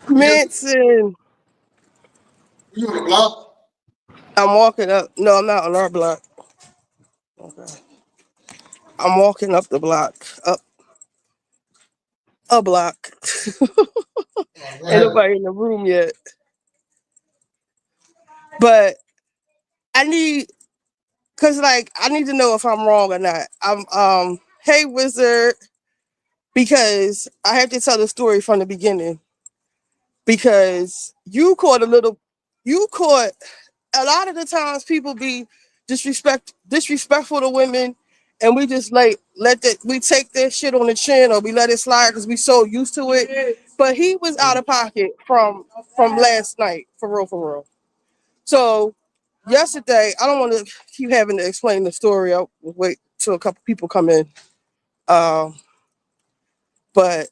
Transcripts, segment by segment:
Manson. You on the block? I'm walking up. No, I'm not on our block. Okay. I'm walking up the block. Up a block. What Ain't happened? nobody in the room yet. But I need, cause like I need to know if I'm wrong or not. Hey wizard, because I have to tell the story from the beginning. Because you caught a lot of the times people be disrespectful to women, and we just like we take that shit on the chin or we let it slide because we so used to it. But he was out of pocket from last night, for real, for real. So yesterday, I don't want to keep having to explain the story. I'll wait till a couple people come in. Um, but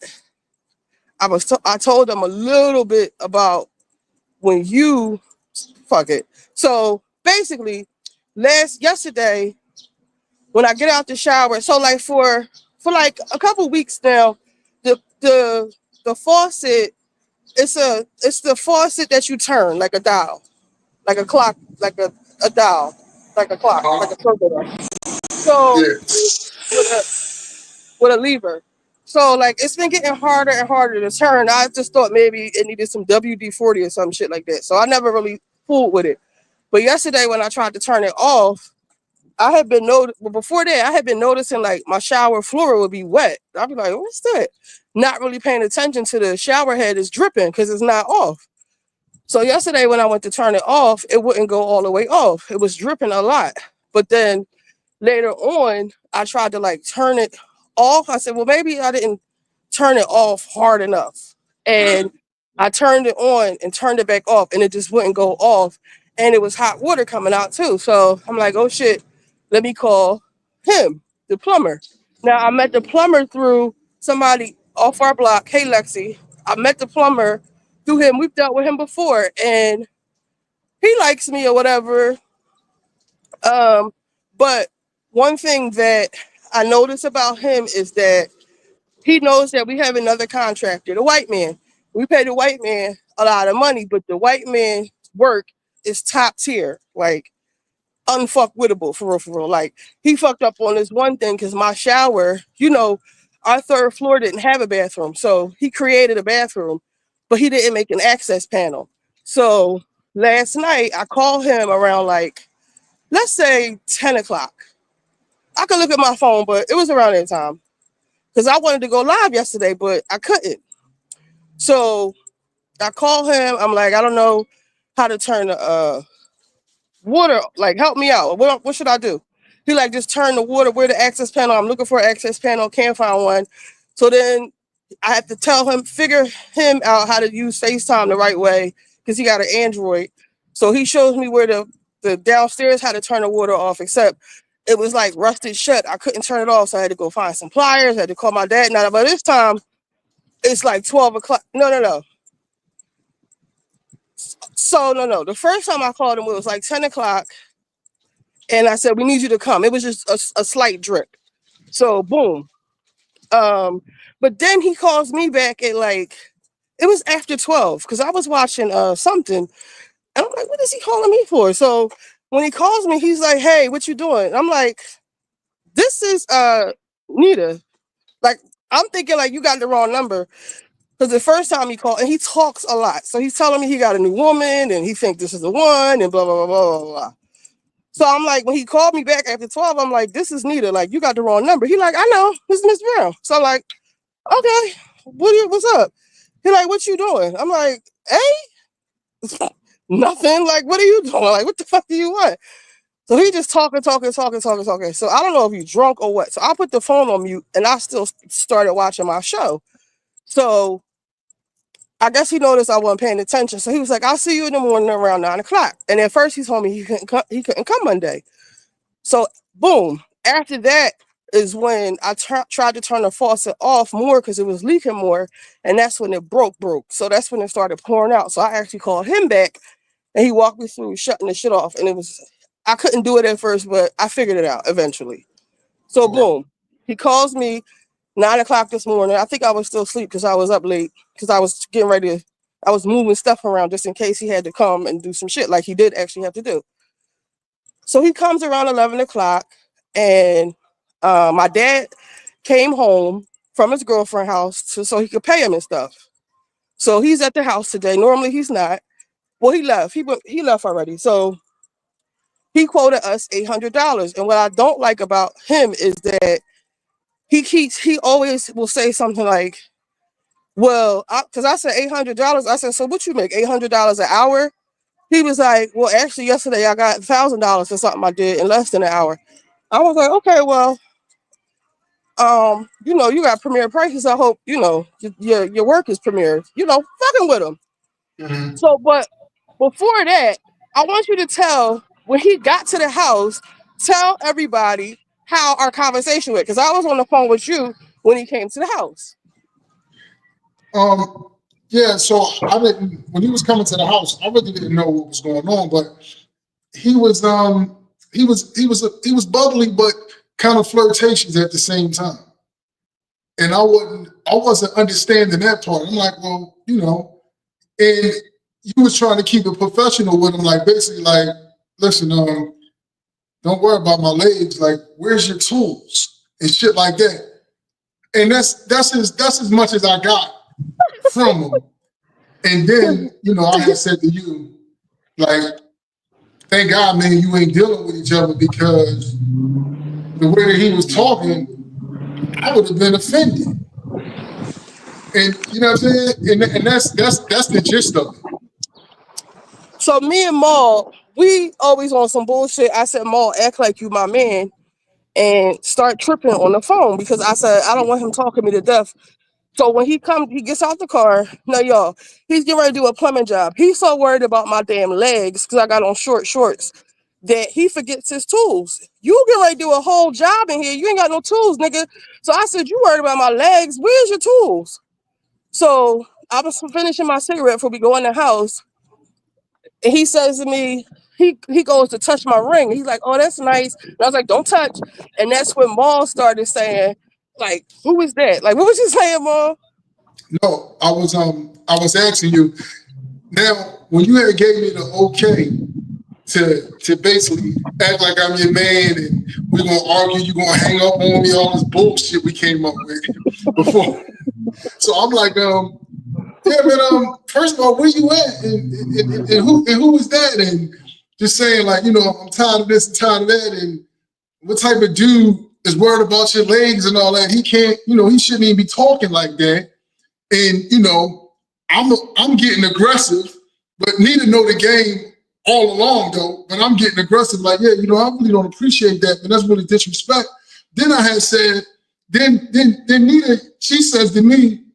I told them a little bit about when you fuck it. So basically, yesterday when I get out the shower, so like for like a couple weeks now, the faucet, it's the faucet that you turn like a dial, like a clock, like a dial, like a clock, like Uh-huh. a circle. So Yeah. with a with a lever. So like it's been getting harder and harder to turn. I just thought maybe it needed some WD-40 or some shit like that. So I never really fooled with it. But yesterday when I tried to turn it off, I had been well, before that, I had been noticing like my shower floor would be wet. I'd be like, what's that? Not really paying attention to the shower head is dripping because it's not off. So yesterday when I went to turn it off, it wouldn't go all the way off. It was dripping a lot. But then later on, I tried to like turn it off. I said, well, maybe I didn't turn it off hard enough. And I turned it on and turned it back off, and it just wouldn't go off. And it was hot water coming out too. So I'm like, oh shit, let me call him, the plumber. Now I met the plumber through somebody off our block. Hey, Lexi. I met the plumber through him. We've dealt with him before, and he likes me or whatever. Um, but one thing that I notice about him is that he knows that we have another contractor, the white man. We pay the white man a lot of money, but the white man's work is top tier, like unfuckwittable for real, for real. Like he fucked up on this one thing because my shower, our third floor didn't have a bathroom, so he created a bathroom, but he didn't make an access panel. So last night I called him around like let's say 10 o'clock. I could look at my phone, but it was around that time because I wanted to go live yesterday, but I couldn't. So I called him. I'm like, I don't know how to turn the water. Like, help me out. What should I do? He like just turn the water. Where the access panel? I'm looking for an access panel. Can't find one. So then I have to figure him out how to use FaceTime the right way because he got an Android. So he shows me where the downstairs how to turn the water off. Except it was like rusted shut. I couldn't turn it off, so I had to go find some pliers. I had to call my dad. Now, by this time, it's like 12 o'clock. No, no, no. So no, no. The first time I called him, it was like 10 o'clock, and I said we need you to come. It was just a slight drip. So boom. Um, but then he calls me back at like it was after 12 because I was watching something, and I'm like, what is he calling me for? So when he calls me, he's like, hey, what you doing? I'm like, this is Nita. Like I'm thinking like you got the wrong number. Because the first time he called, and he talks a lot. So he's telling me he got a new woman and he think this is the one and blah, blah, blah, blah, blah, blah. So I'm like, when he called me back after 12, I'm like, this is Nita. Like, you got the wrong number. He like, I know, this is Miss Brown. So I'm like, okay, what's up? He like, what you doing? I'm like, hey, nothing. Like, what are you doing? Like, what the fuck do you want? So he just talking, talking, talking, talking, talking. So I don't know if you drunk or what. So I put the phone on mute and I still started watching my show. So I guess he noticed I wasn't paying attention. So he was like, I'll see you in the morning around 9 o'clock. And at first he told me he couldn't come Monday. So boom. After that is when I tried to turn the faucet off more because it was leaking more. And that's when it broke. So that's when it started pouring out. So I actually called him back and he walked me through shutting the shit off. And I couldn't do it at first, but I figured it out eventually. So Okay. boom. He calls me 9 o'clock this morning. I think I was still asleep because I was up late because I was getting ready to. I was moving stuff around just in case he had to come and do some shit like he did actually have to do. So he comes around 11 o'clock, and my dad came home from his girlfriend's house so he could pay him and stuff. So he's at the house today. Normally he's not. Well, he left. He left already. So he quoted us $800. And what I don't like about him is that he always will say something like, "Well, because I said $800." I said, "So what you make, $800 an hour?" He was like, "Well, actually, yesterday I got $1,000 for something I did in less than an hour." I was like, "Okay, well, you got premier prices. I hope your work is premier. Fucking with him." Mhm. So, but before that, I want you to tell when he got to the house, tell everybody how our conversation went because I was on the phone with you when he came to the house. Um, yeah, so I didn't when he was coming to the house, I really didn't know what was going on, but he was he was bubbly but kind of flirtatious at the same time. And I wasn't understanding that part. I'm like, well, and you was trying to keep it professional with him, like basically like, listen, don't worry about my legs, like, where's your tools? And shit like that. And that's as much as I got from him. And then, I had said to you, like, thank God, man, you ain't dealing with each other because the way that he was talking, I would have been offended. And you know what I'm saying? And that's the gist of it. So me and Maul, we always on some bullshit. I said, Maul, act like you my man and start tripping on the phone because I said I don't want him talking me to death. So when he gets out the car. Now, y'all, he's getting ready to do a plumbing job. He's so worried about my damn legs because I got on short shorts that he forgets his tools. You get ready to do a whole job in here. You ain't got no tools, nigga. So I said, you worried about my legs? Where's your tools? So I was finishing my cigarette before we go in the house, and he says to me, he goes to touch my ring. He's like, "Oh, that's nice." And I was like, "Don't touch." And that's when Maul started saying, "Like, who is that? Like, what was you saying, Maul?" No, I was asking you now when you had gave me the okay to basically act like I'm your man and we're gonna argue, you're gonna hang up on me, all this bullshit we came up with before. So I'm like, yeah, but first of all, where you at, and who was that, and just saying like, I'm tired of this and tired of that, and what type of dude is worried about your legs and all that? He can't, he shouldn't even be talking like that. And I'm getting aggressive, but need to know the game all along though. But I'm getting aggressive, like, yeah, I really don't appreciate that, but that's really disrespect. Then I had said, then Nita, she says to me,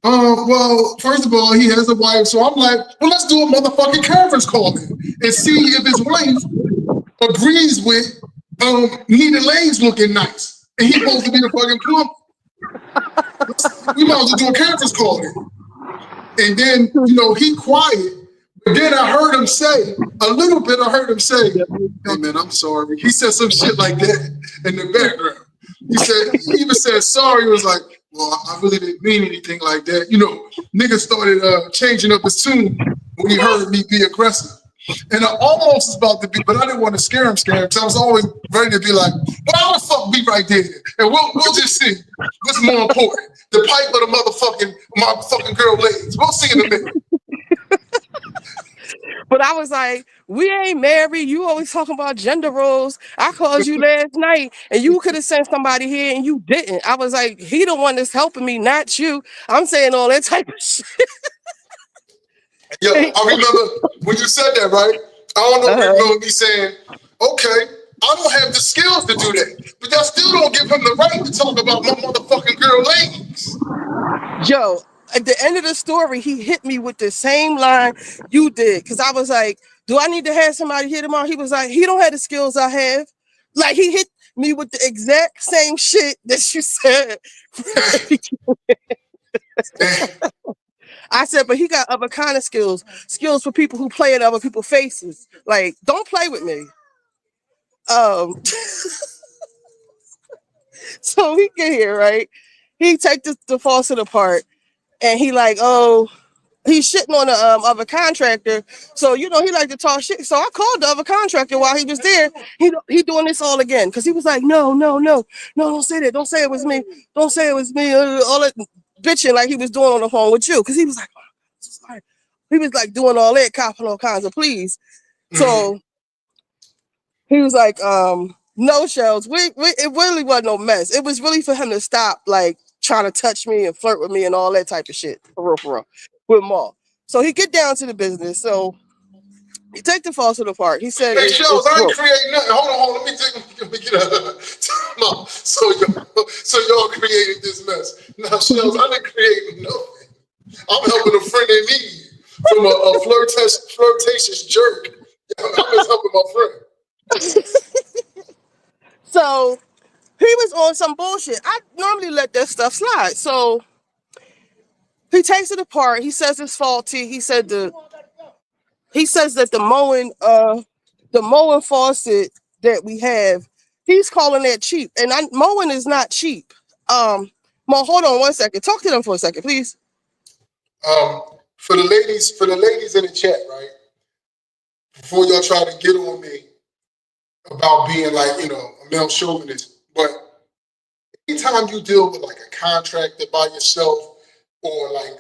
well, first of all, he has a wife. So I'm like, well, let's do a motherfucking conference call then and see if his wife agrees with Nita Lane's looking nice. And he's supposed to be the fucking plumber. We might as well do a conference call then. And then, he quiet. But then I heard him say, a little bit, I heard him say, hey man, I'm sorry. He said some shit like that in the background. He even said sorry. He was like, well, I really didn't mean anything like that. Nigga started changing up his tune when he heard me be aggressive. And I almost was about to be, but I didn't want to scare him because I was always ready to be like, well, how the fuck be right there? And we'll just see what's more important, the pipe or the motherfucking girl legs. We'll see in a minute. But I was like, we ain't married. You always talking about gender roles. I called you last night and you could have sent somebody here and you didn't. I was like, he the one that's helping me, not you. I'm saying all that type of shit. Yo, I remember when you said that, right? I don't know if you remember me saying, okay, I don't have the skills to do that. But that still don't give him the right to talk about my motherfucking girl legs. Yo, at the end of the story, he hit me with the same line you did. Cause I was like, do I need to have somebody hit him on? He was like, he don't have the skills I have. Like he hit me with the exact same shit that you said. I said, but he got other kind of skills. Skills for people who play in other people's faces. Like, don't play with me. So he get here, right? He take the faucet apart and he like, oh, he's shitting on the other contractor. So he liked to talk shit. So I called the other contractor while he was there. He doing this all again because he was like, no, no, no, no, don't say that. Don't say it was me. Don't say it was me. All that bitching like he was doing on the phone with you because he was like, oh, sorry. He was like doing all that, copping all kinds of pleas. So he was like, no, Shells. It really wasn't no mess. It was really for him to stop like trying to touch me and flirt with me and all that type of shit. For real. With Maul. So he get down to the business. So he take the faucet apart. He said Hey, Shells, it's I ain't broke. creating nothing. Hold on. Let me get a no. So y'all created this mess. Now, Shells, I didn't create nothing. I'm helping a friend in need from a flirtatious jerk. I'm just helping my friend. So he was on some bullshit. I normally let that stuff slide. So he takes it apart. He says it's faulty. He says that the mowing faucet that we have, he's calling that cheap. And mowing is not cheap. Mo, hold on 1 second. Talk to them for a second, please. For the ladies in the chat, right? Before y'all try to get on me about being like, a male chauvinist, but anytime you deal with like a contractor by yourself or like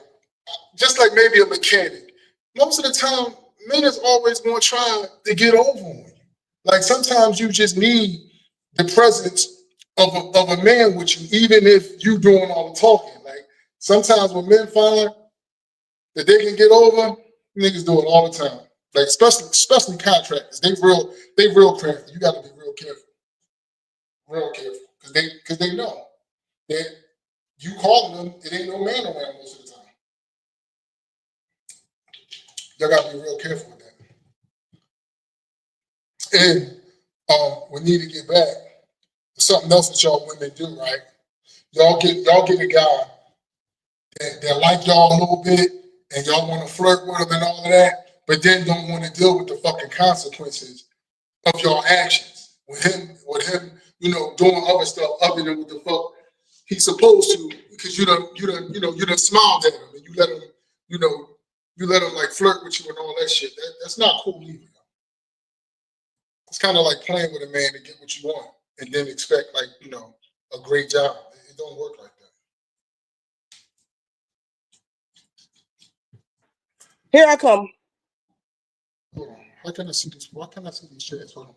just like maybe a mechanic, most of the time men is always going to try to get over on you. Like sometimes you just need the presence of a man with you, even if you doing all the talking. Like sometimes when men find that they can get over, niggas do it all the time. Like especially contractors, they real crafty. You got to be real careful, because they know that you calling them, it ain't no man around most of the time. Y'all got to be real careful with that. And we need to get back to something else that y'all women do, right? Y'all get a guy that like y'all a little bit, and y'all want to flirt with him and all of that, but then don't want to deal with the fucking consequences of your actions. With him, doing other stuff other than what the fuck he's supposed to, because you done smiled at him and you let him like flirt with you and all that shit. That's not cool either. It's kind of like playing with a man to get what you want and then expect like, a great job. It don't work like that. Here I come. Hold on. How can I see this? Why can't I see these chats? Hold on.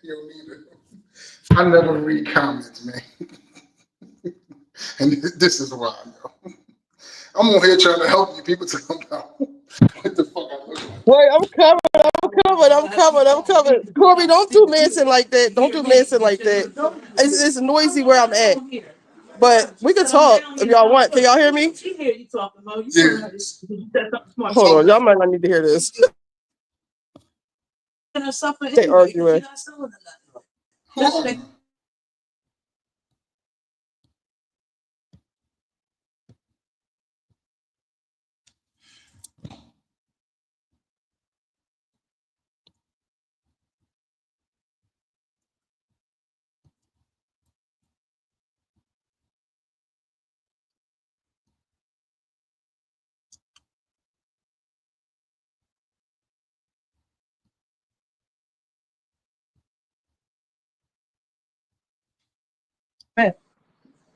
You don't need it. I never read comments, man. And this is why, yo. I'm on here trying to help you. People talking about what the fuck I look like. Wait, I'm covered. Corby, don't do Manson like that. Don't do Manson like that. It's noisy where I'm at. But we can talk if y'all want. Can y'all hear me? Yeah. Hold on, y'all might not need to hear this. They arguing.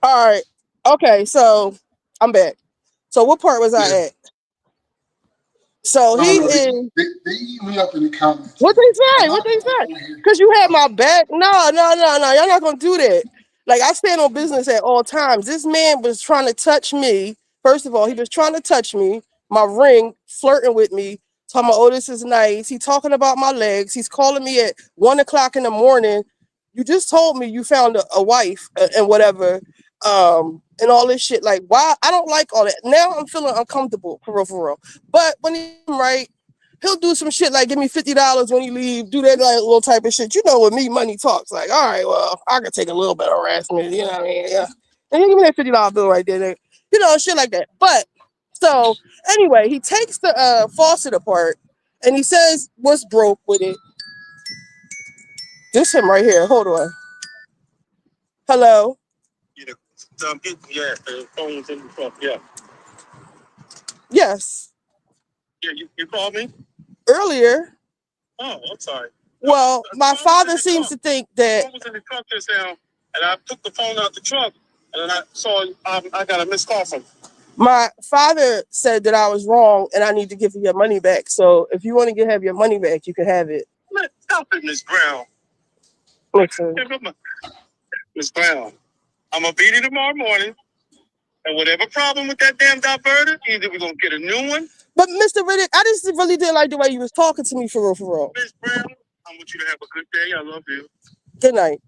All right. Okay, so I'm back. So what part was I Yeah. at? So he No, is. they eat me up in the comments, What man. they A say? What lot of they people say? on here. Because you had my back. No, no, no, no. Y'all not gonna do that. Like I stand on business at all times. This man was trying to touch me. First of all, he was trying to touch me, my ring, flirting with me, talking about, oh, this is nice. He talking about my legs. He's calling me at 1 o'clock in the morning. You just told me you found a wife and whatever, and all this shit. Like, why? I don't like all that. Now I'm feeling uncomfortable, for real, for real. But when he's right, he'll do some shit like give me $50 when you leave, do that like little type of shit. You know, with me, money talks. Like, all right, well, I can take a little bit of harassment. You know what I mean? Yeah. And he give me that $50 bill right there. You know, shit like that. But so anyway, he takes the faucet apart and he says, "What's broke with it?" This him right here. Hold on. Hello. Yeah, the phone's in the truck. Yeah. Yes. Yeah, you called me earlier. Oh, I'm sorry. Well, my father seems to think that. The phone was in the truck just now, and I took the phone out the truck, and then I saw I got a missed call from. My father said that I was wrong, and I need to give you your money back. So if you want to have your money back, you can have it. Stop it, Miss Brown. Listen, Miss Brown, I'm gonna beat it tomorrow morning, and whatever problem with that damn diverter, either we're gonna get a new one. But Mr. Riddick, I just really didn't like the way you was talking to me for real, for real. Miss Brown, I want you to have a good day. I love you. Good night.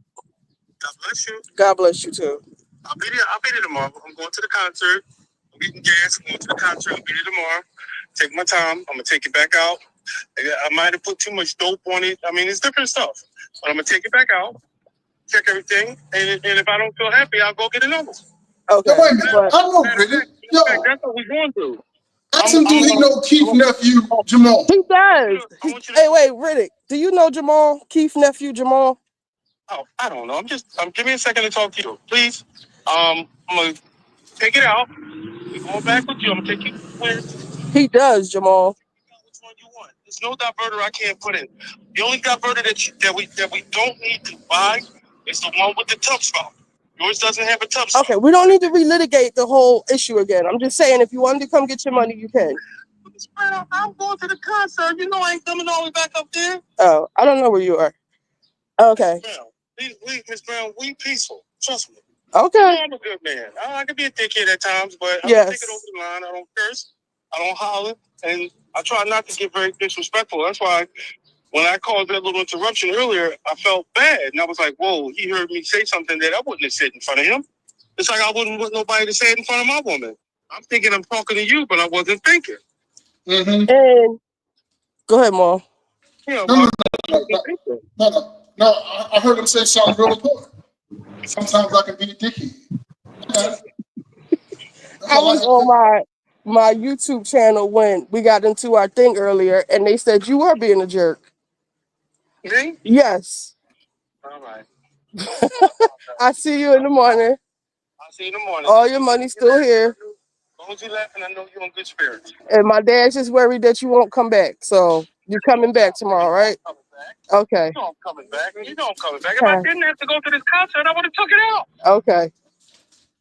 God bless you. God bless you too. I'll be there tomorrow. I'm going to the concert. I'm getting gas. I'm going to the concert. I'll be there tomorrow. Take my time. I'm gonna take it back out. I might have put too much dope on it. I mean, it's different stuff. But I'm gonna take it back out, check everything, and if I don't feel happy, I'll go get another one. Okay. Yo, wait a minute. I know Riddick. Yo, that's what we're going to. ask him, do he know Keith's nephew, Jamal? He does. Hey, wait, Riddick, do you know Jamal? Keith's nephew, Jamal? Oh, I don't know. Give me a second to talk to you, please. I'm gonna take it out. We're going back with you. I'm gonna take you where. He does, Jamal. Which one you want? There's no diverter I can't put in. The only diverter that we don't need to buy is the one with the tub spout. Yours doesn't have a tub spout. Okay, we don't need to relitigate the whole issue again. I'm just saying, if you wanted to come get your money, you can. I'm going to the concert. You know I ain't coming all the way back up there. Oh, I don't know where you are. Okay. Brown, Miss Brown, we peaceful. Trust me. Okay. You know I'm a good man. I can be a dickhead at times, but I don't take it over the line. I don't curse. I don't holler. And I try not to get very disrespectful. That's why when I caused that little interruption earlier, I felt bad. And I was like, whoa, he heard me say something that I wouldn't have said in front of him. It's like I wouldn't want nobody to say it in front of my woman. I'm thinking I'm talking to you, but I wasn't thinking. Mm-hmm. And go ahead, Mom. Yeah, No, I heard him say something real important. Sometimes I can be a dickhead. I was on my YouTube channel when we got into our thing earlier, and they said you were being a jerk. Me? Yes. All right. I see you in the morning. I'll see you in the morning. All your money's still here. As long as you laughing, I know you're in good spirits. And my dad's just worried that you won't come back. So you're coming back tomorrow, right? Okay. You know I'm coming back. You know I'm coming back. If I didn't have to go to this concert, I would have took it out. Okay.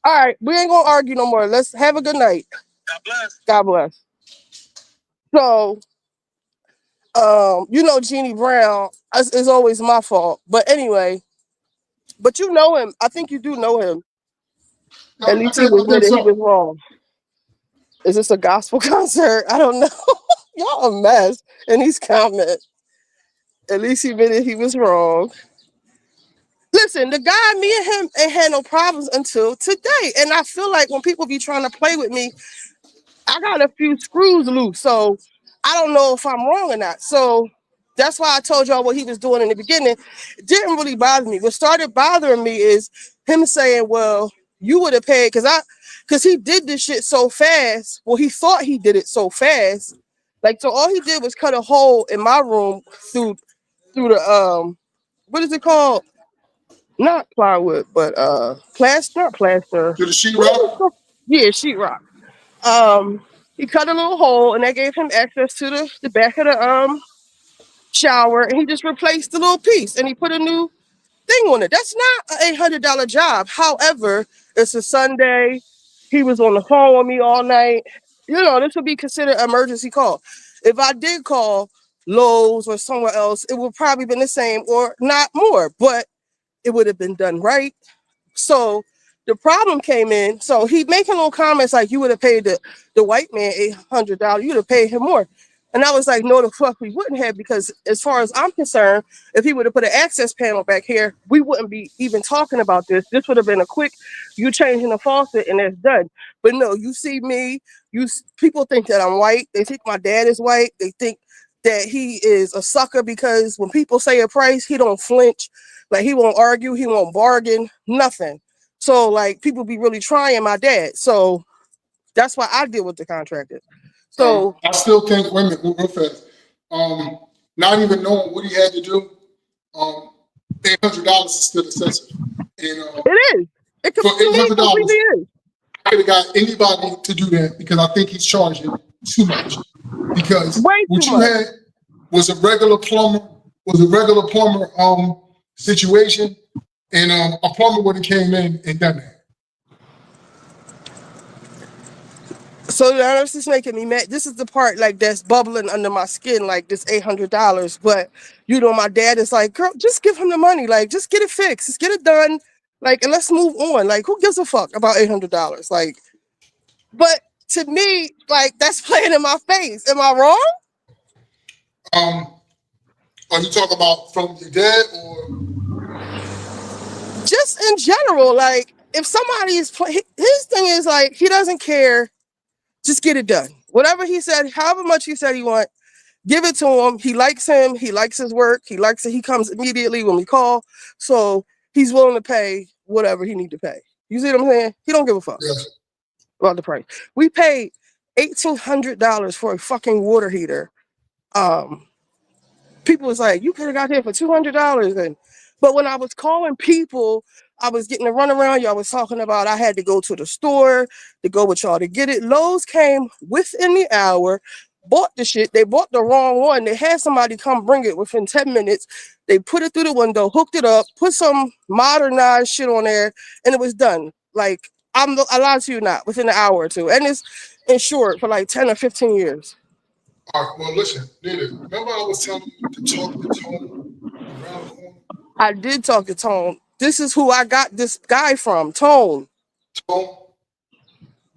All right. We ain't gonna argue no more. Let's have a good night. God bless. God bless. So, you know, Jeannie Brown is always my fault. But anyway, but you know him. I think you do know him. At least he admitted he was wrong. Is this a gospel concert? I don't know. Y'all a mess in these comments. At least he admitted he was wrong. Listen, the guy, me and him ain't had no problems until today. And I feel like when people be trying to play with me, I got a few screws loose. So I don't know if I'm wrong or not. So that's why I told y'all what he was doing in the beginning. It didn't really bother me. What started bothering me is him saying, well, you would have paid because he did this shit so fast. Well, he thought he did it so fast. Like, so all he did was cut a hole in my room through the what is it called? Not plywood, but plaster, not plaster. To the sheetrock? Yeah, sheetrock. He cut a little hole and that gave him access to the back of the shower, and he just replaced the little piece and he put a new thing on it. That's not an $800 job. However, it's a Sunday. He was on the phone with me all night. You know, this would be considered an emergency call. If I did call Lowe's or somewhere else, it would probably been the same or not more, but it would have been done right. So the problem came in. So he making little comments like you would have paid the white man $800. You would have paid him more. And I was like, no, the fuck we wouldn't have, because as far as I'm concerned, if he would have put an access panel back here, we wouldn't be even talking about this. This would have been a quick, you changing the faucet and that's done. But no, you see me, people think that I'm white. They think my dad is white. They think that he is a sucker because when people say a price, he don't flinch. Like he won't argue, he won't bargain, nothing. So like people be really trying my dad. So that's why I deal with the contractors. So I still think, wait a minute, real fast. Um, Not even knowing what he had to do, um, $800 is still excessive. And it is. for To eight me, it hundred completely dollars, is. I could have got anybody to do that because I think he's charging too much. Because Way too what you much. had was a regular plumber, situation, and a plumber would have came in and done that. So now this is making me mad. This is the part like that's bubbling under my skin, like this $800. But you know, my dad is like, girl, just give him the money. Like, just get it fixed. Just get it done. Like, and let's move on. Like, who gives a fuck about $800? Like, but to me, like that's playing in my face. Am I wrong? Um, are you talking about from your dad or Just in general, like if somebody is his thing is like he doesn't care. Just get it done. Whatever he said, however much he said he want, give it to him. He likes him. He likes his work. He likes it. He comes immediately when we call. So he's willing to pay whatever he need to pay. You see what I'm saying? He don't give a fuck yes? about the price. We paid $1,800 for a fucking water heater. Um, People was like, you could have got here for $200. And but when I was calling people, I was getting a runaround. Y'all was talking about I had to go to the store to go with y'all to get it. Lowe's came within the hour, bought the shit. They bought the wrong one. They had somebody come bring it within 10 minutes. They put it through the window, hooked it up, put some modernized shit on there, and it was done. Like I lied to you not within an hour or two. And it's insured for like 10 or 15 years. All right, well, listen, Nina, remember I was telling you to talk to Tone around the corner? I did talk to Tone. This is who I got this guy from, Tone. Tone?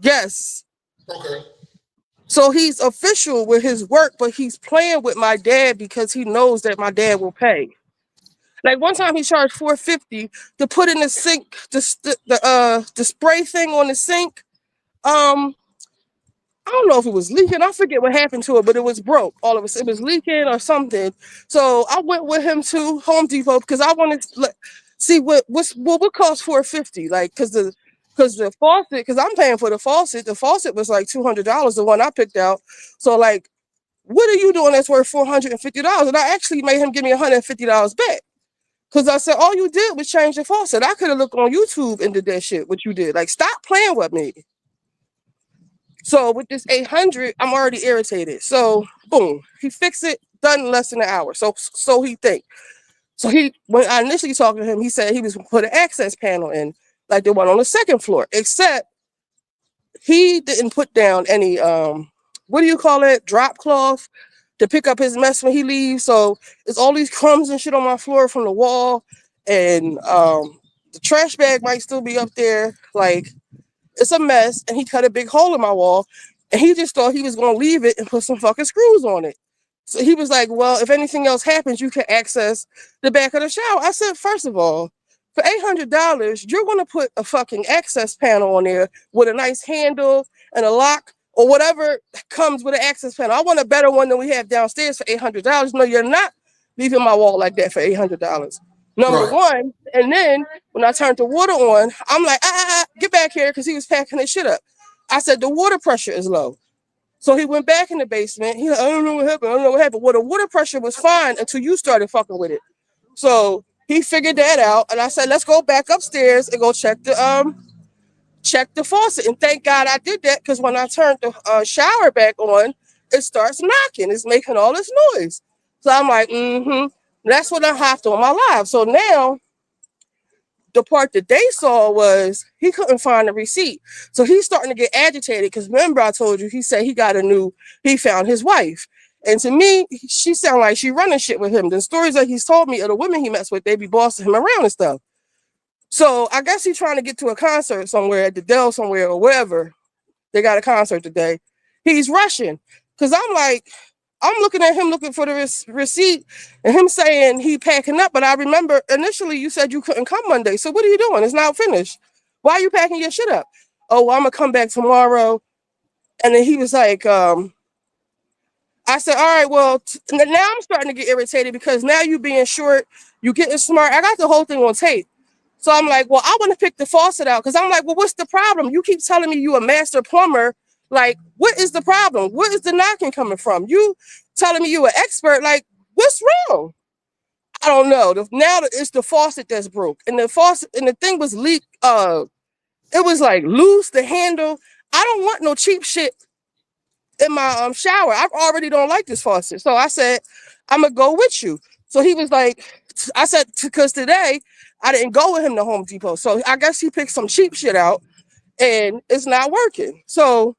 Yes. Okay. So he's official with his work, but he's playing with my dad because he knows that my dad will pay. Like one time he charged $450 to put in the sink, the spray thing on the sink. Um, I don't know if it was leaking. I forget what happened to it, but it was broke. All of it was leaking or something. So I went with him to Home Depot because I wanted to see what would cost $450. Like because the faucet, because I'm paying for the faucet. The faucet was like $200, the one I picked out. So like, what are you doing that's worth $450? And I actually made him give me $150 back. Cause I said, all you did was change the faucet. I could have looked on YouTube and did that shit. What you did, like, stop playing with me. So with this 800, I'm already irritated. So boom, he fixed it, done in less than an hour. So he think. So he when I initially talked to him, he said he was gonna put an access panel in, like the one on the second floor. Except he didn't put down any what do you call it? Drop cloth to pick up his mess when he leaves. So it's all these crumbs and shit on my floor from the wall. And the trash bag might still be up there. Like it's a mess, and he cut a big hole in my wall, and he just thought he was gonna leave it and put some fucking screws on it. So he was like, "Well, if anything else happens, you can access the back of the shower." I said, first of all, for $800, you're gonna put a fucking access panel on there with a nice handle and a lock or whatever comes with an access panel. I want a better one than we have downstairs for $800. No, you're not leaving my wall like that for $800. Number Right. one, and then when I turned the water on, I'm like, get back here, because he was packing his shit up. I said, the water pressure is low. So he went back in the basement. He like, I don't know what happened. I don't know what happened. Well, the water pressure was fine until you started fucking with it. So he figured that out. And I said, let's go back upstairs and go check the faucet. And thank God I did that, because when I turned the shower back on, it starts knocking. It's making all this noise. So I'm like, that's what I have to on my live. So now the part that they saw was he couldn't find the receipt. So he's starting to get agitated because remember I told you he said he found his wife. And to me, she sounded like she running shit with him. The stories that he's told me of the women he messed with, they be bossing him around and stuff. So I guess he's trying to get to a concert somewhere at the Dell somewhere or wherever. They got a concert today. He's rushing. Cause I'm like, I'm looking at him looking for the receipt and him saying he packing up. But I remember initially you said you couldn't come Monday. So what are you doing? It's now finished. Why are you packing your shit up? Oh, well, I'm gonna come back tomorrow. And then he was like, I said, all right, well, now I'm starting to get irritated because now you being short, you getting smart. I got the whole thing on tape. So I'm like, well, I want to pick the faucet out because I'm like, well, what's the problem? You keep telling me you a master plumber. Like, what is the problem? What is the knocking coming from? You telling me you an expert. Like, what's wrong? I don't know. Now it's the faucet that's broke. And the faucet and the thing was leaked. It was like loose, the handle. I don't want no cheap shit in my shower. I already don't like this faucet. So I said, I'm gonna go with you. So he was like, I said, because today I didn't go with him to Home Depot. So I guess he picked some cheap shit out and it's not working. So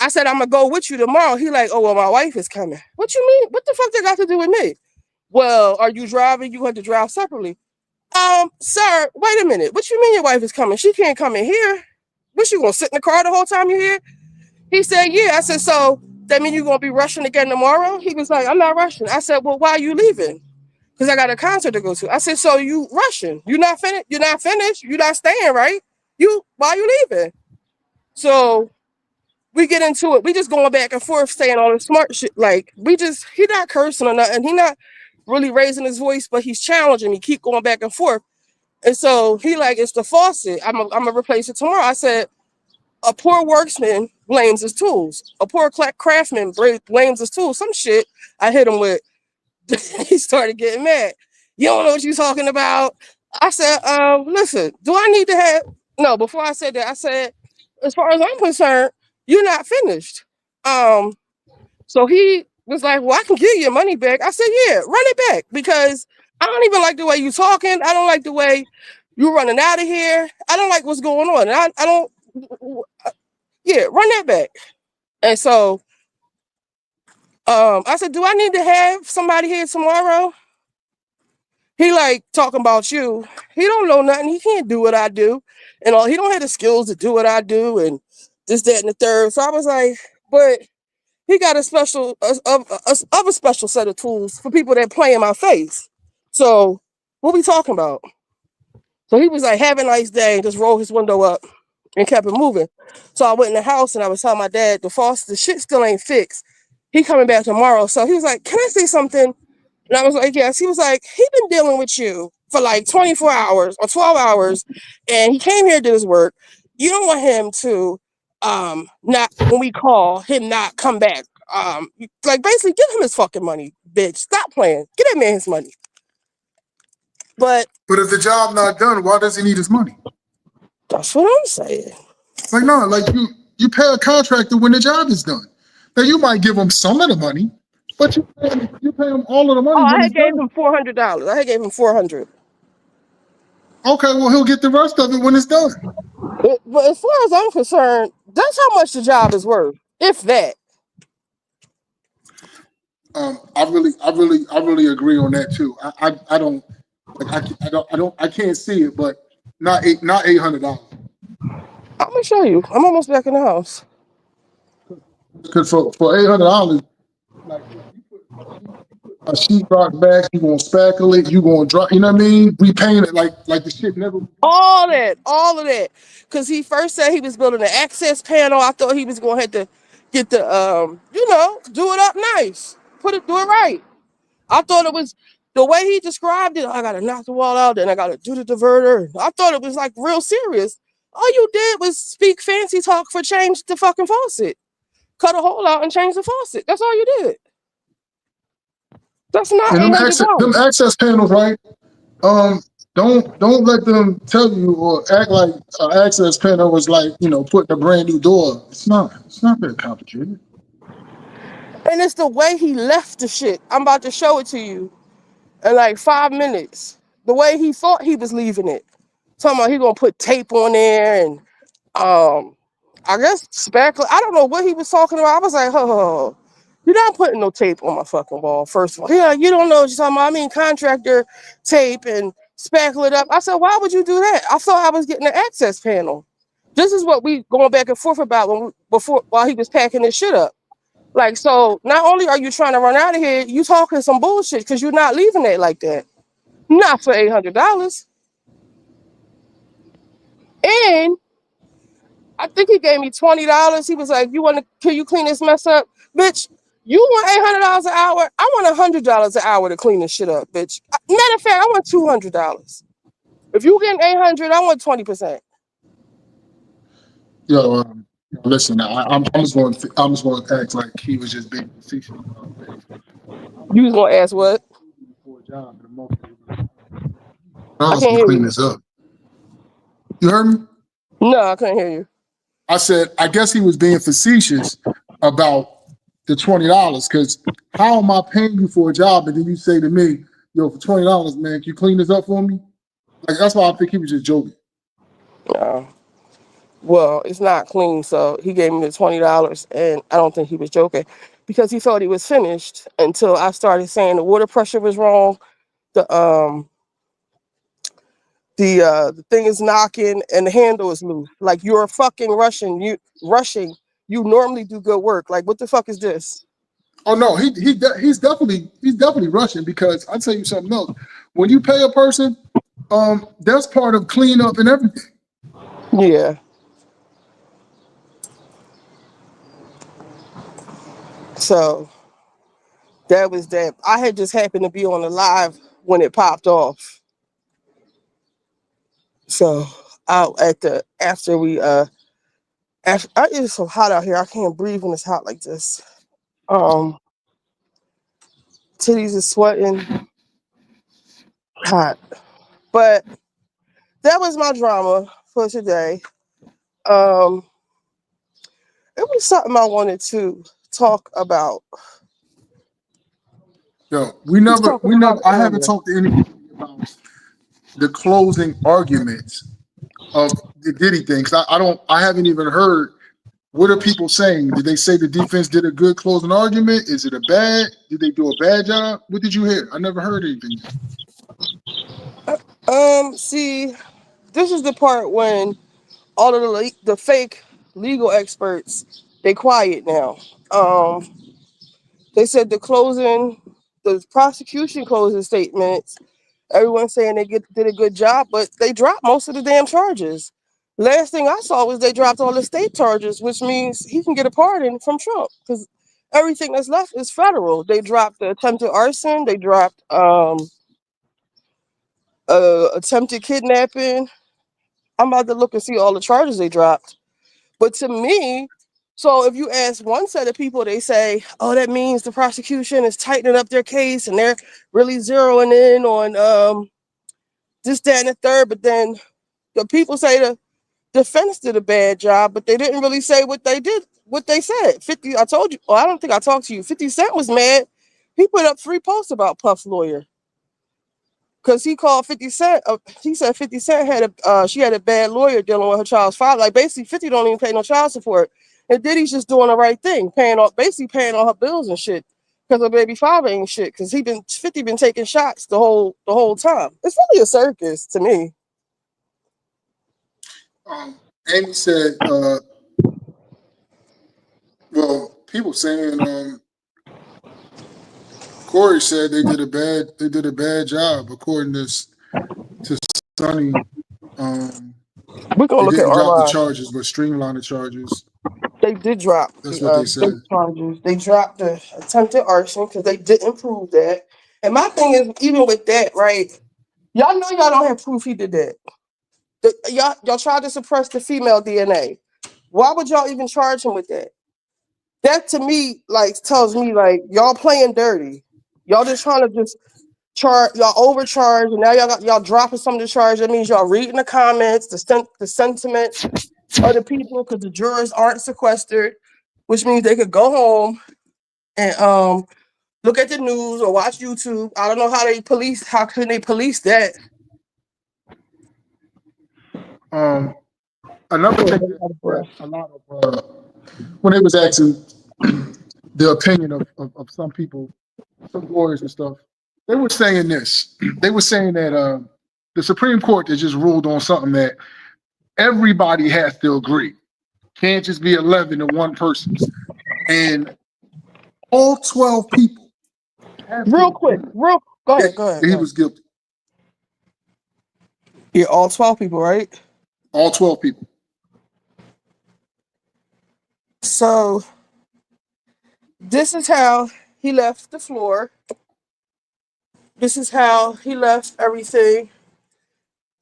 I said, I'm gonna go with you tomorrow. He like, oh well, my wife is coming. What you mean? What the fuck that got to do with me? Well, are you driving? You have to drive separately. Sir, wait a minute. What you mean your wife is coming? She can't come in here. What, you gonna sit in the car the whole time you're here? He said, yeah. I said, so that mean you gonna be rushing again tomorrow? He was like, I'm not rushing. I said, well, why are you leaving? Because I got a concert to go to. I said, so you rushing? You not finished? You're not finished? You're not staying, right? You why you leaving? So we get into it. We just going back and forth saying all this smart shit. Like he not cursing or nothing. He not really raising his voice, but he's challenging me. Keep going back and forth. And so he like, it's the faucet. I'm gonna replace it tomorrow. I said, a poor worksman blames his tools. A poor craftsman blames his tools. Some shit I hit him with. He started getting mad. You don't know what you're talking about. I said, listen, do I need to have no, before I said that, I said, as far as I'm concerned, you're not finished. Um, so he was like, well, I can give you your money back. I said, yeah, run it back because I don't even like the way you talking. I don't like the way you running out of here. I don't like what's going on. I don't, yeah, run that back. And so I said, do I need to have somebody here tomorrow? He like talking about you. He don't know nothing. He can't do what I do. And all he don't have the skills to do what I do and this, that, and the third. So I was like, but he got a special set of tools for people that play in my face. So what we talking about? So he was like, have a nice day, and just rolled his window up and kept it moving. So I went in the house and I was telling my dad, the shit still ain't fixed. He coming back tomorrow. So he was like, can I say something? And I was like, yes. He was like, he been dealing with you for like 24 hours or 12 hours. And he came here to do his work. You don't want him to not when we call him not come back. Like basically give him his fucking money, bitch. Stop playing. Get that man his money. But if the job not done, why does he need his money? that's what I'm saying. Like no, like you pay a contractor when the job is done. Now you might give him some of the money, but you pay him all of the Oh, money I when had he's gave done. him $400. I had gave him 400. Okay, well he'll get the rest of it when it's done. But as far as I'm concerned, that's how much the job is worth, if that. I really agree on that too. I don't like I can't see it, but not $800. I'm gonna show you. I'm almost back in the house. Because for $800, like you put a sheetrock back, you gonna spackle it, you gonna drop, you know what I mean? Repaint it like the shit never. All of that. Cause he first said he was building an access panel. I thought he was gonna have to get the do it up nice. Do it right. I thought it was the way he described it. I gotta knock the wall out, then I gotta do the diverter. I thought it was like real serious. All you did was speak fancy talk for change the fucking faucet. Cut a hole out and change the faucet. That's all you did. That's not And eight hundred them dollars. access panels, right? Um, don't let them tell you or act like an access panel was like putting a brand new door. It's not. It's not that complicated. And it's the way he left the shit. I'm about to show it to you in like 5 minutes. The way he thought he was leaving it. Talking about he gonna put tape on there and um I guess spackle. I don't know what he was talking about. I was like, oh, you're not putting no tape on my fucking wall, first of all. Yeah, you don't know what you're talking about. I mean contractor tape and spackle it up. I said, why would you do that? I thought I was getting an access panel. This is what we going back and forth about while he was packing his shit up. Like, so not only are you trying to run out of here, you talking some bullshit because you're not leaving it like that. Not for $800. And I think he gave me $20. He was like, can you clean this mess up? Bitch, You want $800 an hour? I want $100 an hour to clean this shit up, bitch. Matter of fact, I want $200. If you getting 800, I want 20%. Yo, listen, I'm just going to act like he was just being facetious about things. You was gonna ask what? For a job, and the most I dollars can't to hear clean you. this up. You heard me? No, I couldn't hear you. I said, I guess he was being facetious about the $20 because how am I paying you for a job and then you say to me, yo, for $20, man, can you clean this up for me? Like that's why I think he was just joking. No. Well, it's not clean, so he gave me the $20, and I don't think he was joking because he thought he was finished until I started saying the water pressure was wrong, the the thing is knocking, and the handle is loose. Like you're fucking rushing. You rushing. You normally do good work. Like what the fuck is this? Oh no, he's definitely rushing because I'll tell you something else. When you pay a person, that's part of cleanup and everything. Yeah. So that was that. I had just happened to be on the live when it popped off. So out at the after we after, it's so hot out here. I can't breathe when it's hot like this. Um, Titties is sweating, hot. But that was my drama for today. Um, it was something I wanted to talk about. Yo, We was talking we about never. it I haven't earlier. talked to anybody about the closing arguments of the Diddy thing. 'Cause I don't. I haven't even heard. What are people saying? Did they say the defense did a good closing argument? Is it a bad? Did they do a bad job? What did you hear? I never heard anything. See, this is the part when all of the fake legal experts they quiet now. They said the prosecution closing statements. Everyone's saying did a good job, but they dropped most of the damn charges. Last thing I saw was they dropped all the state charges, which means he can get a pardon from Trump because everything that's left is federal. They dropped the attempted arson. They dropped attempted kidnapping. I'm about to look and see all the charges they dropped. But to me, so if you ask one set of people, they say, "Oh, that means the prosecution is tightening up their case and they're really zeroing in on this, that, and the third." But then the people say the defense did a bad job, but they didn't really say what they did, what they said. 50, I told you, oh, I don't think I talked to you. 50 Cent was mad. He put up 3 posts about Puff's lawyer because he called 50 Cent. He said 50 Cent had she had a bad lawyer dealing with her child's father. Like basically 50 don't even pay no child support. And Diddy's just doing the right thing, basically paying all her bills and shit. Because her baby father ain't shit. Because 50 been taking shots the whole time. It's really a circus to me. Amy said, well, people saying Corey said they did a bad job according to Sonny. We're gonna They look at didn't drop the Armand. charges, but streamlined the charges. They did drop That's the what they said. state charges. They dropped the attempted arson because they didn't prove that. And my thing is, even with that, right? Y'all know y'all don't have proof he did that. Y'all tried to suppress the female DNA. Why would y'all even charge him with that? That to me, like, tells me like y'all playing dirty. Y'all just trying to just charge. Y'all overcharge, and now y'all dropping some of the charge. That means y'all reading the comments, the sentiment of the people, because the jurors aren't sequestered, which means they could go home and look at the news or watch YouTube. I don't know how can they police that? Another thing that a lot of when they was asking the opinion of some people, some lawyers and stuff, they were saying this. They were saying that the Supreme Court has just ruled on something that everybody has to agree. Can't just be 11 to one person's. And all 12 people have to Real quick, agree go that ahead, go ahead, he go ahead. was guilty. Yeah, all 12 people, right? All 12 people. So This is how he left the floor. This is how he left everything.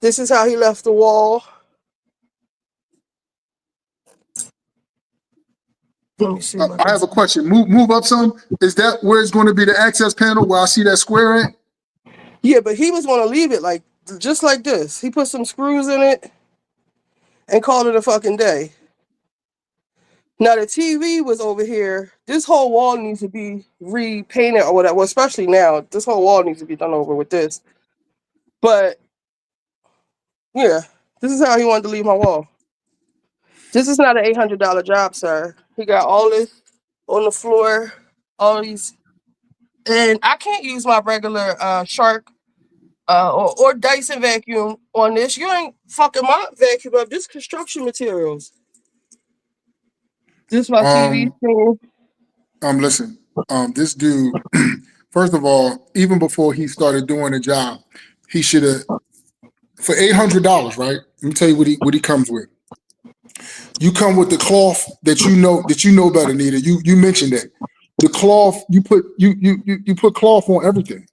This is how he left the wall. Let me see if I I can. have a question. Move up some. Is that where it's going to be the access panel where I see that square at? Yeah, but he was going to leave it like just like this. He put some screws in it and called it a fucking day. Now the TV was over here. This whole wall needs to be repainted or whatever. Well, especially now, this whole wall needs to be done over with this. But yeah, this is how he wanted to leave my wall. This is not an $800 job, sir. He got all this on the floor, all these, and I can't use my regular Shark or Dyson vacuum on this. You ain't fucking my vacuum up. This construction materials. This my TV Um, screen. listen. This dude. First of all, even before he started doing the job, he should have for $800. Right? Let me tell you what he comes with. You come with the cloth that you know better, Nita. You mentioned that the cloth you put cloth on everything.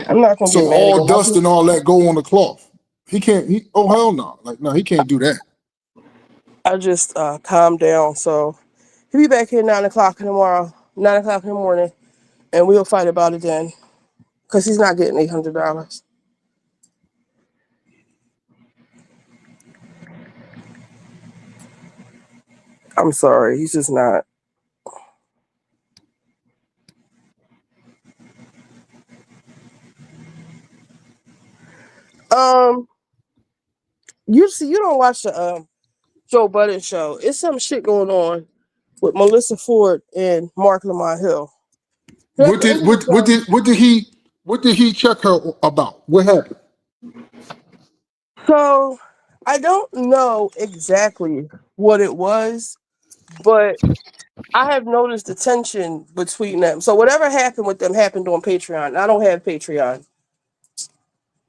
I'm not gonna So get mad all again. dust and all that go on the cloth. He can't. Oh hell no! Like no, he can't do that. I just calmed down. So he'll be back here 9 o'clock tomorrow, 9 o'clock in the morning, and we'll fight about it then. Cause he's not getting $800. I'm sorry, he's just not. Um, you don't watch the Joe Budden show. It's some shit going on with Melissa Ford and Mark Lamont Hill. At What the did end of the day, what did he check her about? What happened? so I don't know exactly what it was, but I have noticed the tension between them. So whatever happened with them happened on Patreon. I don't have Patreon.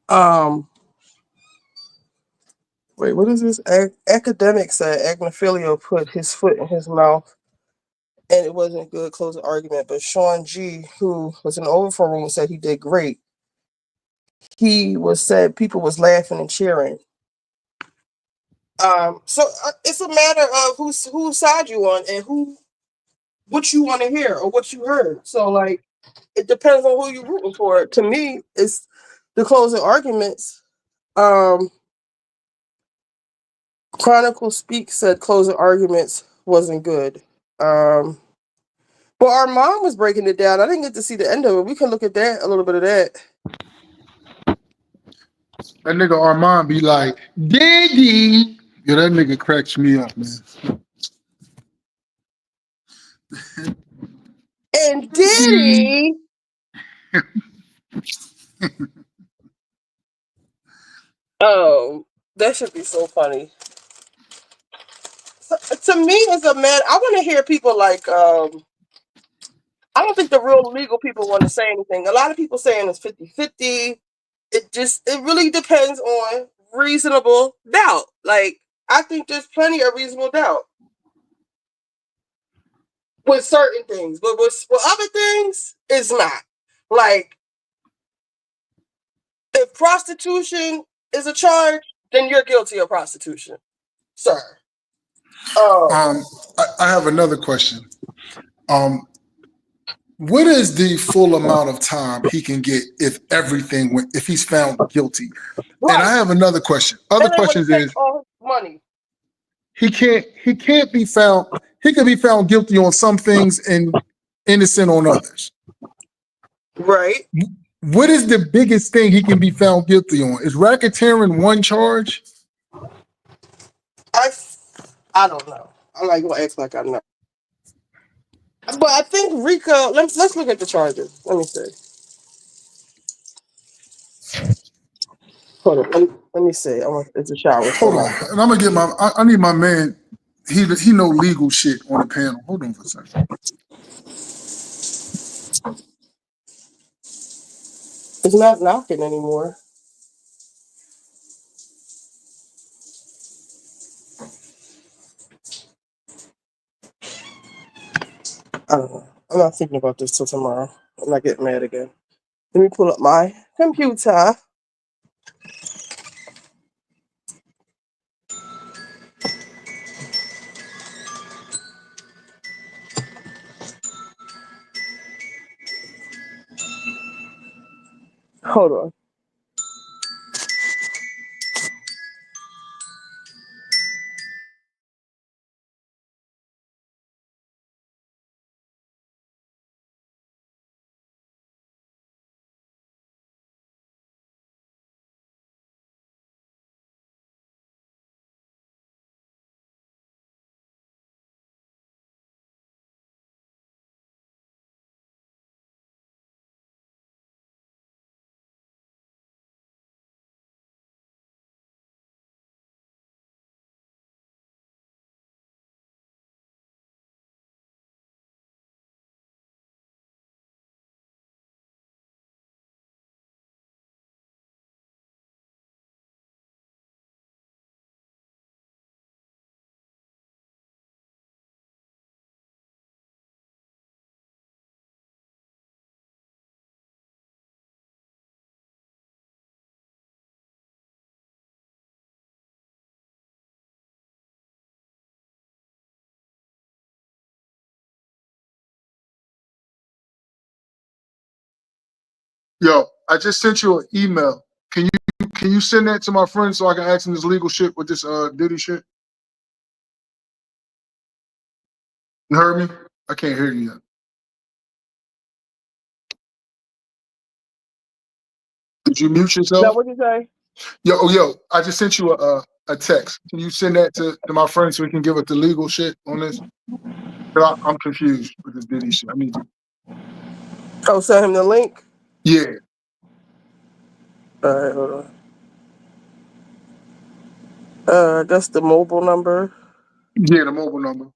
Um, wait, what is this? Academic said Agnifilio put his foot in his mouth, and it wasn't a good closing argument. But Sean G, who was in the overflow room, said he did great. He was said people was laughing and cheering. So it's a matter of whose side you on and who what you want to hear or what you heard. So like it depends on who you're rooting for. To me, it's the closing arguments. Um, Chronicle Speak said closing arguments wasn't good. Um, but our mom was breaking it down. I didn't get to see the end of it. We can look at that a little bit of that. That nigga Armand be like, Daddy. Yeah, that nigga cracks me up, man. And Daddy. Diddy, oh, that should be so funny. So, to me, as a man, I want to hear people like. I don't think the real legal people want to say anything. A lot of people saying it's 50-50. It really depends on reasonable doubt. Like I think there's plenty of reasonable doubt with certain things, but with other things, it's not. Like if prostitution is a charge, then you're guilty of prostitution, sir. Um, Um, I have another question. Um, what is the full amount of time he can get if he's found guilty? And I right, have another question. Other and they want to questions take is all his money. he can't be found he can be found guilty on some things and innocent on others. Right. What is the biggest thing he can be found guilty on? Is racketeering one charge? I I don't know. I'm not gonna act like I know. But I think Rico. Let's look at the charges. Let me see. Hold on. Let me see. It's a shower. So Hold on. And I'm gonna get I need my man. He know legal shit on the panel. Hold on for a second. it's not knocking anymore. I don't know. I'm not thinking about this till tomorrow. I'm not getting mad again. Let me pull up my computer. Hold on. Yo, I just sent you an email. Can you send that to my friend so I can ask him this legal shit with this Diddy shit? You heard me? I can't hear you yet. Did you mute Now, yourself? what did you say? Yo, I just sent you a text. Can you send that to my friend so we can give it the legal shit on this? 'Cause I'm confused with this Diddy shit. I need you. Oh, send him the link. Yeah, All right, hold on. That's the mobile number. yeah, the mobile number.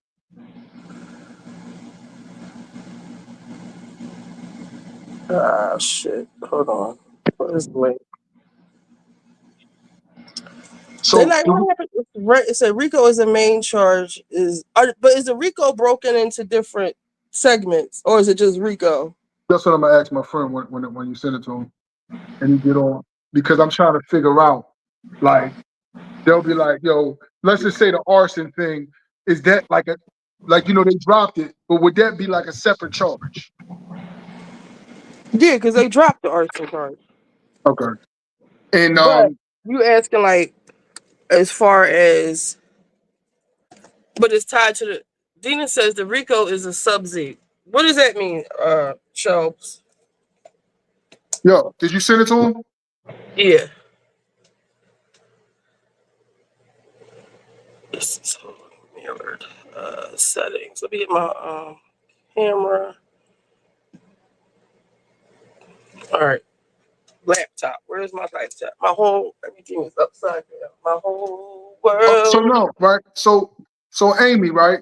Ah, shit. Hold on. What is the link? Then So like, what happened? It said RICO is the main charge. But is the RICO broken into different segments, or is it just RICO? that's what I'm gonna ask my friend when you send it to him and he get on, because I'm trying to figure out, like, they'll be like, yo, let's just say the arson thing, is that like they dropped it, but would that be like a separate charge? Yeah, because they dropped the arson charge. Okay. And But you asking like as far as, but it's tied to the. Dina says the RICO is a sub Z. What does that mean, Shelps? yo, did you send it to him? Yeah. This is mirrored settings. Let me get my camera. All right. Laptop. Where's my laptop? My whole everything is upside down. My whole So world. no, right? So Amy, right?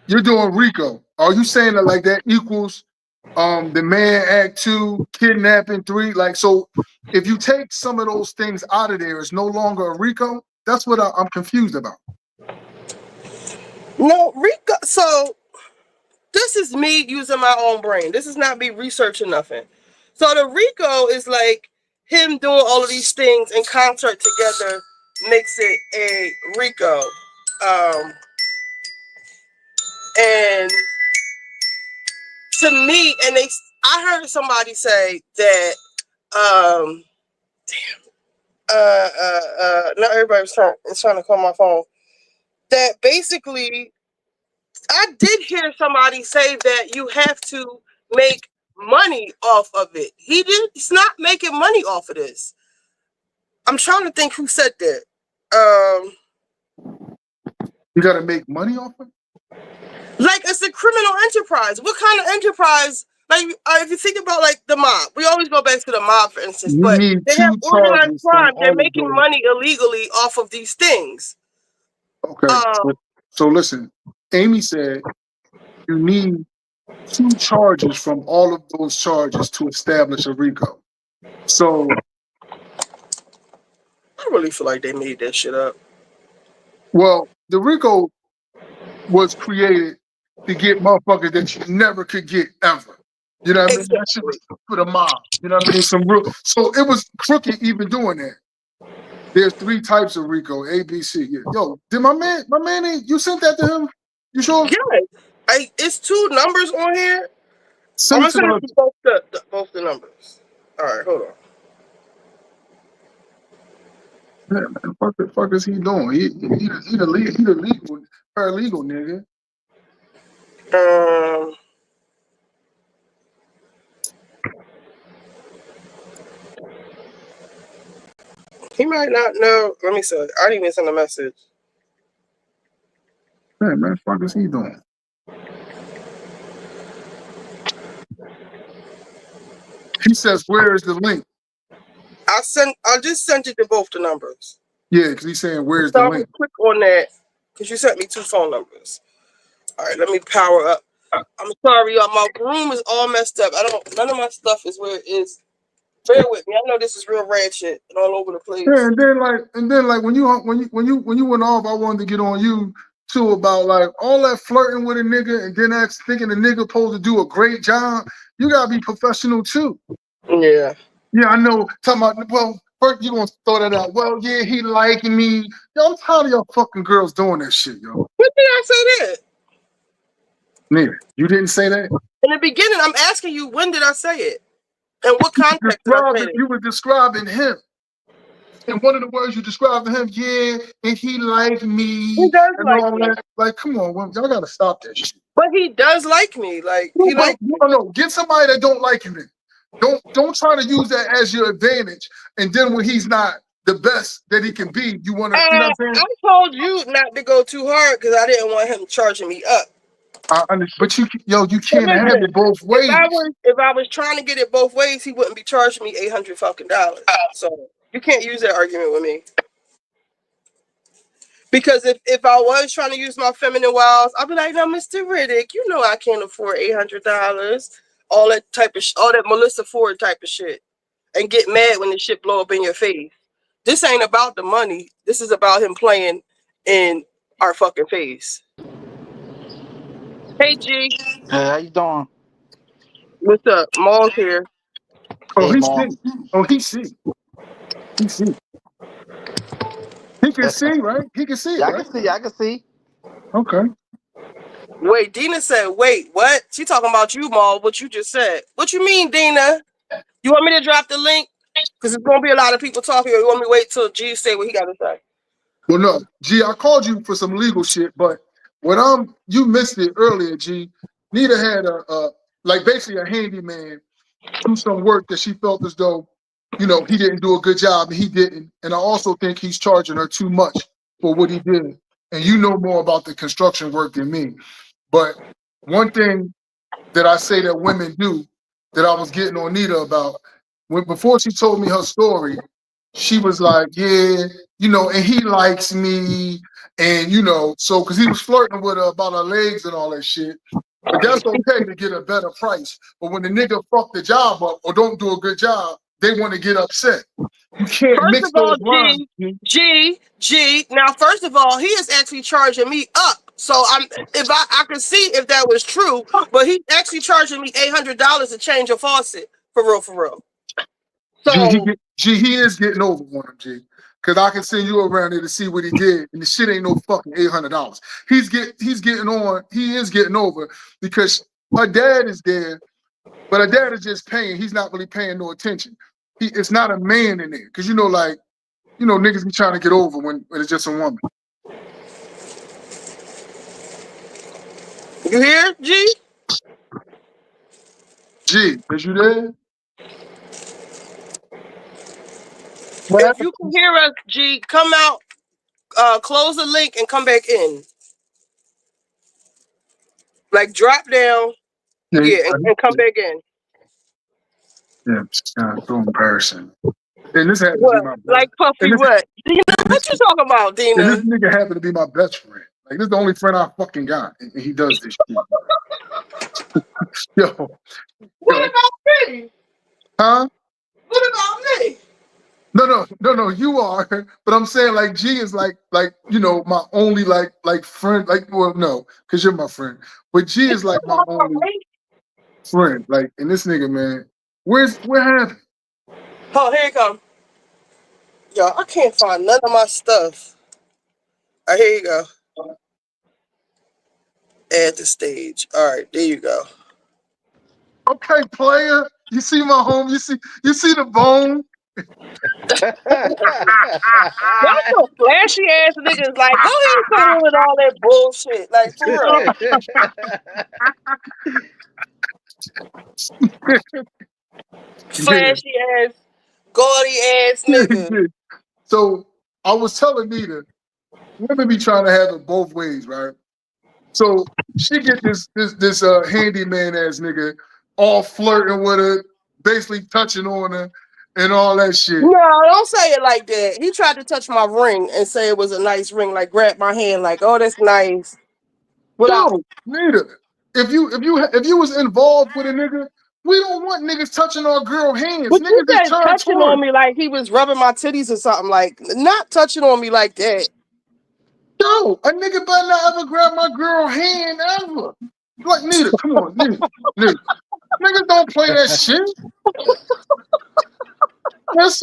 You're doing RICO. Are you saying that like that equals the Man Act 2, kidnapping 3? Like, so if you take some of those things out of there, it's no longer a RICO? That's what I'm confused about. No, RICO. So this is me using my own brain. This is not me researching nothing. So the RICO is like him doing all of these things in concert together makes it a RICO. And to me, I heard somebody say that um, not everybody is trying to call my phone. That basically, I did hear somebody say that you have to make money off of it. He's not making money off of this. I'm trying to think who said that. You got to make money off it? Like it's a criminal enterprise. What kind of enterprise? Like if you think about like the mob, we always go back to the mob, for instance. You But need they have two organized charges from crime. They're all of making those. money illegally off of these things. Okay. So listen, Amy said you need two charges from all of those charges to establish a RICO. So, I really feel like they made that shit up. well, the RICO was created to get motherfuckers that you never could get ever. You know what I mean? That shit was for the mob. You know what I mean? So it was crooked even doing that. There's 3 types of RICO, A, B, C. Yeah. Yo, did my man, you sent that to him? You sure? Yes. It's 2 numbers on here. Send I'm it to gonna the. send both the numbers. All right, hold on. Yeah, man, what the fuck is he doing? He the legal paralegal nigga. He might not know. Let me see. I didn't even send a message. Hey, man, fuck is he doing? He says, "Where is the link?" I just sent you to both the numbers. Yeah, because he's saying, "Where's So the I'm gonna link?" click on that because you sent me 2 phone numbers. All right, let me power up. I'm sorry, y'all. My room is all messed up. None of my stuff is where it is. Bear with me. I know this is real ratchet and all over the place. Yeah, and then like when you went off, I wanted to get on you too about like all that flirting with a nigga and then thinking the nigga supposed to do a great job. You gotta be professional too. Yeah. Yeah, I know. Talking about, well, first you gonna throw that out. Well, yeah, he like me. Yo, I'm tired of y'all fucking girls doing that shit, yo. When did I say that? Nigga, you didn't say that? In the beginning, I'm asking you, when did I say it? And what context did I say it? You were describing him. And one of the words you described to him, yeah, and he like me. He does And like all me. that. Like, come on, women, y'all gotta stop that shit. But he does like me. Like, he likes me. No, get somebody that don't like you then. Don't try to use that as your advantage. And then when he's not the best that he can be, you wanna, you know what I'm saying? I told you not to go too hard because I didn't want him charging me up. But you can't have it both ways. If I was trying to get it both ways, he wouldn't be charging me $800 fucking dollars. So you can't use that argument with me. Because if I was trying to use my feminine wiles, I'd be like, no, Mr. Riddick, you know I can't afford $800. All that all that Melissa Ford type of shit. And get mad when the shit blow up in your face. This ain't about the money. This is about him playing in our fucking face. Hey, G. Hey, how you doing? What's up? Maul's here. Oh, Hey, he Mom. see. Oh, he see. He see. He can see, right? He can see it, Yeah, I right? can see. I can see. Okay. Wait, Dina said, wait, what? She talking about you, Maul, what you just said. What you mean, Dina? You want me to drop the link? Because there's going to be a lot of people talking, or you want me to wait till G say what he got to say? Well, no, G, I called you for some legal shit, but when you missed it earlier, G. Nita had like basically a handyman do some work that she felt as though, he didn't do a good job, and he didn't. And I also think he's charging her too much for what he did. And you know more about the construction work than me. But one thing that I say that women do that I was getting on Nita about, before she told me her story, she was like, yeah, and he likes me. And, so because he was flirting with her about her legs and all that shit. But that's okay to get a better price. But when the nigga fuck the job up or don't do a good job, they want to get upset. You can't First mix of all, those lines. G. Now, first of all, he is actually charging me up. So I could see if that was true, but he's actually charging me $800 to change a faucet. For real. So He is getting over on him, G. Because I can send you around there to see what he did, and the shit ain't no fucking $800. He is getting over because her dad is there, but her dad is just paying. He's not really paying no attention. It's not a man in there. Because niggas be trying to get over when it's just a woman. you hear, G? G, is you there? If you can hear us, G, come out, close the link and come back in. Like drop down, and come back in. Yeah, it's so embarrassing. And this happened to be What? my best. Like Puffy what? Dina, what you talking about, Dina? And this nigga happened to be my best friend. Like, this is the only friend I fucking got. And he does this shit. Yo. What about me? Huh? What about me? No. You are, but I'm saying like G is like my only like friend. Like, well, no, because you're my friend. But G is like my only friend. Like, and this nigga, man, where have Oh, here you come. Yo, I can't find none of my stuff. All right, here you go. Add the stage. All right, there you go. Okay, player. You see my home. You see the bone. Y'all some flashy ass niggas. Like, go ahead somewhere with all that bullshit. Like, for real. Flashy ass, gaudy ass nigga. So I was telling Nita, women be trying to have it both ways, right? So she get this handyman ass nigga all flirting with her, basically touching on her and all that shit. No, don't say it like that. He tried to touch my ring and say it was a nice ring, like grab my hand, like, oh, that's nice. Without, Yo, Nita, if you was involved with a nigga, we don't want niggas touching our girl hands. but you Niggas is said touching on territorial. me like he was rubbing my titties or something, like not touching on me like that. Yo, a nigga better not ever grab my girl hand ever. Like Nita, come on, Nita. Niggas don't play that shit. That's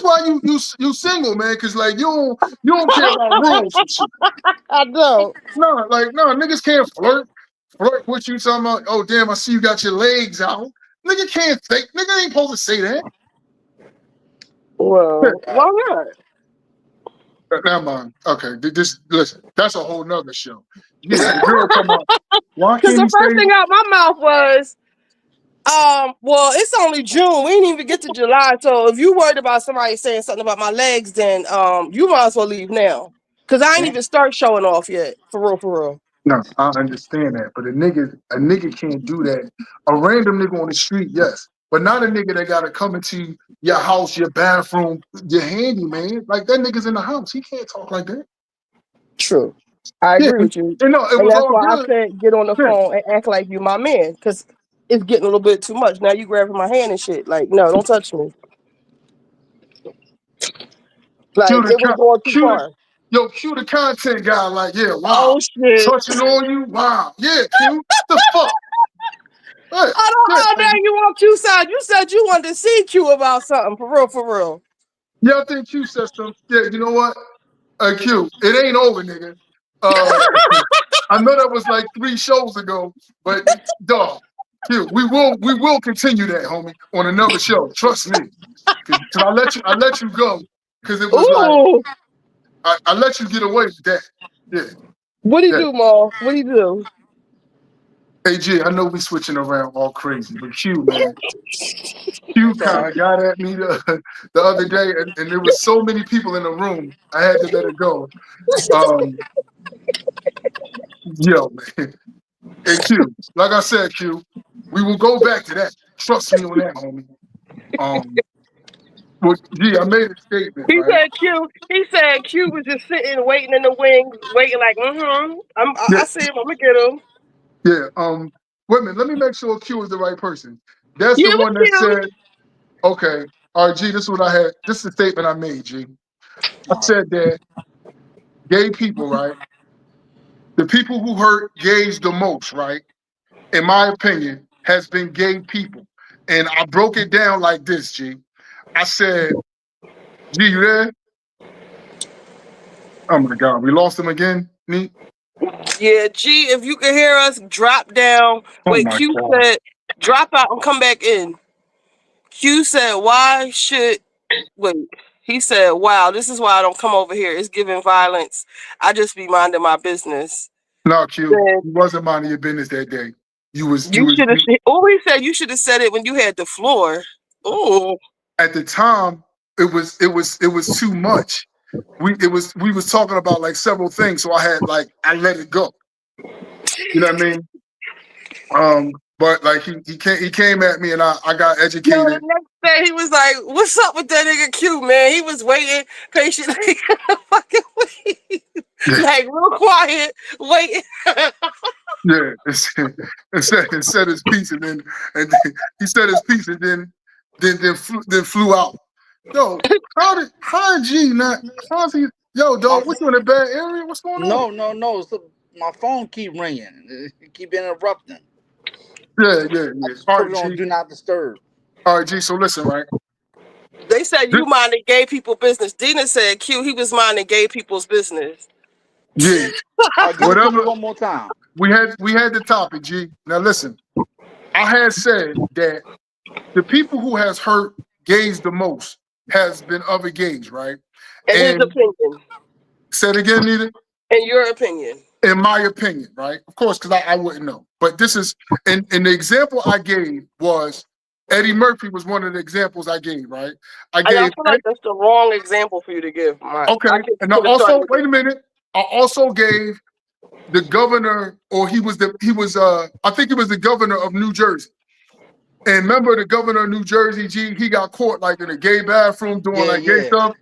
why you single, man, cause like you don't care about rules and shit. I don't. No, niggas can't flirt with you talking about, oh damn, I see you got your legs out. Nigga can't think. Nigga ain't supposed to say that. Well, why not? Never mind. Okay, this listen. That's a whole nother show. Yeah, the girl come out. Why Because can't the he first say? thing out my mouth was, well, it's only June. We didn't even get to July. So if you worried about somebody saying something about my legs, then you might as well leave now. Cause I ain't even start showing off yet. For real, for real. No, I understand that, but a nigga can't do that. A random nigga on the street, yes, but not a nigga that gotta come into your house, your bathroom, your handyman. Like that nigga's in the house. He can't talk like that. True. I Yeah, agree with you. and no, it And was that's all why I good. said get on the Yeah. phone and act like you my man. Cause it's getting a little bit too much. Now you grabbing my hand and shit. Like, no, don't touch me. Cue Like the it was con- going too cue the far. yo, cue the content guy. Like, yeah, wow, Oh shit. touching on you, wow, yeah, Q, the fuck, yeah, I don't yeah, know. Now nigga. you on Q side. You said you wanted to see Q about something. For real, for real. Yeah, I think Q said something. Yeah, you know what? Q, it ain't over, nigga. Uh, I know that was like 3 shows ago, but dog, Q, we will continue that, homie, on another show. Trust me, because I let you go because it was like Ooh. I let you get away with that. Yeah, What do you yeah. do, Ma? What do you do? Hey G, I know we switching around all crazy, but Q, man, Q kind Sorry. of got at me the other day, and there was so many people in the room, I had to let it go. Um, yo, man. Hey Q, like I said, Q, we will go back to that. Trust me on that, homie. Um, but G, I made a statement, He right? said Q. He said Q was just sitting, waiting in the wings, waiting like, mm-hmm. Yeah, I see him. I'm gonna get him. yeah. Wait a minute, let me make sure Q is the right person. That's Yeah, the it one that was said, okay, all right, G, this is what I had. This is the statement I made, G. I said that gay people, right? The people who hurt gays the most, right? In my opinion, has been gay people. And I broke it down like this, G. I said, G, you there? Oh my God, we lost him again, Neat? him. Yeah, G. If you can hear us, drop down. Oh Wait, my Q God. said, drop out and come back in. Q said, why should wait? He said, wow, this is why I don't come over here. It's giving violence. I just be minding my business. No, Q, Then you wasn't minding your business that day. You was you you was should have. you, Oh, he said you should have said it when you had the floor. Oh, at the time, it was too much. We was talking about like several things, so I let it go. You know what I mean? But like he came at me and I got yo, the educated. next day he was like, "What's up with that nigga Q, man?" He was waiting patiently, fucking waiting, Yeah, like real quiet, waiting. yeah. It said his piece and then he said his piece and then flew out. Yo, how did G not? How's he? Yo, My dog, what you in a bad area? What's going on? no. So my phone keep ringing. It keep interrupting. Yeah, yeah, I yeah. just All put right, it on G. do not disturb. All right, G. So listen, right? They said This, you minding gay people business. Dina said Q he was minding gay people's business. G. All right, give it to me Whatever one more time. we had the topic, G. Now listen, I had said that the people who has hurt gays the most has been other gays, right? In his And opinion. said again, Nita. In your opinion. In my opinion, right? Of course, because I wouldn't know. But this is, and the example I gave was Eddie Murphy was one of the examples I gave, right? I I gave, feel like that's the wrong example for you to give. I okay. And I could have also, started. wait a minute, I also gave the governor, or I think he was the governor of New Jersey. And remember the governor of New Jersey, G, he got caught like in a gay bathroom doing Yeah, like gay yeah, stuff.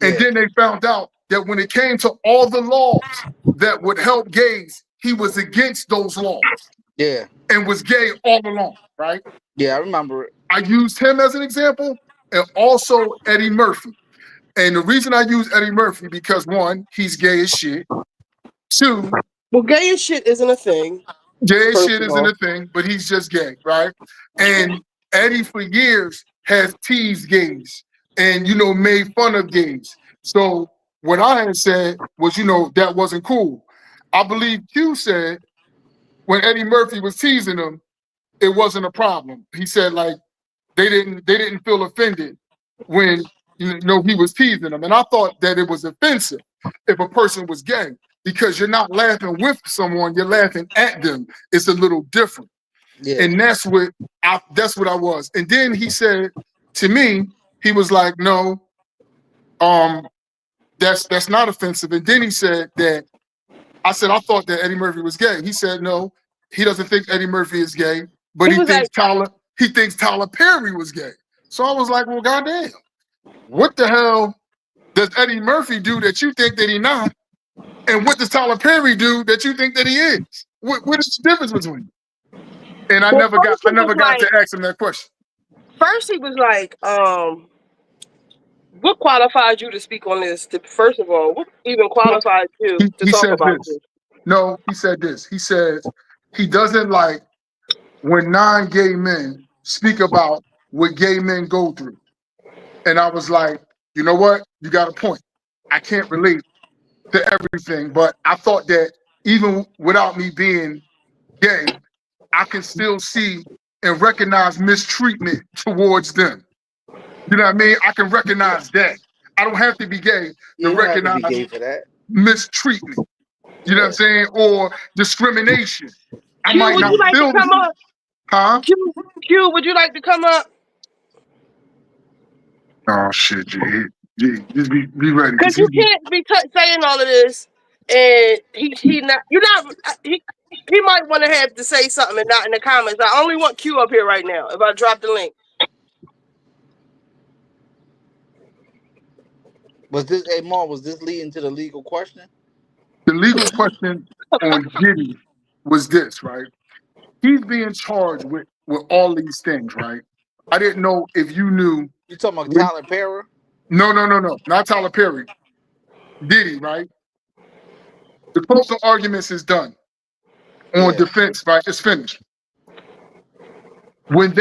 And yeah, then they found out that when it came to all the laws that would help gays, he was against those laws yeah, and was gay all along, right? yeah. I remember it. I used him as an example and also Eddie Murphy. And the reason I use Eddie Murphy because one, he's gay as shit. Two, Well, gay as shit isn't a thing, gay as first shit of isn't all. a thing, but he's just gay, right? And Eddie for years has teased gays and made fun of gays. So what I had said was, that wasn't cool. I believe Q said when Eddie Murphy was teasing him, it wasn't a problem. He said like they didn't feel offended when he was teasing them. And I thought that it was offensive if a person was gay because you're not laughing with someone, you're laughing at them. It's a little different. Yeah, And that's what I was. And then he said to me, he was like, no, um, that's not offensive. And then he said that I said I thought that Eddie Murphy was gay. He said no, he doesn't think Eddie Murphy is gay, but He he was thinks like, Tyler Perry was gay. So I was like, well, goddamn, what the hell does Eddie Murphy do that you think that he not? And what does Tyler Perry do that you think that he is? What is the difference between them? And I well, never got I never got to ask him that question. first he was like, what qualifies you to speak on this? First of all, what even qualifies you to He talk said about this. this? No, he said this. He says he doesn't like when non-gay men speak about what gay men go through. And I was like, you know what? You got a point. I can't relate to everything, but I thought that even without me being gay, I can still see and recognize mistreatment towards them. You know what I mean? I can recognize that. I don't have to be gay to you don't have to be recognize gay for that. mistreatment. You know what I'm Yeah. saying? Or discrimination. I Q, might would not you like to feel come this, up? huh? Q, would you like to come up? Oh shit, G, just be ready, Because cause you can't be saying all of this, and he not you're not he might want to have to say something and not in the comments. I only want Q up here right now. If I drop the link, Was this a Mom? Was this leading to the legal question? the legal question on Diddy was this, right? He's being charged with all these things, right? I didn't know if you knew You talking about when. Tyler Perry? No, not Tyler Perry. Diddy, right? The closing arguments is done on Yeah. defense, right? It's finished. When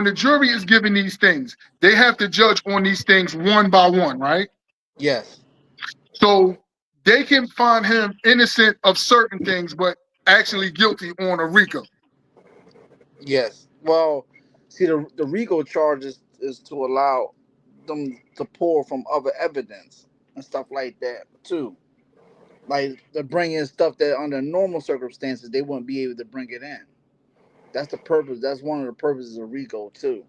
the jury is given these things, they have to judge on these things one by one, right? Yes. So they can find him innocent of certain things, but actually guilty on a RICO. Yes. Well, see, the RICO charges is to allow them to pull from other evidence and stuff like that too. Like to bring in stuff that under normal circumstances they wouldn't be able to bring it in. That's the purpose. That's one of the purposes of RICO too.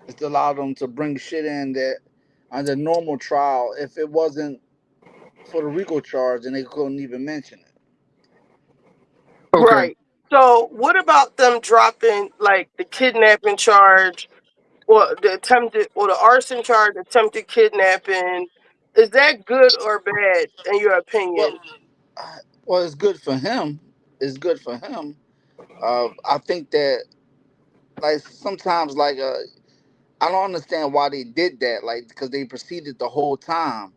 Is to allow them to bring shit in that under normal trial, if it wasn't for the RICO charge, then they couldn't even mention it. Okay. right? So what about them dropping like the kidnapping charge or the attempted or the arson charge, attempted kidnapping? Is that good or bad in your Well, opinion? well, it's good for him. It's good for him. I think that like sometimes like I don't understand why they did that. Like, because they proceeded the whole time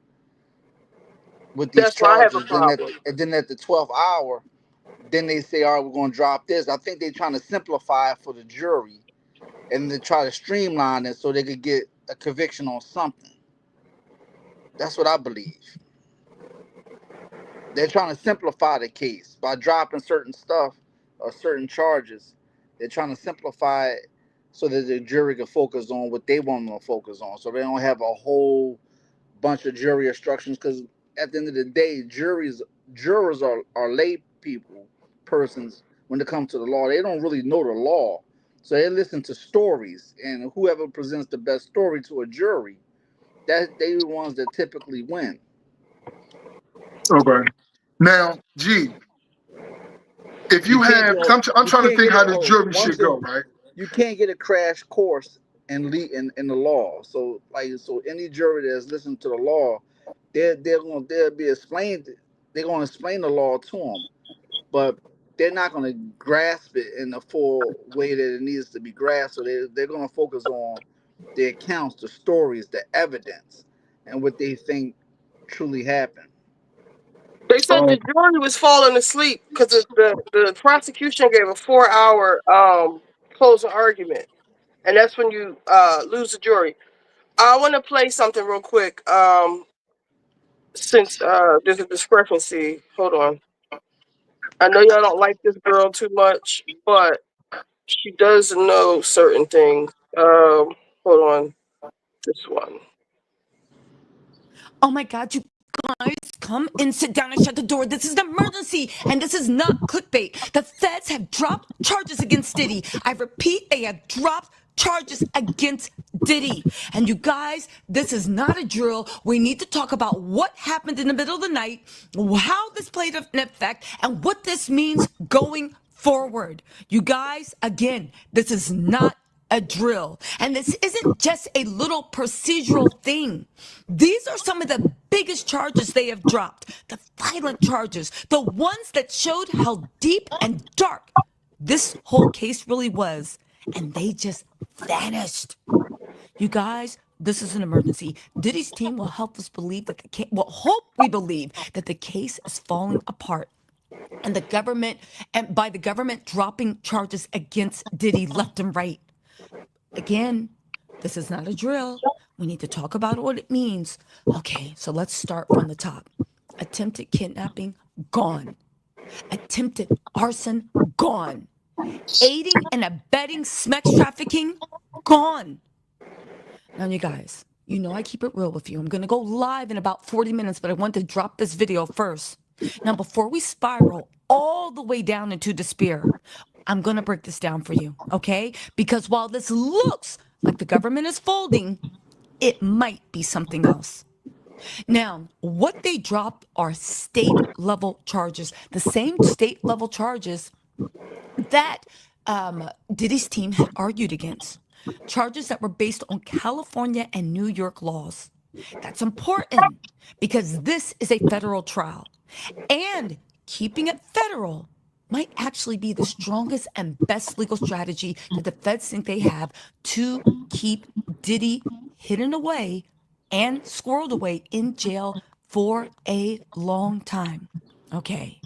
with these That's why I have a charges. problem. And then at the 12th hour, then they say, "All right, we're going to drop this." I think they're trying to simplify it for the jury and then try to streamline it so they could get a conviction on something. That's what I believe. They're trying to simplify the case by dropping certain stuff or certain charges. They're trying to simplify it so that the jury can focus on what they want them to focus on, so they don't have a whole bunch of jury instructions. Because at the end of the day, jurors are lay people, persons. When it comes to the law, they don't really know the law, so they listen to stories, and whoever presents the best story to a jury, that they the ones that typically win. Okay. Now, G, if You you can't have, get a, I'm you trying to can't think get how a the hold on, jury one should go, thing. right? You can't get a crash course in the law. So so any jury that's listening to the law, they'll be explained. They're gonna explain the law to them, but they're not gonna grasp it in the full way that it needs to be grasped. So they're gonna focus on the accounts, the stories, the evidence, and what they think truly happened. They said the Um, jury was falling asleep because the prosecution gave a 4 hour closing argument, and that's when you lose the jury. I want to play something real quick. Since there's a discrepancy, hold on. I know y'all don't like this girl too much, but she does know certain things. Hold on, this one. Oh my God, you guys, come and sit down and shut the door. This is an emergency, and this is not clickbait. The feds have dropped charges against Diddy. I repeat, they have dropped charges against Diddy. And you guys, this is not a drill. We need to talk about what happened in the middle of the night, how this played an effect, and what this means going forward. You guys, again, this is not a drill. And this isn't just a little procedural thing. These are some of the biggest charges they have dropped, the violent charges, the ones that showed how deep and dark this whole case really was. And they just vanished. You guys, this is an emergency. Diddy's team will help us believe that the case, will hope we believe that the case is falling apart. And the government, and by the government dropping charges against Diddy left and right. Again, this is not a drill. We need to talk about what it means. Okay, so let's start from the top. Attempted kidnapping, gone. Attempted arson, gone. Aiding and abetting sex trafficking, gone. Now, you guys, you know I keep it real with you. I'm going to go live in about 40 minutes, but I want to drop this video first. Now, before we spiral all the way down into despair, I'm going to break this down for you, okay? Because while this looks like the government is folding, it might be something else. Now, what they dropped are state level charges, the same state level charges that Diddy's team had argued against, charges that were based on California and New York laws. That's important because this is a federal trial. And keeping it federal might actually be the strongest and best legal strategy that the feds think they have to keep Diddy hidden away and squirreled away in jail for a long time. Okay.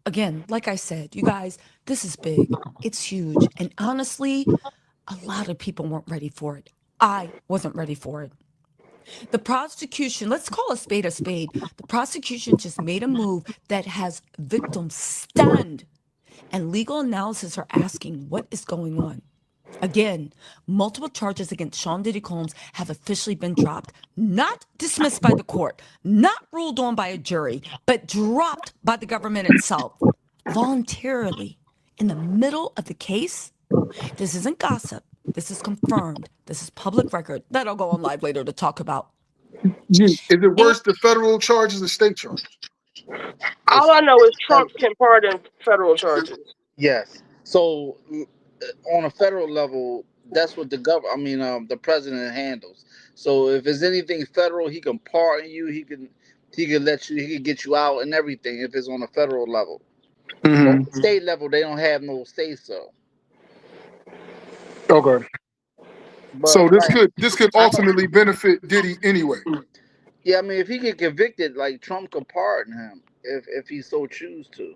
Again, like I said, you guys, this is big. It's huge. And honestly, a lot of people weren't ready for it. I wasn't ready for it. The prosecution, let's call a spade a spade. The prosecution just made a move that has victims stunned. And legal analysis are asking what is going on. Again, multiple charges against Sean Diddy Combs have officially been dropped, not dismissed by the court, not ruled on by a jury, but dropped by the government itself voluntarily in the middle of the case. This isn't gossip. This is confirmed. This is public record that I'll go on live later to talk about. G, is it And worse the federal charges or state charges? All It's I know is fed- Trump can pardon federal charges. yes. So on a federal level, that's what the president handles. So if there's anything federal, he can pardon you. He can let you. He can get you out and everything if it's on a federal level. But on Mm-hmm. the state level, they don't have no say so. Okay. So But like, this could I don't. ultimately benefit Diddy anyway. Yeah, I mean, if he get convicted, like Trump could pardon him if he so choose to,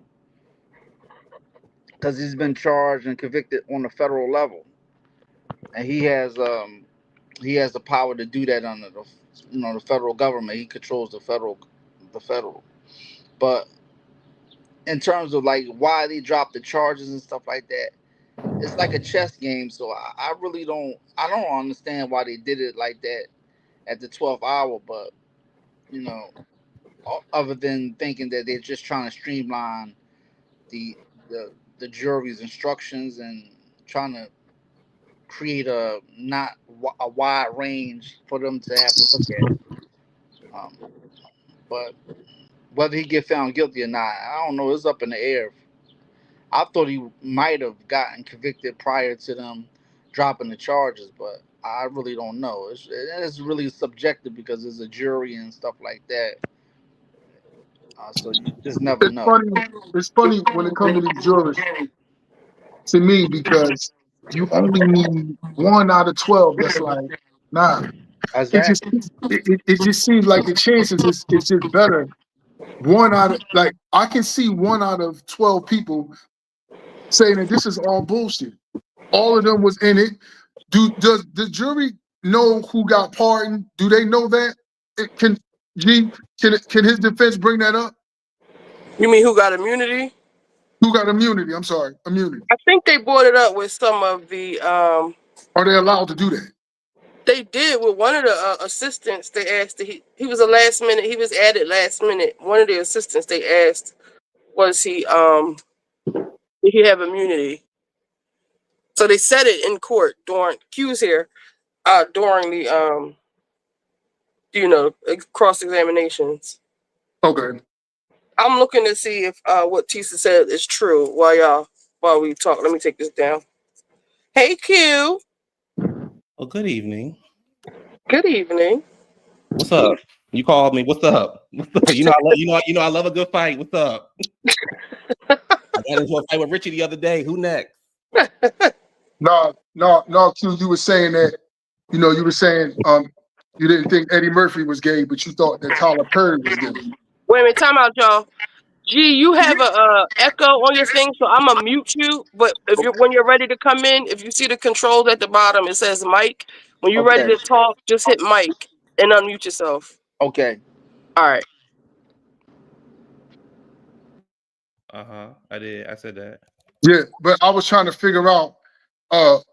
because he's been charged and convicted on the federal level, and he has the power to do that under the the federal government. He controls the federal. But in terms of like why they dropped the charges and stuff like that, it's like a chess game. So I really don't understand why they did it like that at the 12th hour. But you know, other than thinking that they're just trying to streamline the the jury's instructions and trying to create a not a wide range for them to have to look at. Um, but whether he get found guilty or not, I don't know. It's up in the air. I thought he might have gotten convicted prior to them dropping the charges, but I really don't know. It's really subjective because there's a jury and stuff like that. So you just never It's know. funny. It's funny when it comes to these jurors to me because you only need 1 out of 12. That's like, nah. It just Exactly. it just seems like the chances is just better. One out of like I can see 1 out of 12 people saying that this is all bullshit. All of them was in it. Does the jury know who got pardoned? Do they know that? Can G can his defense bring that up? You mean who got immunity? Who got immunity? I'm sorry, immunity. I think they brought it up with some of the. Are they allowed to do that? They did with one of the assistants. They asked he was a last minute. He was added last minute. One of the assistants they asked was did he have immunity? So they said it in court during Q's here during the cross examinations. Okay. I'm looking to see if what Tisa said is true while we talk. Let me take this down. Hey Q. Well, good evening. Good evening. What's up? You called me. What's up? What's up? You know I love I love a good fight. What's up? I got into a fight with Richie the other day. Who next? No, Q. You were saying that, you were saying you didn't think Eddie Murphy was gay, but you thought that Tyler Perry was gay. Wait a minute, time out, y'all. Gee, you have a echo on your thing, so I'm gonna mute you. But when you're ready to come in, if you see the controls at the bottom, it says mic. When you're ready Okay. to talk, just hit mic and unmute yourself. Okay. All right. I did. I said that. Yeah, but I was trying to figure out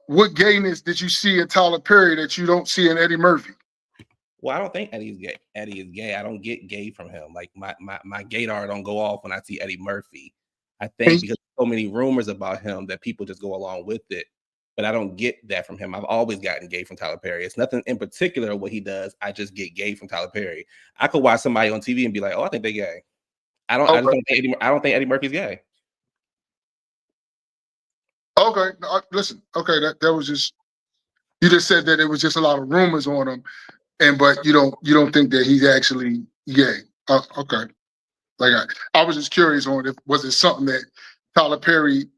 what gayness did you see in Tyler Perry that you don't see in Eddie Murphy? Well, I don't think Eddie's gay. Eddie is gay. I don't get gay from him. Like my gaydar don't go off when I see Eddie Murphy. I think because so many rumors about him that people just go along with it. But I don't get that from him. I've always gotten gay from Tyler Perry. It's nothing in particular what he does. I just get gay from Tyler Perry. I could watch somebody on TV and be like, "Oh, I think they're gay." I just don't think I don't think Eddie Murphy's gay. Okay, listen. Okay, that was just you just said that it was just a lot of rumors on him, but you don't think that he's actually gay. Okay, like I was just curious on if was it something that Tyler Perry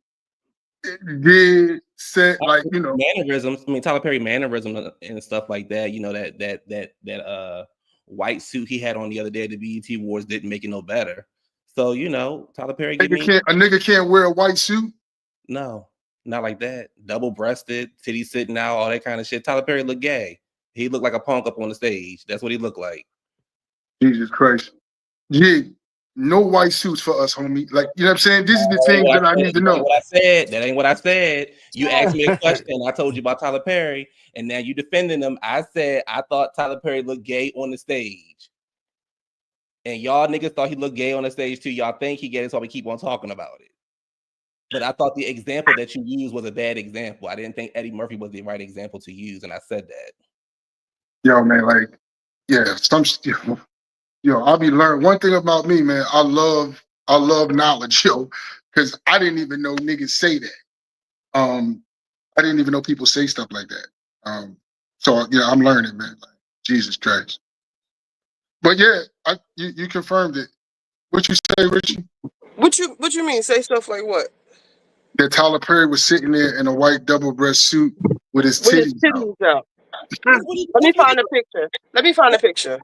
did said mannerisms. I mean, Tyler Perry mannerisms and stuff like that. You know that white suit he had on the other day at the BET Awards didn't make it no better. So Tyler Perry a nigga can't wear a white suit. No, not like that. Double breasted, titties sitting out, all that kind of shit. Tyler Perry looked gay. He looked like a punk up on the stage. That's what he looked like. Jesus Christ. Yeah. No white suits for us, homie. Like, you know what I'm saying? This is the thing that I need to know. That ain't what I said. You asked me a question. I told you about Tyler Perry, and now you defending him. I said I thought Tyler Perry looked gay on the stage. And y'all niggas thought he looked gay on the stage too. Y'all think he gay, so we keep on talking about it. But I thought the example that you used was a bad example. I didn't think Eddie Murphy was the right example to use, and I said that. Yo, man, like, yeah, I'll be learning. One thing about me, man, I love knowledge, because I didn't even know niggas say that. I didn't even know people say stuff like that. So yeah, I'm learning, man. Like, Jesus Christ. But yeah, you confirmed it. What you say, Richie? What you mean? Say stuff like what? That Tyler Perry was sitting there in a white double breast suit with his titties out. Let me find a picture. Let me find a picture.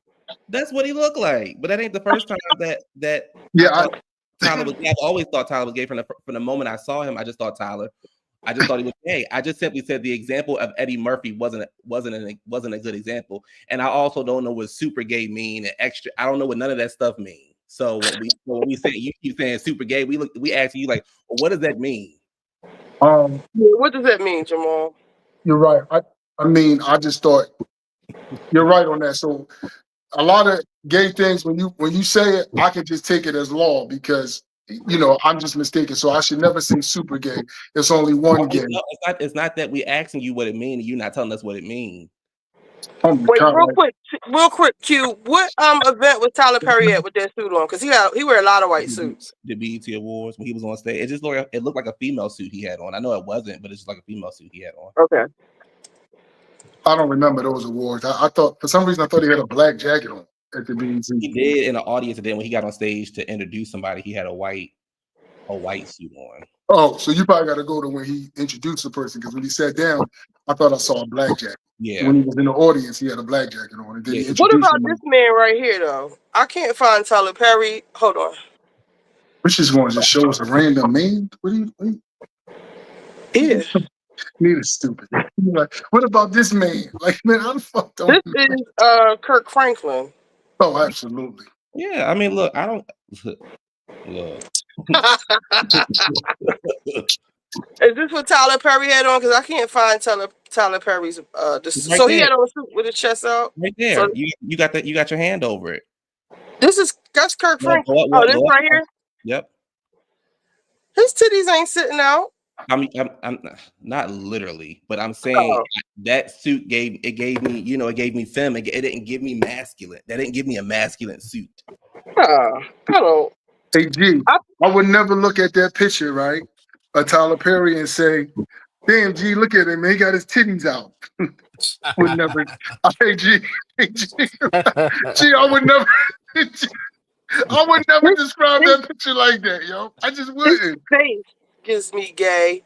That's what he looked like. But that ain't the first time that I Yeah, thought Tyler was gay. I've always thought Tyler was gay from the moment I saw him. I just thought he was gay. I just simply said the example of Eddie Murphy wasn't a good example. And I also don't know what super gay mean and extra. I don't know what none of that stuff mean. So when we say you keep saying super gay, we ask you like, well, what does that mean? What does that mean, Jamal? you're right. I mean, I just thought you're right on that. So a lot of gay things when you say it, I can just take it as law because I'm just mistaken. So I should never say super gay. It's only one gay. No, it's not that we asking you what it means and you not telling us what it means. Oh my Wait, God. real quick, Q. What event was Tyler Perry at with that suit on? Because he wear a lot of white suits. The BET Awards when he was on stage, it looked like a female suit he had on. I know it wasn't, but it's just like a female suit he had on. Okay. I don't remember those awards. I thought for some reason I thought he had a black jacket on at the BET. He did in the audience, and then when he got on stage to introduce somebody, he had a white suit on. Oh, so you probably got to go to when he introduced the person because when he sat down, I thought I saw a black jacket. Yeah. When he was in the audience, he had a black jacket on. And then he What introduced about him. this man right here though? I can't find Tyler Perry. Hold on. Which is going to just show us a random man. What do you? Yeah. Need is stupid. Like, what about this man? Like, man, how the fuck don't? This is Kirk Franklin. Oh, absolutely. Yeah, I mean, look, I don't look. Is this what Tyler Perry had on? Because I can't find Tyler Perry's. So he had on a suit with his chest out. Right there. So, you got your hand over it. That's Kirk Franklin. Oh, this right here. Yep. His titties ain't sitting out. I'm not literally, but I'm saying that suit gave me femme. It didn't give me masculine. That didn't give me a masculine suit. I don't. Hey, G, I would never look at that picture, right, of Tyler Perry and say, "Damn, G, look at him, man. He got his titties out." Would never. Hey, G, I would never. I would never describe that picture like that, yo. I just wouldn't. His face gives me gay.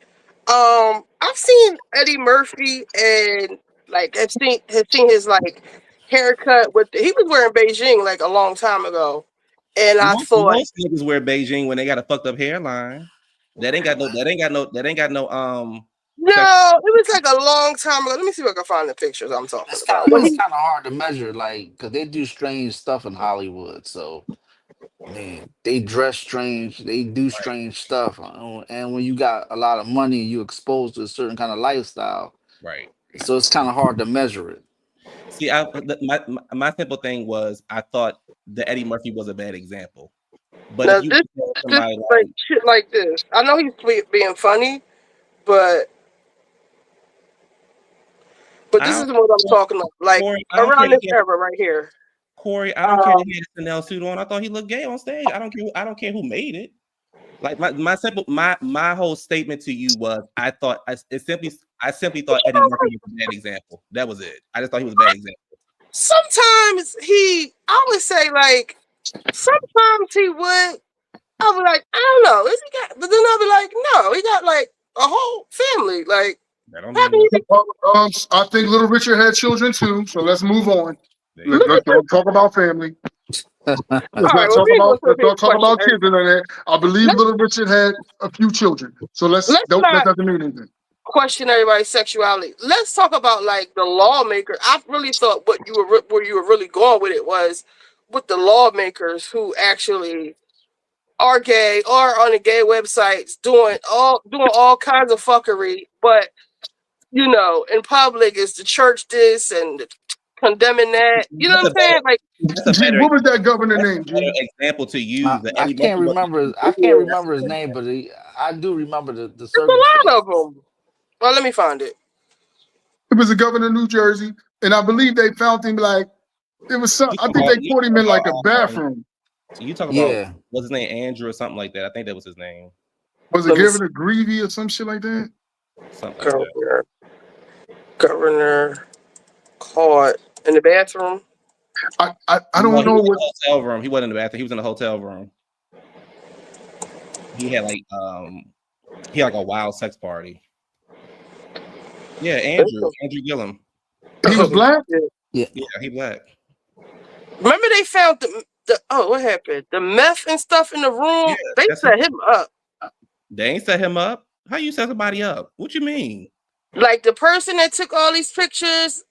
I've seen Eddie Murphy and like have seen his like haircut he was wearing Beijing like a long time ago, and I thought most niggas wear Beijing when they got a fucked up hairline. That ain't got no. No, it was like a long time ago. Let me see if I can find the pictures I'm talking about. It's kind of hard to measure, like, because they do strange stuff in Hollywood. So, man, they dress strange, they do strange stuff, and when you got a lot of money, you exposed to a certain kind of lifestyle, right? So it's kind of hard to measure it. See, my simple thing was I thought that Eddie Murphy was a bad example, but now, if you this like shit like this, I know he's being funny, but this is what I'm talking about. Like Corey, around this era right here. Corey, I don't care if he had a Chanel suit on. I thought he looked gay on stage. I don't care who made it. Like my whole statement to you was I simply thought Eddie Murphy was a bad example. That was it. I just thought he was a bad example. Sometimes I would say like, sometimes he would. I was like, I don't know, but then I'll be like, no, he got like a whole family. Like, I think Little Richard had children too. So let's move on. Let's talk about family. Let's not talk about kids and that. I believe Little Richard had a few children. So that doesn't mean anything. Question everybody's sexuality. Let's talk about like the lawmaker. I really thought where you were really going with it was with the lawmakers who actually are gay or on the gay websites doing all kinds of fuckery, but in public is the church this and condemning that. You know what I'm saying? Like, what was that governor name? Example to use. I can't remember his name, but I do remember the circumstance. A lot of them. Well, let me find it. It was a governor of New Jersey, and I believe they found him like it was some. I think they put him in like a bathroom. You talk about what's his name, Andrew or something like that. I think that was his name. Was it Governor Greavy or some shit like that? Something like that. Governor caught in the bathroom. I don't know what hotel room. He wasn't in the bathroom. He was in the hotel room. He had like a wild sex party. Yeah, Andrew Gillum. He was black? Yeah. Yeah, he black. Remember they found the what happened? The meth and stuff in the room. Yeah, They that's set him up. They ain't set him up. How you set somebody up? What you mean? Like the person that took all these pictures,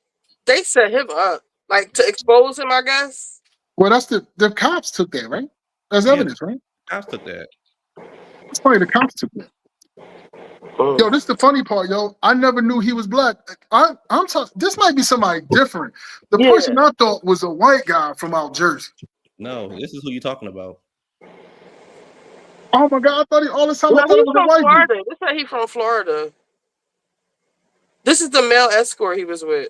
they set him up. Like to expose him, I guess. Well, that's the cops took that, right? That's Yeah, evidence, right? cops took that. It's funny, the cops took that. Yo, this is the funny part, yo. I never knew he was black. I'm talking. This might be somebody different. The Yeah. person I thought was a white guy from out Jersey. No, this is who you talking about. Oh my God! I thought all this time No, I thought he's it was a from white Florida. dude. This said he from Florida. This is the male escort he was with.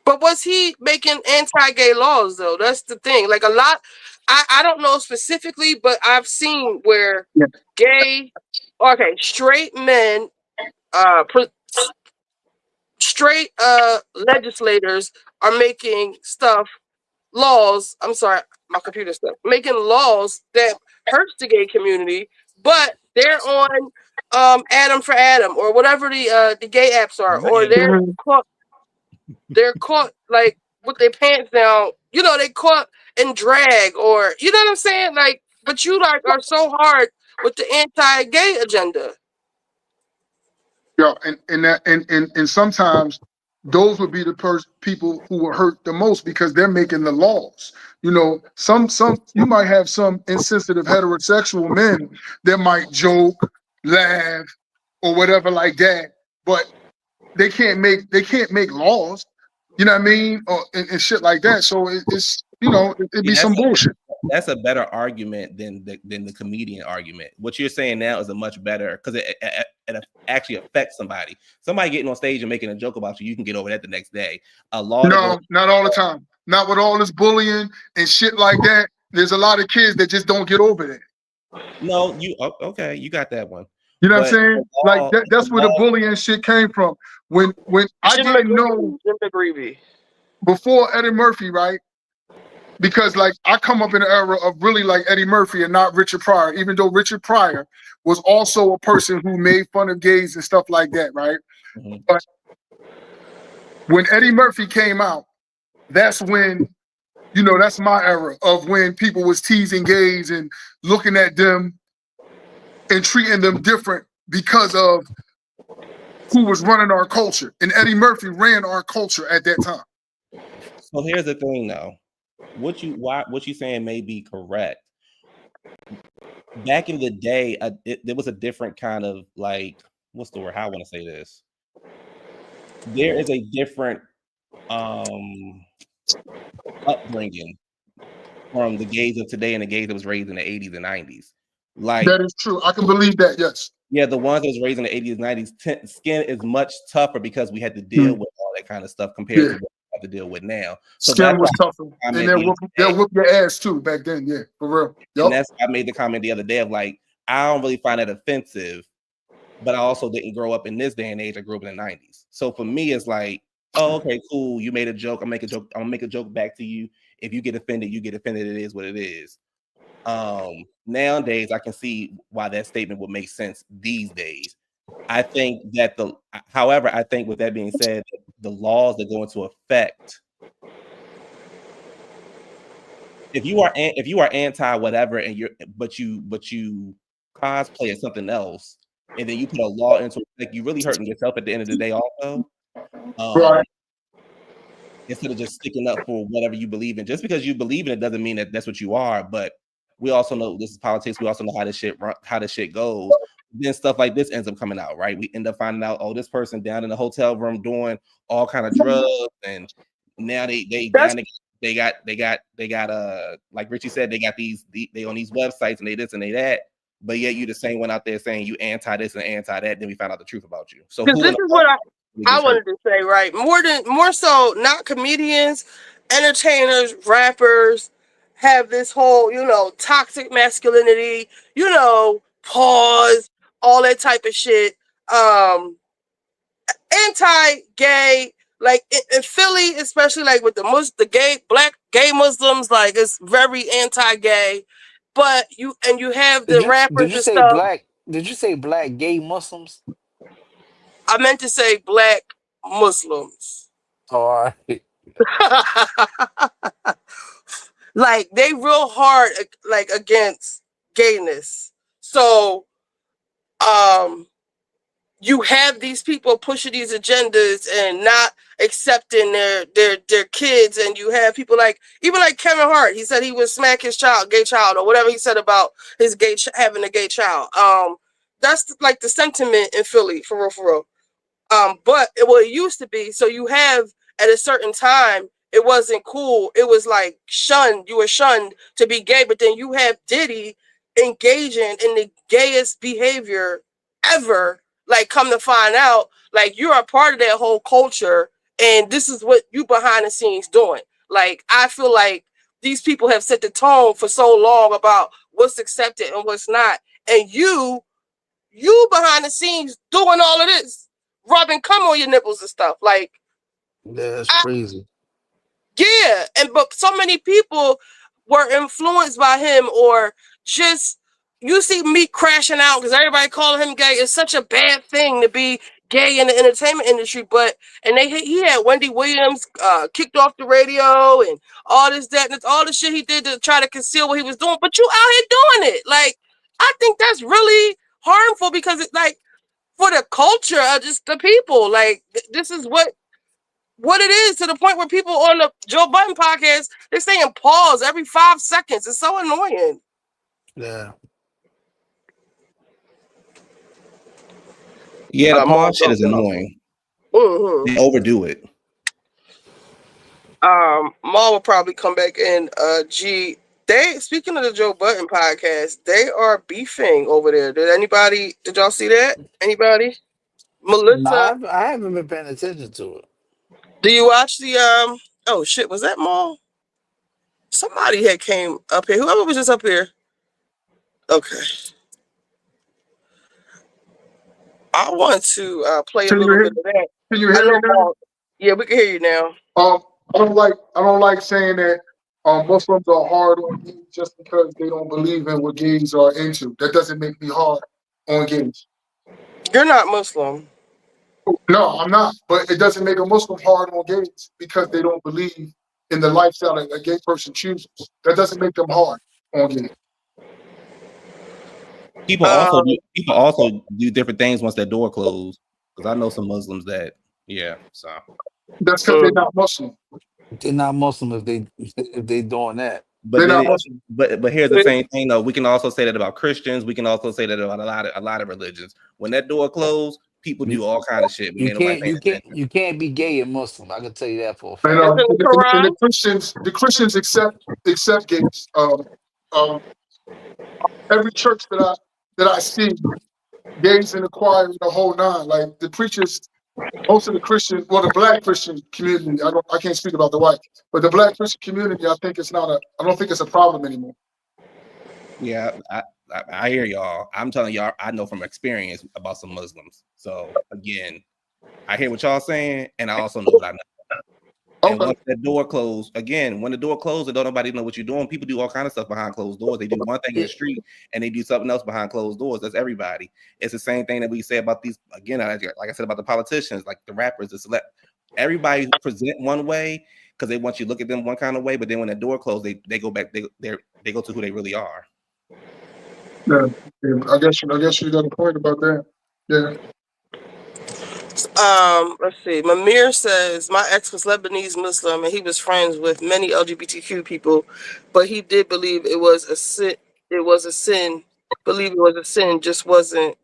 But was he making anti-gay laws though? That's the thing. Like a lot, I don't know specifically, but I've seen where Yeah. straight men, straight legislators are making laws. I'm sorry, my computer stuff. Making laws that hurts the gay community, but they're on Adam for Adam or whatever the gay apps are, or they're caught like with their pants down. You know, they caught in drag, or you know what I'm saying? Like, but you like are so hard with the anti-gay agenda. Yo, and sometimes those would be the people who were hurt the most because they're making the laws. You know, some you might have some insensitive heterosexual men that might joke, laugh, or whatever like that, but they can't make laws. You know what I mean? Or and shit like that. So it's it'd be Yeah, some bullshit. that's a better argument than the comedian argument. What you're saying now is a much better because it actually affects somebody. Somebody getting on stage and making a joke about you, you can get over that the next day. A law to No, not all the time. Not with all this bullying and shit like that. There's a lot of kids that just don't get over that. No, okay, you got that one. You know what I'm But saying? Like that's where the law, bullying shit came from. When I didn't know Jim McGreevy. before Eddie Murphy, right? Because like I come up in an era of really like Eddie Murphy and not Richard Pryor, even though Richard Pryor was also a person who made fun of gays and stuff like that, right? Mhm. But when Eddie Murphy came out, that's when, that's my era of when people was teasing gays and looking at them and treating them different because of who was running our culture. And Eddie Murphy ran our culture at that time. So here's the thing, though. What you saying may be correct. Back in the day, there was a different kind of like what's the word? How I want to say this. There is a different upbringing from the gays of today and the gays that was raised in the 80s and 90s. Like that is true. I can believe that. Yes. Yeah, the ones that was raised in the 80s and 90s, skin is much tougher because we had to deal with all that kind of stuff compared to what we have to deal with now. So skin was tougher. And they'll whoop your ass too back then. Yeah, for real. Yep. And that's I made the comment the other day of like, I don't really find that offensive, but I also didn't grow up in this day and age. I grew up in the 90s. So for me, it's like, oh, okay, cool. You made a joke. I'm gonna make a joke back to you. If you get offended, you get offended. It is what it is. Nowadays I can see why that statement would make sense these days. I think that however, I think with that being said, the laws that go into effect, if you are anti whatever and but you cosplay as something else and then you put a law into effect, you really hurting yourself at the end of the day also. Right. Instead of just sticking up for whatever you believe in. Just because you believe in it doesn't mean that that's what you are, but we also know this is politics. We also know how this shit goes. Then stuff like this ends up coming out, right? We end up finding out, oh, this person down in the hotel room doing all kind of drugs, and now they got like Richie said, they got they on these websites and they this and they that, but yet you the same one out there saying you anti this and anti that. Then we found out the truth about you. So this is what I wanted to say, right? More so, not comedians, entertainers, rappers have this whole, toxic masculinity, pause, all that type of shit. Anti-gay, like in Philly, especially like with the black gay Muslims, like it's very anti-gay. But you have the rappers and stuff. Did you say black gay Muslims? I meant to say black Muslims. Oh, all right. Like they real hard like against gayness. So um you have these people pushing these agendas and not accepting their kids, and you have people like even like Kevin Hart. He said he would smack his gay child, or whatever he said about his having a gay child. That's like the sentiment in Philly, for real, for real. But it used to be. So you have at a certain time, it wasn't cool. It was like shunned. You were shunned to be gay. But then you have Diddy engaging in the gayest behavior ever. Like, come to find out, like you're a part of that whole culture, and this is what you behind the scenes doing. Like, I feel like these people have set the tone for so long about what's accepted and what's not, and you behind the scenes doing all of this, rubbing cum on your nipples and stuff. Like, Yeah, that's I, crazy. yeah, and but so many people were influenced by him, or just you see me crashing out because everybody calling him gay. It's such a bad thing to be gay in the entertainment industry. But and he had Wendy Williams kicked off the radio and all this that and all the shit he did to try to conceal what he was doing. But you out here doing it. Like, I think that's really harmful because it's like for the culture of just the people. Like, this is what it is, to the point where people on the Joe Budden podcast, they're saying pause every 5 seconds. It's so annoying. Yeah. Yeah, the Maul pause shit is jumped out. annoying. Mm-hmm. They overdo it. Maul will probably come back in. G, they, speaking of the Joe Budden podcast, they are beefing over there. Did y'all see that? Anybody? No, Melissa, I haven't been paying attention to it. do you watch the oh shit, was that Maul? Somebody had came up here. Whoever was just up here. Okay. I want to play a Can you little hear? bit of that. Can you I hear know me now? Maul. Yeah, we can hear you now. I don't like saying that Muslims are hard on gays just because they don't believe in what gays are into. That doesn't make me hard on gays. You're not Muslim. No, I'm not. But it doesn't make a Muslim hard on gays because they don't believe in the lifestyle that a gay person chooses. That doesn't make them hard on gays. People also Um, do people also do different things once that door closed. Because I know some Muslims that, yeah. So That's because they're not Muslim. They're not Muslim if they doing that. but They're then not Muslim. but here's the same thing though. We can also say that about Christians. We can also say that about a lot of religions. When that door closed, people You, do all kind of shit when you ain't nobody can't paying you can't attention. you can't be gay and Muslim. I can tell you that for a And, fact. it's in the and Quran. the Christians accept gays. Um, every church that I see, gays in the choir, the whole nine. Like the preachers, most of the Christian, well, the Black Christian community. I can't speak about the white, but the Black Christian community, I don't think it's a problem anymore. Yeah, I hear y'all. I'm telling y'all, I know from experience about some Muslims. So again, I hear what y'all saying, and I also know what I know. And Okay. once that door closed, again, when the door closed and don't nobody know what you're doing, people do all kind of stuff behind closed doors. They do one thing in the street and they do something else behind closed doors. That's everybody. It's the same thing that we say about these, again, like I said about the politicians, like the rappers, the celeb. Everybody present one way because they want you to look at them one kind of way, but then when the door closed, they go back, they go to who they really are. Yeah. I guess you got a point about that. Yeah. Let's see. Mamir says my ex was Lebanese Muslim and he was friends with many LGBTQ people, but he did believe it was a sin. It was a sin. Believe it was a sin. Just wasn't.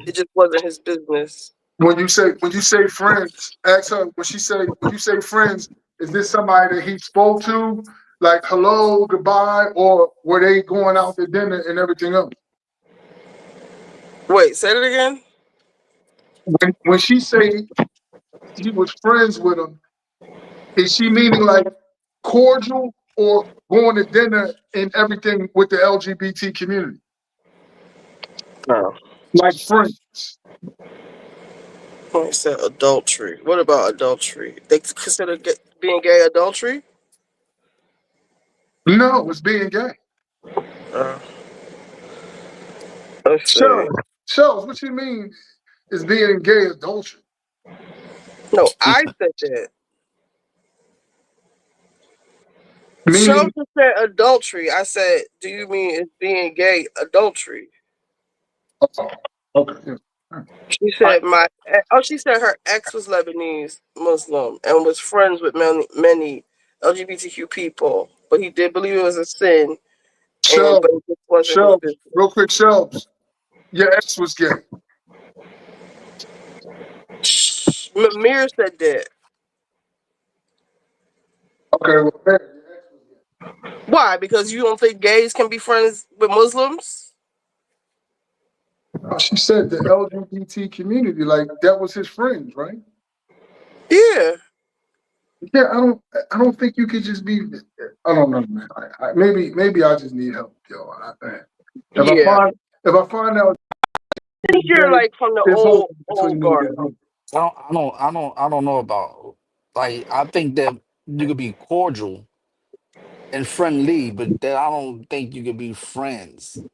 It just wasn't his business. When you say friends, ask her when you say friends, is this somebody that he spoke to, like hello, goodbye, or were they going out to dinner and everything else? Wait, say it again. When she say she was friends with him, is she meaning like cordial or going to dinner and everything with the LGBT community? No. Like friends. He said adultery. What about adultery? They consider being gay adultery? No, it's being gay. Uh, let's see. Shells, what you mean is being gay adultery? No, I said that. Meaning, Shelton said adultery. I said, do you mean it's being gay adultery? oh, okay. Yeah. She I, said she said her ex was Lebanese Muslim and was friends with many LGBTQ people, but he did believe it was a sin, and but Shelves, it just wasn't his shelves, business. real quick, shelves. Your ex was gay. Mir said that. Okay, well, your ex was gay. Why? Because you don't think gays can be friends with Muslims? Oh, she said the LGBT community, like that was his friends, right? Yeah. Yeah, I don't think you could just be. I don't know, man. Maybe I just need help, yo. If I Yeah. find if I find out I think he's you're gay, like from the it's over between old me and guard. him. I don't know about like I think that you could be cordial and friendly, but that I don't think you could be friends,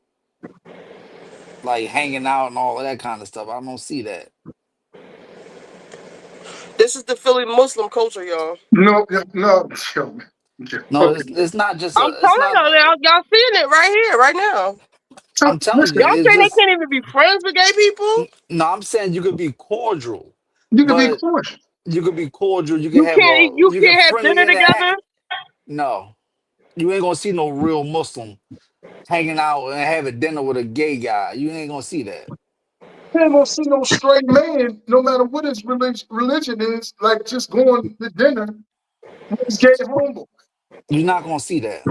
like hanging out and all of that kind of stuff. I don't see that. This is the Philly Muslim culture, y'all. No, yeah, no, yo, man. Yeah, No, okay. it's not just I'm a. It's telling not. y'all seeing it right here, right now. I'm telling you, Listen, Y'all it's saying they just. can't even be friends with gay people? No, I'm saying you could be cordial, you can be but cautious. you could be cordial. You can have a. You You can can't have friendly dinner interact. together. No, you ain't gonna see no real Muslim hanging out and having dinner with a gay guy. You ain't gonna see that. You ain't gonna see no straight man, no matter what his religion is, like just going to dinner with his gay homeboy. You're not gonna see that.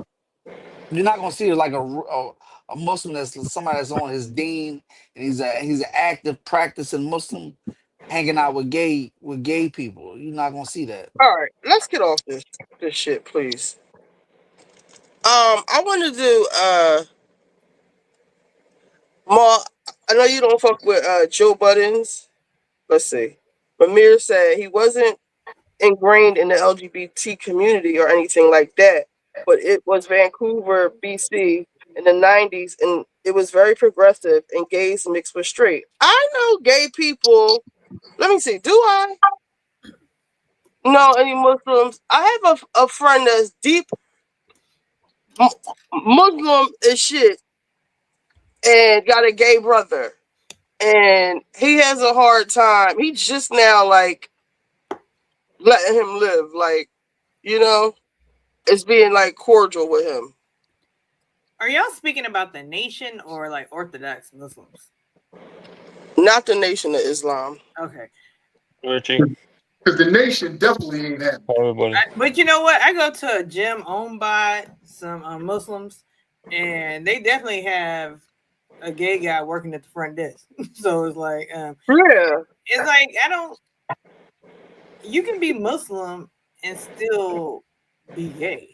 You're not gonna see it like a Muslim that's somebody that's on his deen and he's an active practicing Muslim hanging out with gay people. You're not gonna see that. All right, let's get off this shit, please. I want to do more. I know you don't fuck with Joe Buttons. Let's see. Ramir said he wasn't ingrained in the LGBT community or anything like that, but it was Vancouver, BC in the 90s, and it was very progressive and gays mixed with straight. I know gay people. Let me see. Do I know any Muslims? I have a friend that's deep Muslim as shit and got a gay brother. And he has a hard time. He's just now like letting him live. Like, you know, it's being like cordial with him. Are y'all speaking about the nation or like Orthodox Muslims? Not the Nation of Islam. Okay. Richie, Because the nation definitely ain't happy. everybody. But you know what? I go to a gym owned by some Muslims, and they definitely have a gay guy working at the front desk. So it's like, Yeah. I don't. You can be Muslim and still be gay.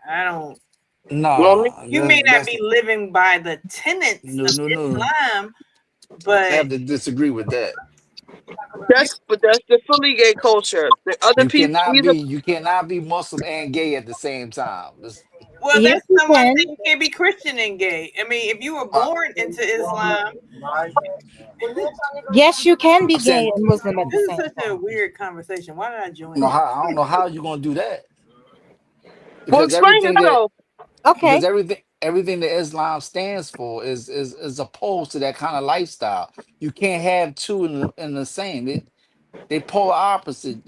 I don't. Well, No, You may not that's be living by the tenets no, of no, no. Islam, I but have to disagree with that. you, that's the fully gay culture. The other people, these are You cannot be Muslim and gay at the same time. well, Yes, that's you not why I can. say you can't be Christian and gay. I mean, if you were I, born into Islam, Yes, you can be I'm gay saying, and Muslim at the this is same such a time. weird conversation. Why did I join no, it? how, I don't know how you're gonna do that well, because explain yourself. Okay. everything that Islam stands for is opposed to that kind of lifestyle. You can't have two in the same. They polar opposite.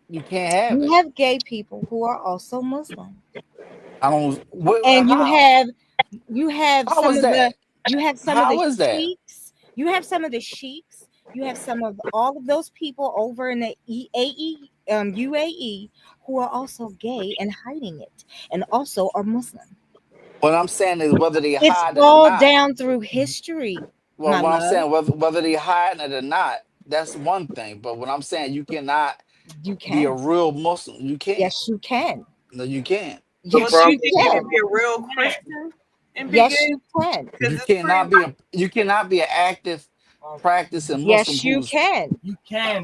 You can't have You it. have gay people who are also Muslim. I don't. And How? you have How some is of the that? you have some of the How is that? sheiks. You have some of the sheiks. You have some of all of those people over in the UAE who are also gay and hiding it and also are Muslim. What I'm saying is whether they It's hide it or all not. down through history, Well, my what I'm love. saying whether they hide it or not, that's one thing. But what I'm saying, you cannot You be a can. real Muslim. You can't. Yes, you can. No, you can't. The Well, Yes, do you you problem. think you can. can be a real Christian and be Yes, gay? you can. Because it's pretty. You cannot be an active practicing Muslim Yes, you who's can.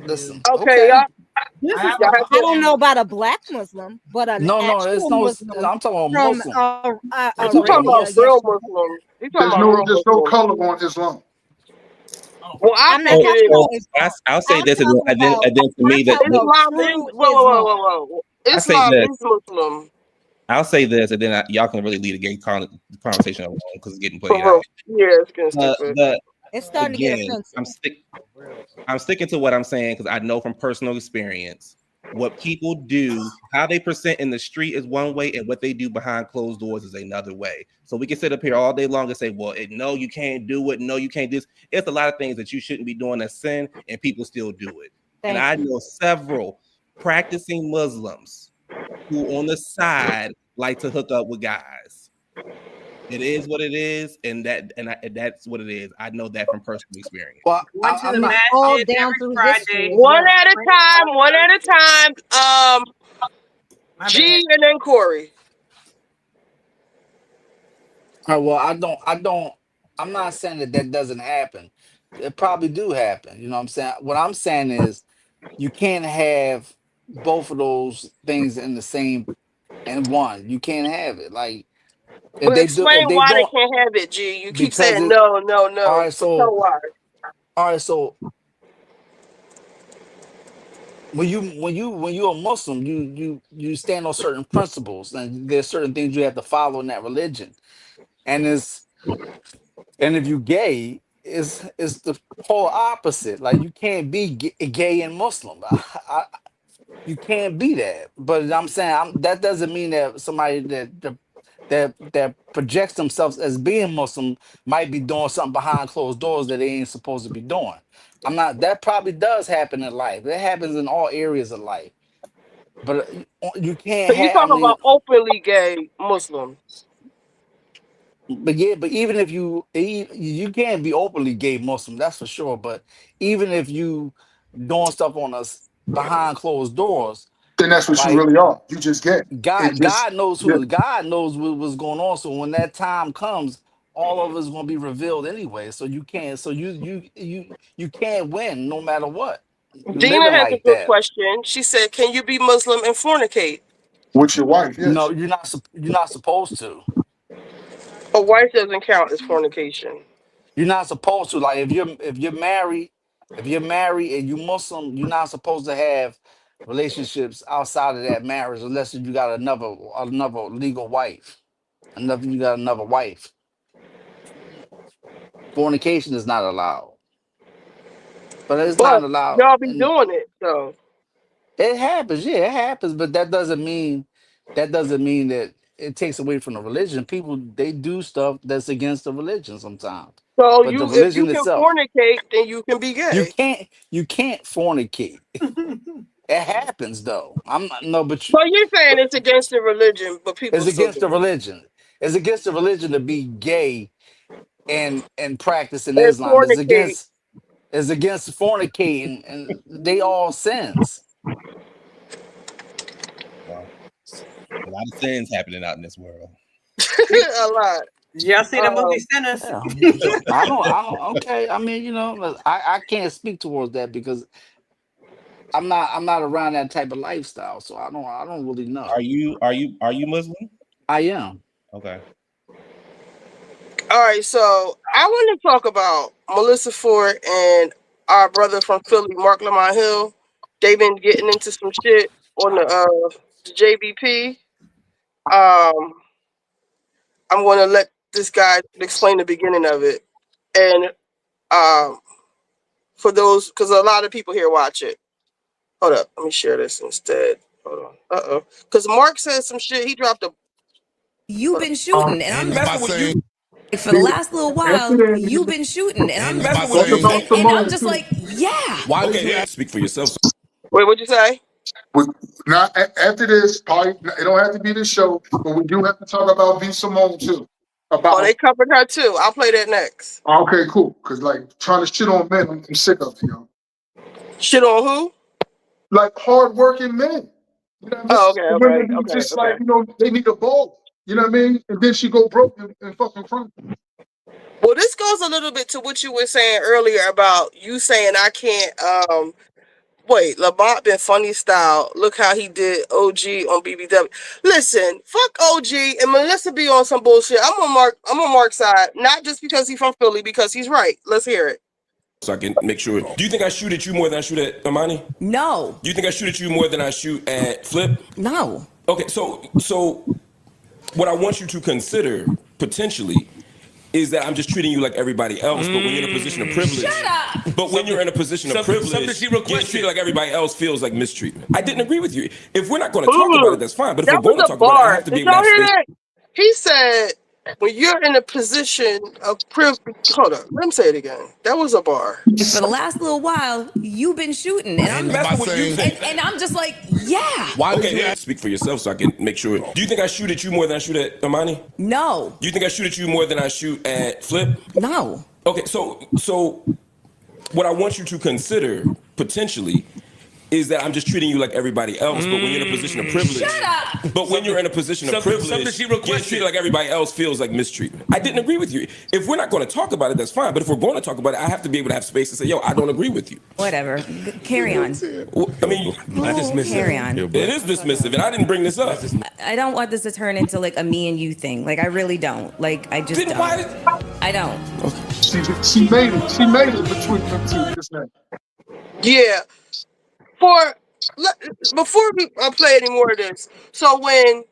listen. Okay, Okay. This is y'all have I to. don't know about a black Muslim, but an No, it's actual no. Muslim I'm talking about from Muslim. I'm Arabia, He's talking talking about about yes, Muslim. real you can. Muslims. He's talking There's about no real there's no Muslims. color on Islam. Well, I I'm not think it talking is. about Islam. I'll say I'm this, talking about and then to I'm me that talking about Islam is true Islam. whoa. I say Islam this. is Muslim. I'll say this, and then y'all can really lead a gay conversation alone because it's getting played For real. out. Yeah, it's getting stupid. The It's starting to get again, offensive. I'm sticking to what I'm saying because I know from personal experience what people do, how they present in the street is one way, and what they do behind closed doors is another way. So we can sit up here all day long and say, "Well, no, you can't do it. No, you can't do this." It's a lot of things that you shouldn't be doing as sin, and people still do it. And Thank I you. know several practicing Muslims who, on the side, like to hook up with guys. It is what it is, and that's what it is. I know that from personal experience. Well, Going to I'm the not. All masjid down every through history Friday. as One well. at a Praying time, one at a time. My G bad. and then Corey. Well, I'm not saying that that doesn't happen. It probably do happen. You know what I'm saying? What I'm saying is you can't have both of those things in the same and one. You can't have it. Like But explain if they why they don't, can't have it, G. You keep because saying it. no. All So right, tell why. so when you're a Muslim, you stand on certain principles, and there's certain things you have to follow in that religion. And it's and if you gay, it's the whole opposite. Like you can't be gay and Muslim. You can't be that. But I'm saying that doesn't mean that somebody that projects themselves as being Muslim might be doing something behind closed doors that they ain't supposed to be doing. I'm not. That probably does happen in life. That happens in all areas of life. But you can't So you have. I talking mean, about openly gay Muslim? but yeah, but even if you can't be openly gay Muslim, that's for sure. But even if you doing stuff on us behind closed doors, Then that's what you like really are. You just gay. It just yeah. God knows what's going on. So when that time comes, all of it's gonna be revealed anyway. So you can't. So you can't win no matter what. Dina Living has a like good that. question. She said, "Can you be Muslim and fornicate?" With your wife, No, yes. you're not supposed to. A wife doesn't count as fornication. You're not supposed to. Like if you're married and you Muslim, you're not supposed to have relationships outside of that marriage unless you got another legal wife. Another you got another wife. Fornication is not allowed. But it's not But allowed y'all be and doing it, so it happens, yeah, it happens, but that doesn't mean that it takes away from the religion. People they do stuff that's against the religion sometimes. so But the you if you religion can itself, fornicate, then you can be gay. you can't fornicate. It happens though. I'm not no, So you're saying it's against the religion, but people it's still against do the it. religion. It's against the religion to be gay and practicing And Islam. fornicate. It's against fornicating, and they all sins. Well, a lot of sins happening out in this world. A lot. Did y'all see the movie Um, Sinners? Yeah, I don't. Okay, I mean, you know, I can't speak towards that because I'm not around that type of lifestyle, so I don't really know. Are you Muslim? I am. Okay. all right, so I want to talk about Melissa Ford and our brother from Philly, Mark Lamont Hill. They've been getting into some shit on the JBP. Um, I'm going to let this guy explain the beginning of it, and um, for those because a lot of people here watch it. Hold up, let me share this instead. Hold on. Because Mark said some shit. He dropped a. You've been shooting, and I'm messing with you. For the See, last little while, yesterday you've been shooting, and I'm messing with talk you. about And I'm Simone just too. like, yeah. Why? Okay, yeah. Speak for yourself. Wait, what'd you say? We, not after this, probably it don't have to be this show, but we do have to talk about B Simone too. Oh, they About covered her too. I'll play that next. okay, cool. Cause like trying to shit on men, I'm sick of it, yo. Shit on who? Like hardworking men. You know what I mean? Oh, The women be just okay. like, you know, they need a ball. You know what I mean? And then she go broke and fucking front. Well, this goes a little bit to what you were saying earlier about you saying I can't. Wait, Lamont been funny style. Look how he did OG on BBW. Listen, fuck OG and Melissa be on some bullshit. I'm on Mark. I'm on Mark's side, not just because he's from Philly, because he's right. Let's hear it. so I can make sure. Do you think I shoot at you more than I shoot at Amani? No. Do you think I shoot at you more than I shoot at Flip? No. Okay, so what I want you to consider potentially is that I'm just treating you like everybody else, but when you're in a position of privilege. Shut up! But when you're in a position of privilege, getting treated like everybody else feels like mistreatment. I didn't agree with you. If we're not going to talk about it, that's fine. But if That we're going to was a talk about it, I bar. have to be Did able to y'all have hear space. that? He said, when you're in a position of privilege, hold up, let me say it again. That was a bar. For the last little while, you've been shooting, and That's what you think. and I'm just like, yeah. Why okay, yeah. Speak for yourself so I can make sure. Do you think I shoot at you more than I shoot at Amani? No. Do you think I shoot at you more than I shoot at Flip? No. Okay, so what I want you to consider potentially is that I'm just treating you like everybody else, but when you're in a position of privilege. Shut up! But when you're in a position of privilege, getting treated like everybody else feels like mistreatment. I didn't agree with you. If we're not going to talk about it, that's fine. But if we're going to talk about it, I have to be able to have space to say, yo, I don't agree with you. Whatever. Carry on. I mean, Carry on. it is dismissive, and I didn't bring this up. I don't want this to turn into like a me and you thing. Like I really don't. Like I just Then don't. why I don't. She made it. She made it between them two just now. Yeah. Before we play any more of this, so when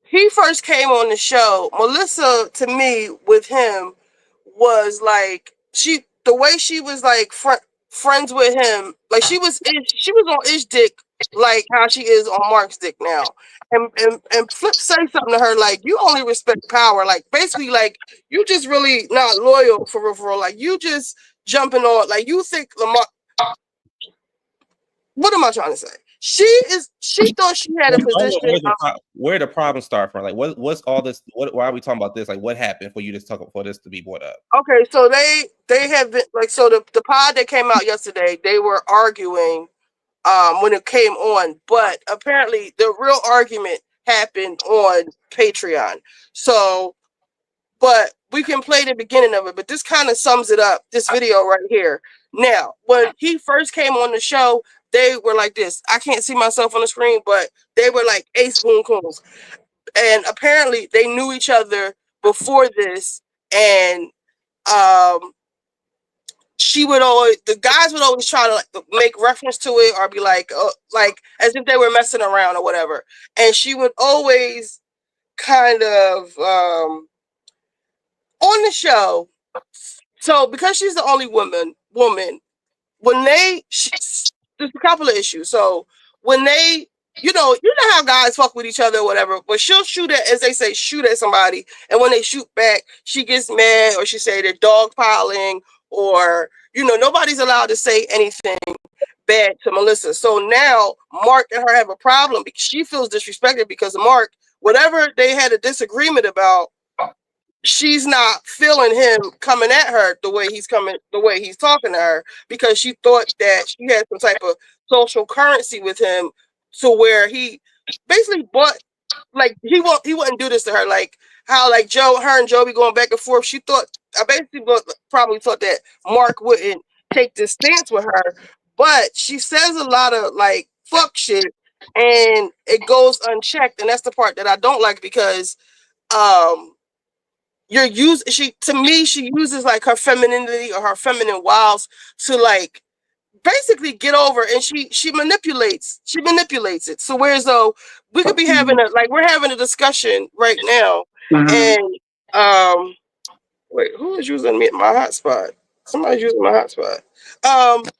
he first came on the show, Melissa, to me, with him, was like the way she was like friends with him, like she was on Ish dick, like how she is on Mark's dick now. And Flip said something to her like, you only respect power, like basically like you just really not loyal for real. Like you just jumping on, like you think Lamar. What am I trying to say? She thought she had a position. Where the problem start from? Like, what's all this? Why are we talking about this? Like, what happened for you to talk for this to be brought up? Okay, so they have been like, so the pod that came out yesterday, they were arguing when it came on, but apparently the real argument happened on Patreon. So, but we can play the beginning of it, but this kind of sums it up, this video right here. Now, when he first came on the show, they were like this. I can't see myself on the screen, but they were like ace boon coons. And apparently they knew each other before this. And the guys would always try to like make reference to it or be like as if they were messing around or whatever. And she would always kind of on the show. So because she's the only woman, when there's a couple of issues. So when they, you know how guys fuck with each other or whatever, but she'll shoot at, as they say, shoot at somebody. And when they shoot back, she gets mad or she say they're dogpiling or, nobody's allowed to say anything bad to Melissa. So now Mark and her have a problem because she feels disrespected because Mark, whatever they had a disagreement about, she's not feeling him coming at her the way he's talking to her, because she thought that she had some type of social currency with him to where he basically bought, like he wouldn't do this to her, like how like her and Joe be going back and forth. I basically probably thought that Mark wouldn't take this stance with her, but she says a lot of like fuck shit and it goes unchecked, and that's the part that I don't like because she uses like her femininity or her feminine wiles to like basically get over, and she manipulates it. So whereas though we could be we're having a discussion right now, and wait, who is using my hotspot? Somebody's using my hotspot. What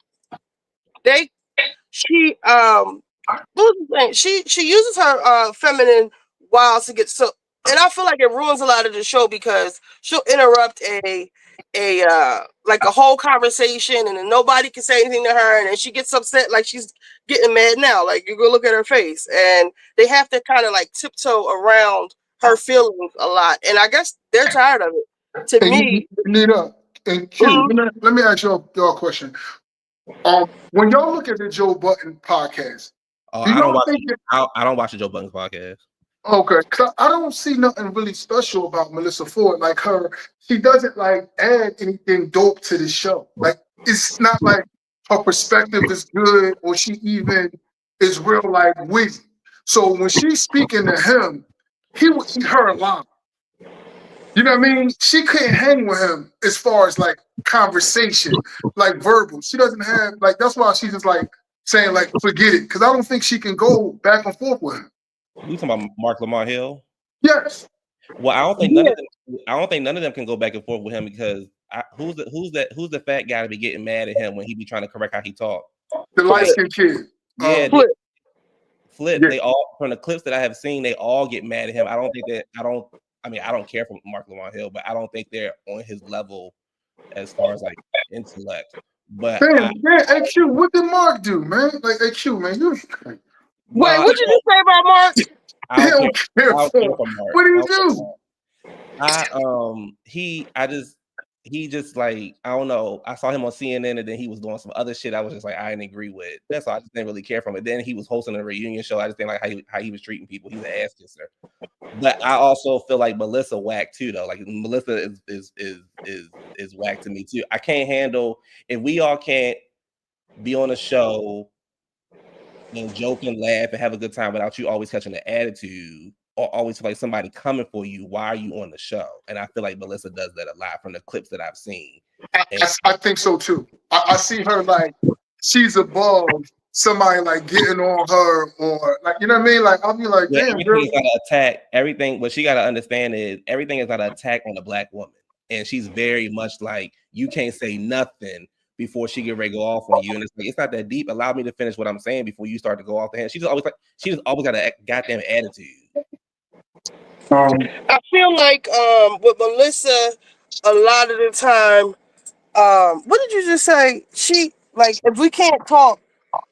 was the thing? She uses her feminine wiles to get so, and I feel like it ruins a lot of the show because she'll interrupt a whole conversation and then nobody can say anything to her, and then she gets upset like she's getting mad now. Like you go look at her face, and they have to kind of like tiptoe around her feelings a lot, and I guess they're tired of it. To me, Nita and Q, let me ask y'all a question. When y'all look at the Joe Budden podcast, I don't watch the Joe Budden podcast. Okay, because I don't see nothing really special about Melissa Ford. Like she doesn't like add anything dope to the show. Like it's not like her perspective is good or she even is real like witty. So when she's speaking to him, he would eat her alive. You know what I mean? She couldn't hang with him as far as like conversation, like verbal. She doesn't have like that's why she's just like saying like forget it because I don't think she can go back and forth with him. You talking about Mark Lamar Hill? Yes. Well, I don't think Yeah. none of them can go back and forth with him because who's the fat guy to be getting mad at him when he be trying to correct how he talk? The light skinned kid. Yeah, Flip. Flip. Yeah. They all from the clips that I have seen, they all get mad at him. I don't think that I mean, I don't care for Mark Lamar Hill, but I don't think they're on his level as far as like intellect. But Man, hey Q, what did Mark do, man? Like, hey Q, man, you Wait, what you just say about Mark? I don't care for Mark. what do you do? He just like I don't know. I saw him on CNN and then he was doing some other shit. I was just like I didn't agree with. That's all. I just didn't really care for him. And then he was hosting a reunion show. I just didn't like how he was treating people. He's an ass kisser. But I also feel like Melissa whack too though. Like Melissa is whack to me too. I can't handle if we all can't be on a show and joke and laugh and have a good time without you always catching the attitude. Or always feel like somebody coming for you. Why are you on the show? And I feel like Melissa does that a lot from the clips that I've seen. I think so too. I see her like she's above somebody like getting on her or like you know what I mean. Like I'll be like, damn, everything is not an attack. Everything. What she got to understand is everything is not an attack on a black woman, and she's very much like you can't say nothing before she get ready to go off on you. And it's like it's not that deep. Allow me to finish what I'm saying before you start to go off the hand. She's always got a goddamn attitude. I feel like with Melissa, a lot of the time, what did you just say? She like if we can't talk,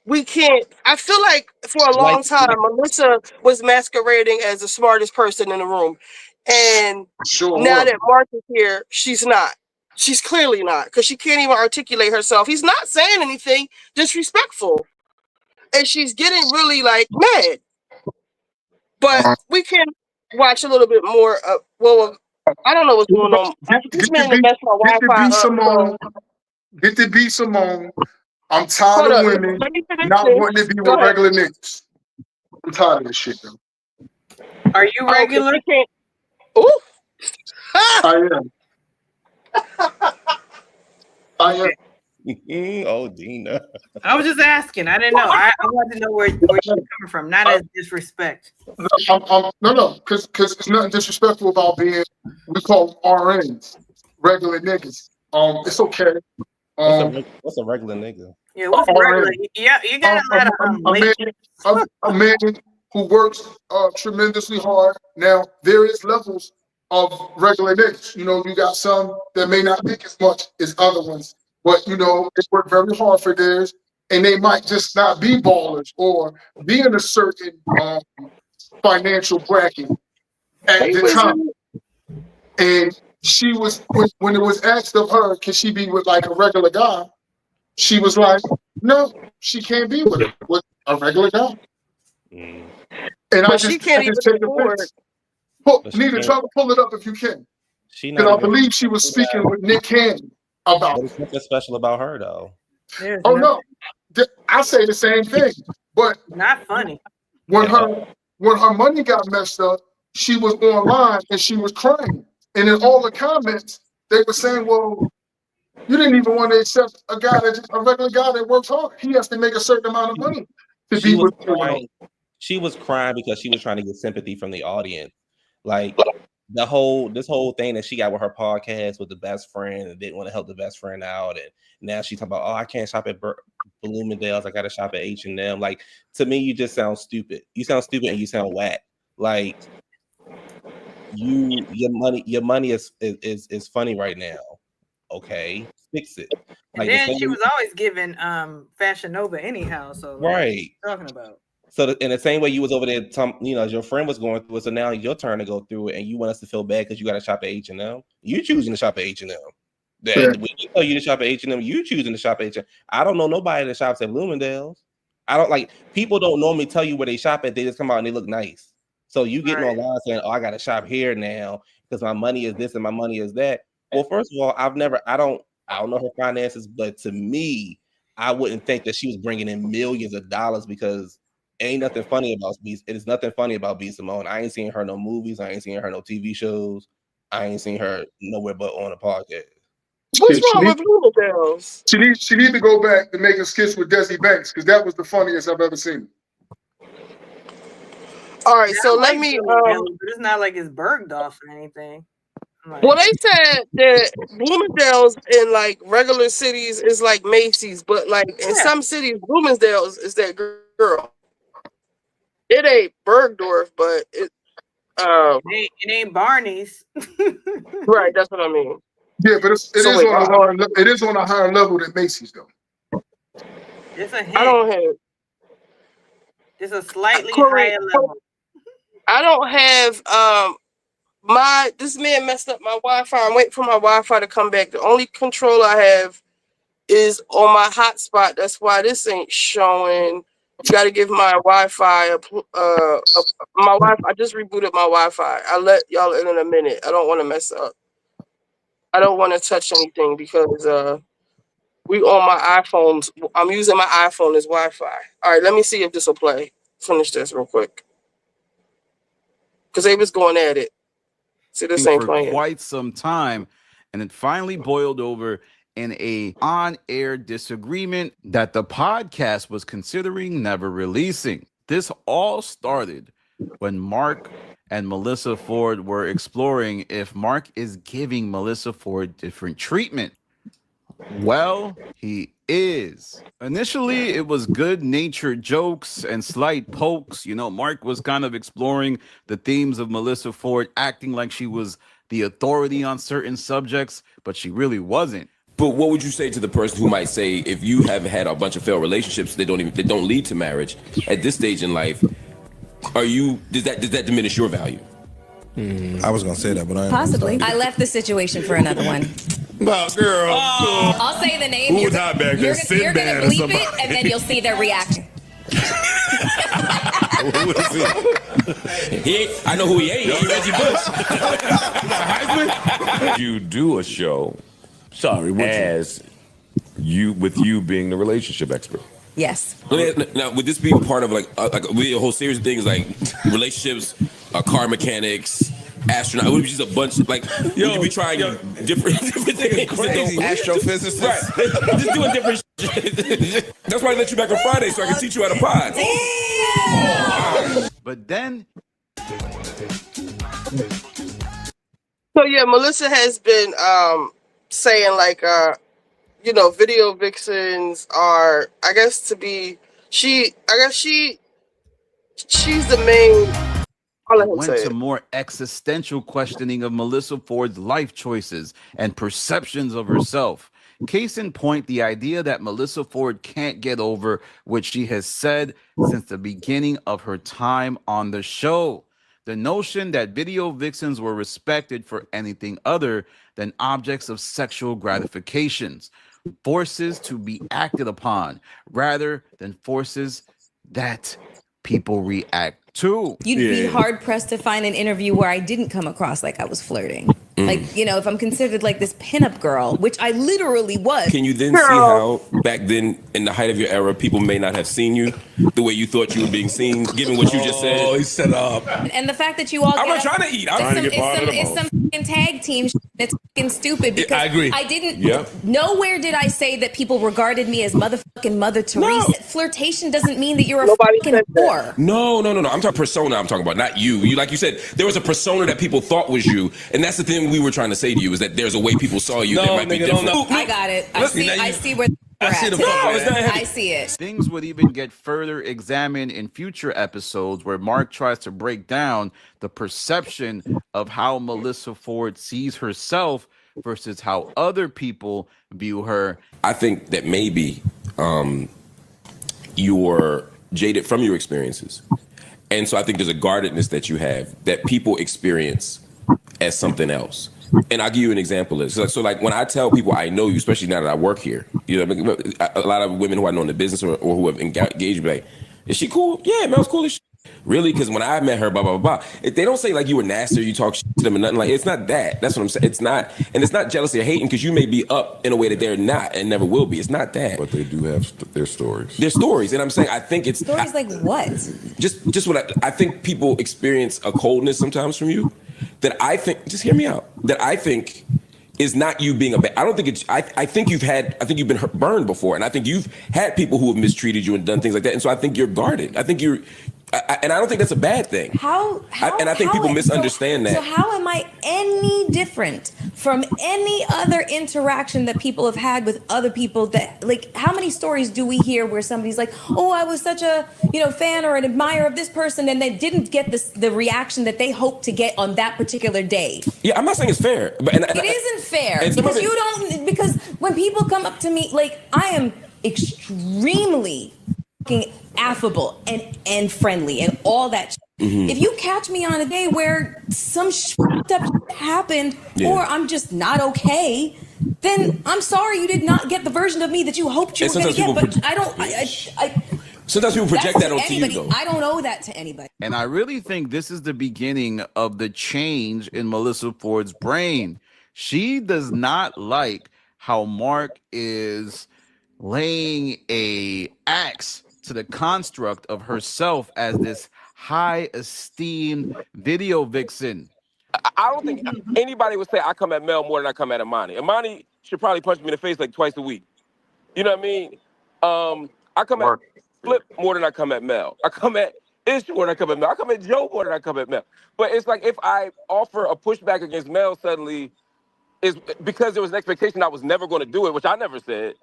we can't. I feel like for a long time, Melissa was masquerading as the smartest person in the room, and now that Mark is here, she's not. She's clearly not because she can't even articulate herself. He's not saying anything disrespectful, and she's getting really like mad. But we can watch a little bit more. Well, I don't know what's going on. This man messed my Wi-Fi up. So. Get the beat Simone. I'm tired of women not wanting to be with regular niggas. I'm tired of this shit, though. Are you regular? Ooh. I am. I am. Oh, Dina. I was just asking. I didn't know. I wanted to know where you're coming from. Not as disrespect. No, because it's nothing disrespectful about being. We call them RNs, regular niggas. It's okay. What's a regular nigga? Yeah, what's regular? Yeah, you got a man who works tremendously hard. Now there is levels of regular niggas. You know, you got some that may not make as much as other ones, but you know they work very hard for theirs, and they might just not be ballers or be in a certain financial bracket at the time. And she was when it was asked of her, can she be with like a regular guy? She was like, no, she can't be with a regular guy. And but she can't even take offense. Nita, try to pull it up if you can. Because I believe she was speaking with Nick Cannon about it. What's nothing special about her though? No, I say the same thing, but not funny. When her money got messed up, she was online and she was crying. And in all the comments, they were saying, well, you didn't even want to accept a regular guy that works hard. He has to make a certain amount of money to be with you. She was crying because she was trying to get sympathy from the audience. Like this whole thing that she got with her podcast with the best friend and didn't want to help the best friend out. And now she's talking about, oh, I can't shop at Bloomingdale's. I got to shop at H&M. Like, to me, you just sound stupid. You sound stupid and you sound whack. Like, your money is funny right now. Okay, fix it. Like, and then she was always giving Fashion Nova anyhow. So right, what are you talking about. So in the same way you was over there, your friend was going through it. So now your turn to go through it, and you want us to feel bad because you got to shop at H&M. You choosing to shop at H&M. When you tell you to shop at H&M, you choosing to shop at H&M. I don't know nobody that shops at Bloomingdale's. I don't like people don't normally tell you where they shop at. They just come out and they look nice. So you getting online saying, "Oh, I got to shop here now because my money is this and my money is that." Well, first of all, I don't know her finances, but to me, I wouldn't think that she was bringing in millions of dollars because ain't nothing funny about B. It is nothing funny about B. Simone. I ain't seen her no movies. I ain't seen her no TV shows. I ain't seen her nowhere but on a podcast. What's Shit, wrong with Bloomingdale's? she needs to go back and make a sketch with Desi Banks because that was the funniest I've ever seen. All right, Yeah, so I let like me. Bloomingdale's, but it's not like it's Bergdorf or anything. Like, Well, they said that Bloomingdale's in like regular cities is like Macy's, but like in Yeah. some cities, Bloomingdale's is that girl. It ain't Bergdorf, but it ain't Barney's. right. That's what I mean. Yeah, but it So is wait, on a higher level than Macy's though. It's a hint. I don't have. It's a slightly Corey, higher level. I don't have this man messed up my Wi-Fi. I'm waiting for my Wi-Fi to come back. The only control I have is on my hotspot. That's why this ain't showing. You got to give my Wi-Fi my Wi-Fi. I just rebooted my Wi-Fi. I'll let y'all in a minute. I don't want to mess up. I don't want to touch anything because we on my iPhones. I'm using my iPhone as Wi-Fi. All right, let me see if this will play. Finish this real quick because they was going at it. See, this ain't for playing. quite some time, and it finally boiled over in a on-air disagreement that the podcast was considering never releasing. This all started when Mark and Melissa Ford were exploring if Mark is giving Melissa Ford different treatment. Well, he is. Initially, it was good-natured jokes and slight pokes. You know, Mark was kind of exploring the themes of Melissa Ford acting like she was the authority on certain subjects, but she really wasn't. But what would you say to the person who might say, if you have had a bunch of failed relationships that don't lead to marriage at this stage in life, does that diminish your value? I was gonna say that, but I ain't Possibly. I left the situation for another one. No, girl. I'll say the name. You're gonna bleep it, and then you'll see their reaction. I know who he ain't. He ain't Reggie Bush. You do a show. Sorry, as you being the relationship expert. Yes. Now, would this be a part of like a whole series of things like relationships, car mechanics, astronaut? Would it be just a bunch of like? Would you be trying different things? Crazy astrophysicist. Right, just doing different shit. That's why I let you back on Friday so I can teach you how to pod. But then, So yeah, Melissa has been saying like video vixens are she's the main. I'll let him went say to it. more existential questioning of Melissa Ford's life choices and perceptions of herself. Case in point, the idea that Melissa Ford can't get over what she has said since the beginning of her time on the show. The notion that video vixens were respected for anything other than objects of sexual gratifications, forces to be acted upon, rather than forces that people react to. You'd be hard pressed to find an interview where I didn't come across like I was flirting. Like, if I'm considered like this pinup girl, which I literally was. Can you then see how back then, in the height of your era, people may not have seen you the way you thought you were being seen, given what you just said? Oh, he set up. And the fact that you all I'm get not trying to eat. I'm trying to get part of the it's some fucking tag team shit. It's fucking stupid because I agree. I didn't. Yep. Nowhere did I say that people regarded me as motherfucking Mother Teresa. Flirtation doesn't mean that you're a fucking whore. No. I'm talking persona. I'm talking about not you. You, like you said, there was a persona that people thought was you, and that's the thing we were trying to say to you is that there's a way people saw you that might be different. I got it. I see where. I see it. Things would even get further examined in future episodes where Mark tries to break down the perception of how Melissa Ford sees herself versus how other people view her. I think that maybe you're jaded from your experiences. And so I think there's a guardedness that you have that people experience as something else. And I'll give you an example. So like when I tell people I know you, especially now that I work here, a lot of women who I know in the business or who have engaged be like, is she cool? Yeah, Mel's cool as shit. Really? Because when I met her, blah, blah, blah, blah. They don't say like you were nasty or you talk shit to them or nothing. Like, it's not that. That's what I'm saying. It's not. And it's not jealousy or hating because you may be up in a way that they're not and never will be. It's not that. But they do have their stories. Their stories. And I'm saying, I think it's. Stories like what? Just what I think people experience a coldness sometimes from you that I think, just hear me out, that I think is not you being a bad. I don't think it's. I think you've been burned before, and I think you've had people who have mistreated you and done things like that. And so I think you're guarded. I think and I don't think that's a bad thing. And I think people misunderstand that. So how am I any different from any other interaction that people have had with other people? That, like, how many stories do we hear where somebody's like, "Oh, I was such a fan or an admirer of this person," and they didn't get the reaction that they hoped to get on that particular day? Yeah, I'm not saying it's fair, but It isn't fair because when people come up to me, like, I am extremely fucking affable and friendly and all that. If you catch me on a day where some up happened or I'm just not okay, then I'm sorry you did not get the version of me that you hoped you were going to get. But I don't. Sometimes people project that onto you, though. I don't owe that to anybody. And I really think this is the beginning of the change in Melissa Ford's brain. She does not like how Mark is laying a axe to the construct of herself as this high esteemed video vixen. I don't think anybody would say I come at Mel more than I come at Imani. Imani should probably punch me in the face like twice a week. You know what I mean? I come at Flip more than I come at Mel. I come at Ish more than I come at Mel. I come at Joe more than I come at Mel. But it's like if I offer a pushback against Mel suddenly, is because there was an expectation I was never going to do it, which I never said,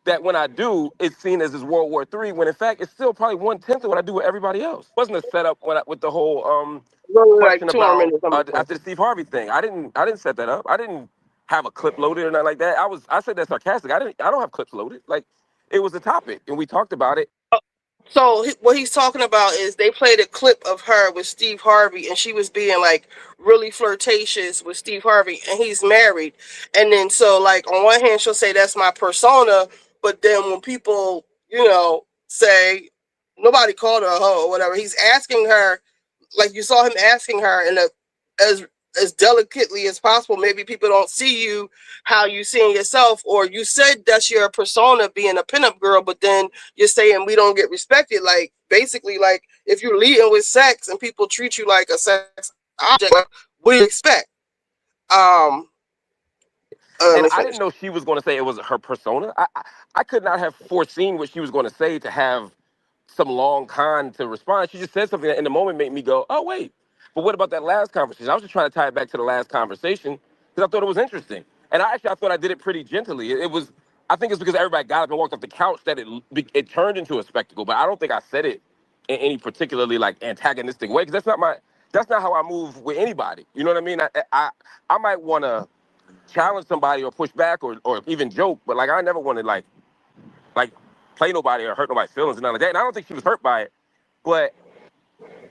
that when I do, it's seen as this World War III, when in fact it's still probably 1/10 of what I do with everybody else. It wasn't a setup with the whole question about after the Steve Harvey thing. I didn't set that up. I didn't have a clip loaded or nothing like that. I said that sarcastic. I don't have clips loaded. Like, it was a topic and we talked about it. So what he's talking about is they played a clip of her with Steve Harvey, and she was being like really flirtatious with Steve Harvey, and he's married. And then so like on one hand she'll say that's my persona, but then when people say nobody called her a hoe or whatever, he's asking her, like you saw him asking her in as delicately as possible. Maybe people don't see you how you seeing yourself, or you said that's your persona being a pinup girl, but then you're saying we don't get respected. Like basically, like if you're leading with sex and people treat you like a sex object, like, what do you expect? And I didn't know she was going to say it was her persona. I could not have foreseen what she was going to say to have some long con to respond. She just said something that in the moment made me go, oh, wait. But what about that last conversation? I was just trying to tie it back to the last conversation because I thought it was interesting. And I thought I did it pretty gently. I think it's because everybody got up and walked off the couch that it turned into a spectacle. But I don't think I said it in any particularly like antagonistic way, because that's not how I move with anybody. You know what I mean? I might want to challenge somebody or push back or even joke, but like I never want to like play nobody or hurt nobody's feelings and none of that. And I don't think she was hurt by it, but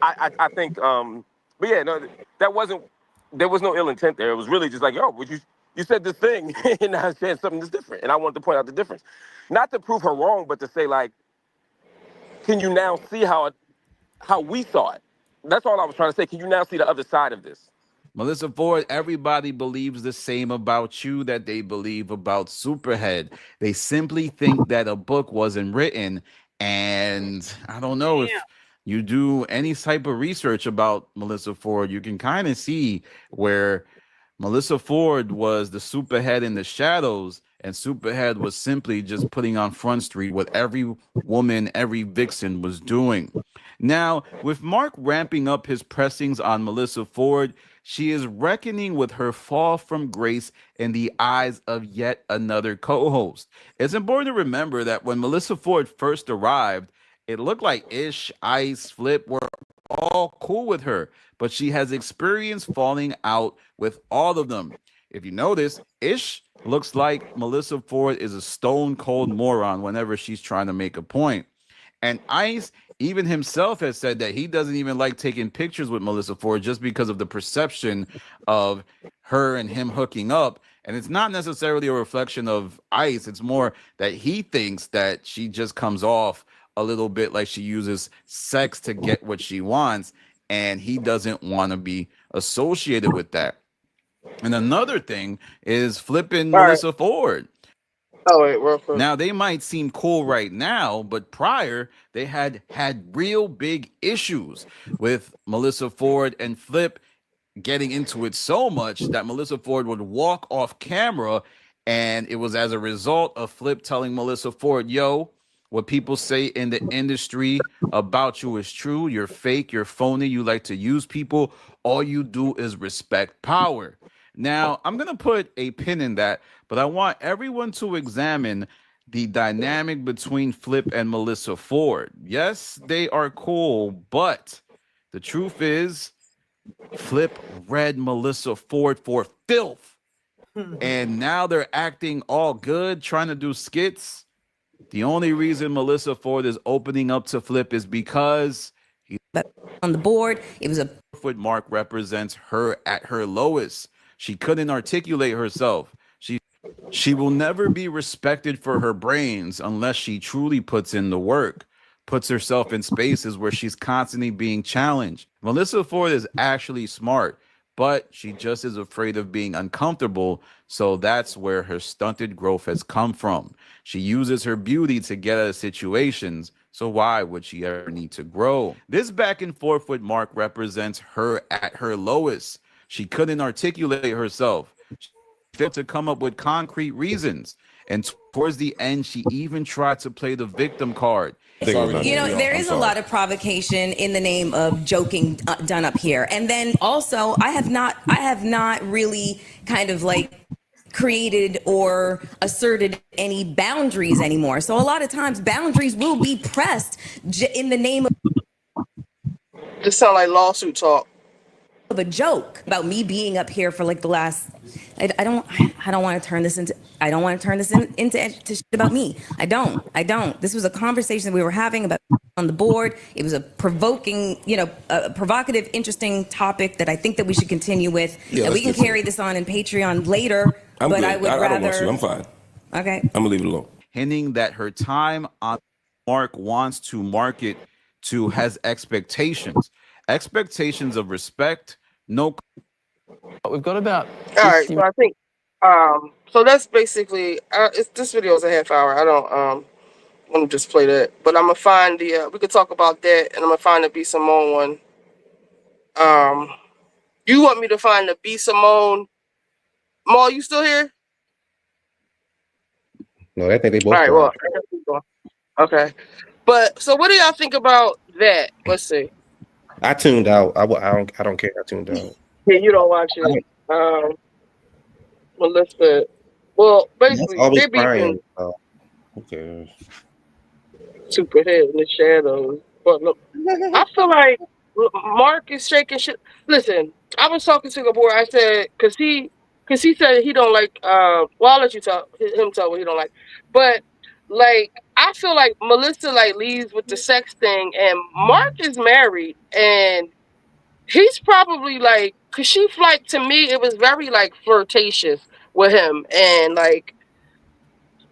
I think but yeah, no, there was no ill intent there. It was really just like, yo, you said this thing and I said something that's different, and I wanted to point out the difference, not to prove her wrong, but to say like, can you now see how we saw it? That's all I was trying to say. Can you now see the other side of this? Melissa Ford, everybody believes the same about you that they believe about Superhead. They simply think that a book wasn't written. And I don't know if you do any type of research about Melissa Ford, you can kind of see where Melissa Ford was the Superhead in the shadows, and Superhead was simply just putting on Front Street what every woman, every vixen was doing. Now, with Mark ramping up his pressings on Melissa Ford, she is reckoning with her fall from grace in the eyes of yet another co-host. It's important to remember that when Melissa Ford first arrived, it looked like Ish, Ice, Flip were all cool with her, but she has experienced falling out with all of them. If you notice, Ish looks like Melissa Ford is a stone cold moron whenever she's trying to make a point. And Ice, even himself, has said that he doesn't even like taking pictures with Melissa Ford just because of the perception of her and him hooking up. And it's not necessarily a reflection of Ice. It's more that he thinks that she just comes off a little bit like she uses sex to get what she wants, and he doesn't want to be associated with that. And another thing is flipping Melissa Ford. Oh, wait, real quick. Now, they might seem cool right now, but prior, they had real big issues with Melissa Ford and Flip getting into it so much that Melissa Ford would walk off camera, and it was as a result of Flip telling Melissa Ford, yo, what people say in the industry about you is true. You're fake, you're phony, you like to use people. All you do is respect power. Now, I'm going to put a pin in that, but I want everyone to examine the dynamic between Flip and Melissa Ford. Yes, they are cool, but the truth is, Flip read Melissa Ford for filth. And now they're acting all good, trying to do skits. The only reason Melissa Ford is opening up to Flip is because he's on the board. It was a foot mark represents her at her lowest. She couldn't articulate herself. She will never be respected for her brains unless she truly puts in the work, puts herself in spaces where she's constantly being challenged. Melissa Ford is actually smart, but she just is afraid of being uncomfortable. So that's where her stunted growth has come from. She uses her beauty to get out of situations. So why would she ever need to grow? This back and forth with Mark represents her at her lowest. She couldn't articulate herself. She failed to come up with concrete reasons. And towards the end, she even tried to play the victim card. You know, there is a lot of provocation in the name of joking done up here. And then also, I have not really kind of like created or asserted any boundaries anymore. So a lot of times boundaries will be pressed in the name This sound like lawsuit talk. of a joke about me being up here for like the last I don't want to turn this into shit about me. I don't. This was a conversation we were having about on the board. It was a provoking, a provocative, interesting topic that I think that we should continue with. Yeah, and we can carry this on in Patreon later. I'm but good. I would rather. I don't want to. I'm fine. Okay. I'm gonna leave it alone. Hinting that her time on Mark wants to market to has expectations of respect. No, we've got about. All right, so I think so that's basically this video is a half hour. I don't want to just play that, but I'm gonna find the we could talk about that, and I'm gonna find the B Simone one. You want me to find the B Simone? Maul, you still here? No, I think they both. All right, well, okay. But so, what do y'all think about that? Let's see. I tuned out. I don't care. I tuned out. Yeah, you don't watch it. Melissa. Well, basically, Always they're beefing. crying. Who cares? Superhead in the shadows. But look, I feel like Mark is shaking shit. Listen, I was talking to the boy. I said, because he said he don't like. Well, I'll let you tell what he don't like. But like, I feel like Melissa like leads with the sex thing, and Mark is married, and he's probably like, cause she like to me, it was very like flirtatious with him, and like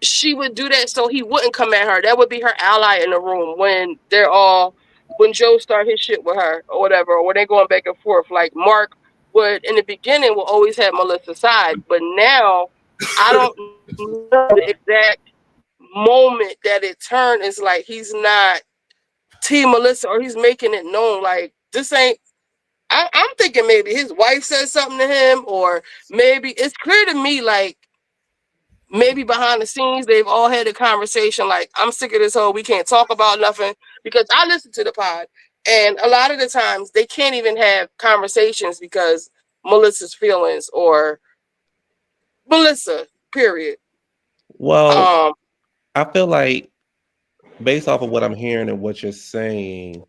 she would do that so he wouldn't come at her. That would be her ally in the room when when Joe start his shit with her or whatever, or when they're going back and forth. Like Mark would in the beginning will always have Melissa's side, but now I don't know the exact moment that it turned. It's like he's not Team Melissa, or he's making it known like this ain't. I'm thinking maybe his wife said something to him, or maybe it's clear to me like maybe behind the scenes they've all had a conversation like, I'm sick of this whole we can't talk about nothing, because I listen to the pod and a lot of the times they can't even have conversations because Melissa's feelings or Melissa, period. Well, I feel like based off of what I'm hearing and what you're saying,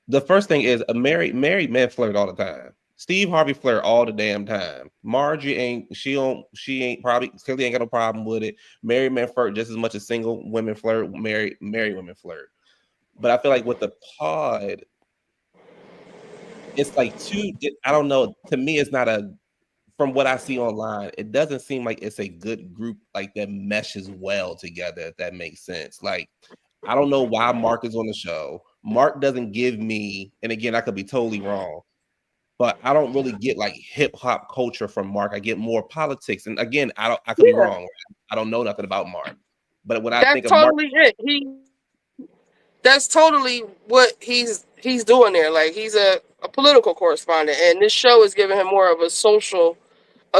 the first thing is a married men flirt all the time. Steve Harvey flirt all the damn time. Margie ain't probably clearly ain't got no problem with it. Married men flirt just as much as single women flirt. Married women flirt. But I feel like with the pod, it's like I don't know. To me, it's not from what I see online, it doesn't seem like it's a good group like that meshes well together, if that makes sense. Like, I don't know why Mark is on the show. Mark doesn't give me, and again, I could be totally wrong, but I don't really get like hip hop culture from Mark. I get more politics. And again, I could be wrong. I don't know nothing about Mark. But when I think of Mark, that's totally what he he's doing there. Like he's a political correspondent, and this show is giving him more of a Okay.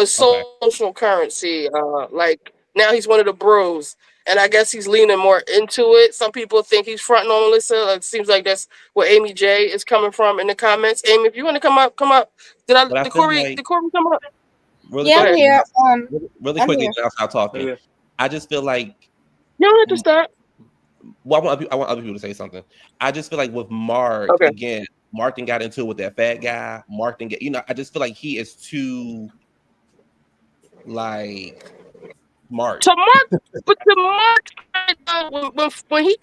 social currency. Like now he's one of the bros, and I guess he's leaning more into it. Some people think he's fronting on Melissa. Like, it seems like that's where Amy J is coming from in the comments. Amy, if you want to come up, come up. But I Did feel Corey? like Did Corey come up? really Yeah, Go I'm ahead. quickly, here. really I'm quickly, here. then I'll stop talking. Okay. I just feel like You don't have to start. well, I want other people to say something. I just feel like with Mark Okay. again, Mark then got into it with that fat guy. Mark then I just feel like he is too like smart. To Mark, but to Mark, when he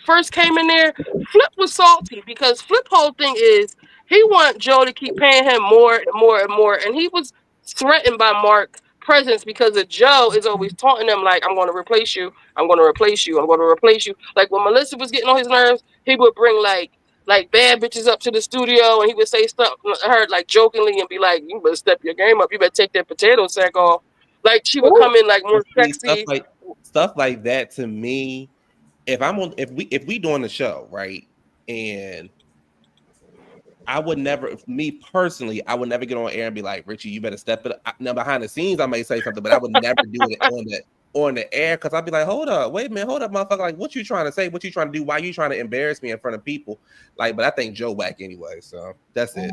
first came in there, Flip was salty because Flip whole thing is he want Joe to keep paying him more and more and more, and he was threatened by Mark's presence because of Joe is always taunting him like, "I'm going to replace you. I'm going to replace you. I'm going to replace you." Like when Melissa was getting on his nerves, he would bring like bad bitches up to the studio, and he would say stuff to her like jokingly and be like, "You better step your game up. You better take that potato sack off." Like she would come in like But more see, sexy. stuff like that to me, if we doing the show, right? And I would never, me personally, I would never get on air and be like, Richie, you better step it up. Now behind the scenes, I may say something, but I would never do it on the air because I'd be like, hold up, wait a minute, hold up, motherfucker. Like, what you trying to say? What you trying to do? Why you trying to embarrass me in front of people? Like, but I think Joe whack anyway, so that's it. He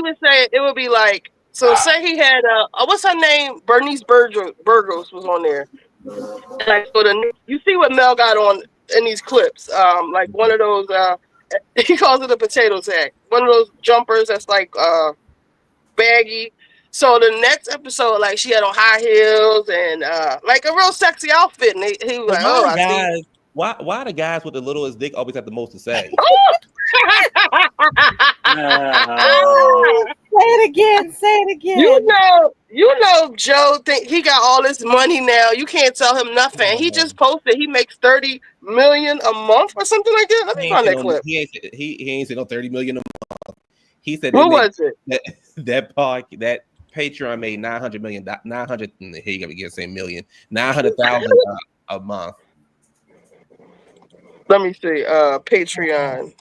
would say it would be like, so say he had what's her name? Bernice Burgos was on there. And like so you see what Mel got on in these clips. Like one of those he calls it a potato sack. One of those jumpers that's like baggy. So the next episode, like she had on high heels and like a real sexy outfit, and he was But like, why "Oh, the I see." guys? Why the guys with the littlest dick always have the most to say? Say it again. Say it again. You know, Joe think he got all this money now. You can't tell him nothing. He just posted he makes 30 million a month or something like that. Let me find that clip. He ain't said no 30 million a month. He said Who was it? that Patreon made 900 million 900 here you gotta get say million 900,000 a month. Let me see. Patreon.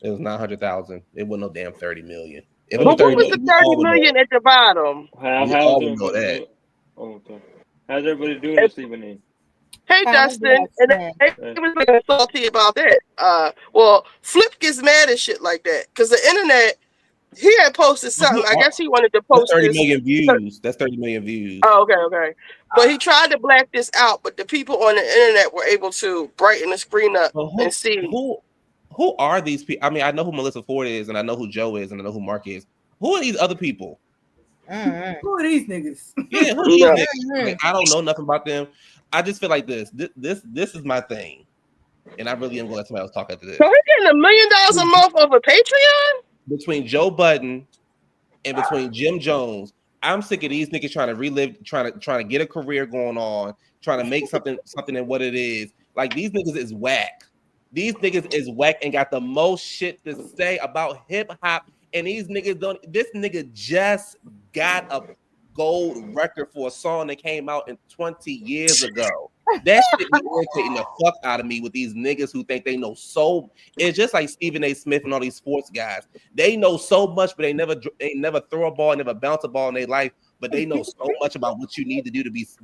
It was 900,000. It wasn't no damn 30 million. If But it was what 30 was the million, 30 million at the bottom? we all would know that. Okay. How's everybody doing this evening? Hey, Dustin. And they was making salty about that. Well, Flip gets mad at shit like that because the internet, he had posted something. I guess he wanted to That's post 30 this. million views. That's 30 million views. Oh, okay. But he tried to black this out, but the people on the internet were able to brighten the screen up and see. Who are these people? I mean, I know who Melissa Ford is, and I know who Joe is, and I know who Mark is. Who are these other people? Who are these niggas? Yeah, who are these niggas? Like, I don't know nothing about them. I just feel like this is my thing, and I really am going to let somebody else talk after this. So he's getting $1 million a month over Patreon? Between Joe Budden and between Jim Jones, I'm sick of these niggas trying to relive, trying to get a career going on, trying to make something in what it is. Like these niggas is whack. These niggas is whack and got the most shit to say about hip hop. And these niggas don't. This nigga just got a gold record for a song that came out 20 years ago. That shit be irritating the fuck out of me with these niggas who think they know so. It's just like Stephen A. Smith and all these sports guys. They know so much, but they never throw a ball, never bounce a ball in their life. But they know so much about what you need to do to be this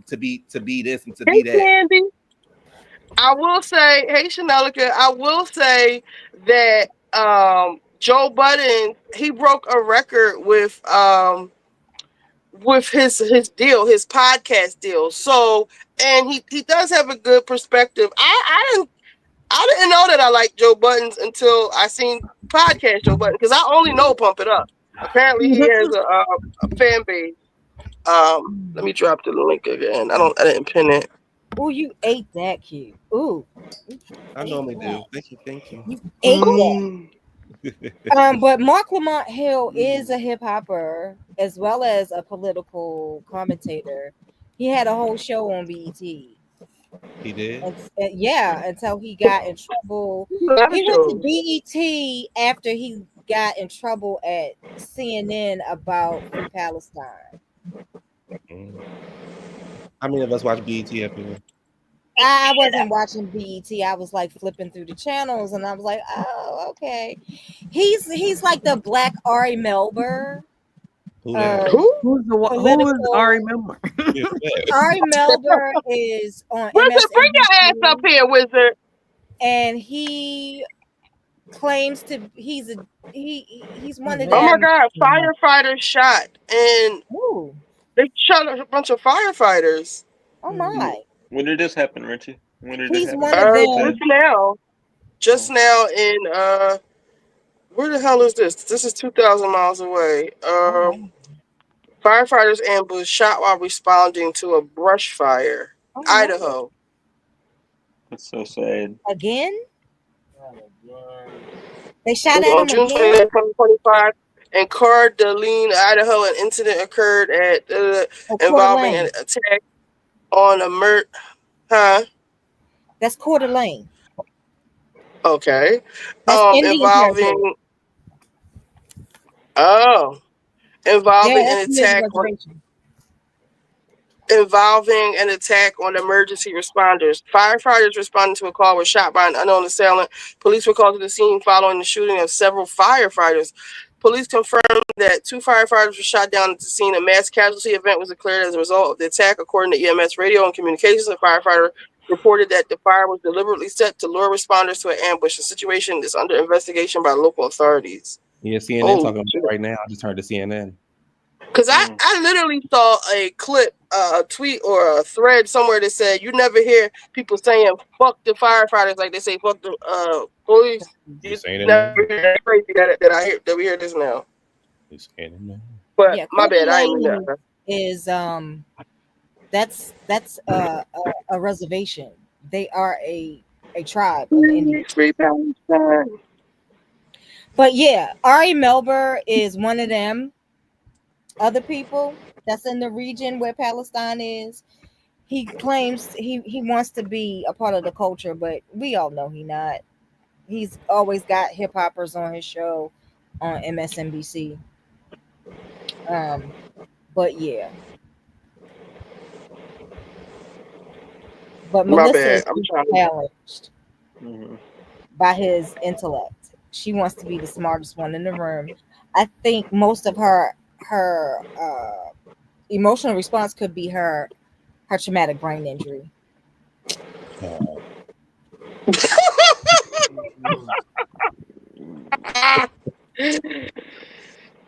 and to be that. Candy. I will say, hey Chanelica, I will say that Joe Budden, he broke a record with his deal, his podcast deal. So, and he does have a good perspective. I didn't know that I liked Joe Budden's until I seen podcast Joe Budden because I only know Pump It Up. Apparently, he has a fan base. Let me drop the link again. I didn't pin it. Oh, you ate that cute. Ooh. I normally do. Thank you. You ate that. But Mark Lamont Hill is a hip hopper as well as a political commentator. He had a whole show on BET. He did? Yeah, until he got in trouble. He went to BET after he got in trouble at CNN about Free Palestine. How many of us watch BET up here? I wasn't watching BET. I was like flipping through the channels, and I was like, "Oh, okay." He's like the Black Ari Melber. Who that? Who is Ari Political. Melber? Ari Melber is on Wizard, bring your ass up MSNBC, here, Wizard. and he claims to he's one of Oh my them. God, firefighters shot, and Ooh, they shot a bunch of firefighters. oh my! When did this happen, Richie? When did it He's happen? one of Just them. now, just now in where the hell is this? This is 2,000 miles away. Oh my! Firefighters ambushed, shot while responding to a brush fire, Oh no! Idaho. That's so sad. Again? They shot at On him June again. 29, 2025, in Coeur d'Alene, Idaho, an incident occurred at Oh, Coeur involving an d'Alene. attack on a huh? That's Coeur d'Alene. Okay. That's Indian territory. Involving oh, Yeah, involving that's an near the attack on reservation. involving an attack on emergency responders. Firefighters responding to a call were shot by an unknown assailant. Police were called to the scene following the shooting of several firefighters. Police confirmed that 2 firefighters were shot down at the scene. A mass casualty event was declared as a result of the attack, according to EMS radio and communications. A firefighter reported that the fire was deliberately set to lure responders to an ambush. The situation is under investigation by local authorities. Yeah, CNN Holy talking about shit. it right now. I just heard the CNN. Because I literally saw a clip, a tweet or a thread somewhere that said you never hear people saying "fuck the firefighters" like they say "fuck the police." You You saying it now? never hear that crazy that I hear that we hear this now. You saying it now? But Yeah, my Coeur bad, I ain't mean d'Alene that. is that's a reservation. They are a tribe of Indians. Free Palestine. But yeah, Ari Melber is one of them other people that's in the region where Palestine is. He claims he wants to be a part of the culture, but we all know he not. He's always got hip hoppers on his show on MSNBC. But yeah. But My Melissa bad. is I'm super trying to. challenged Mm-hmm. by his intellect. She wants to be the smartest one in the room. I think most of her emotional response could be her traumatic brain injury.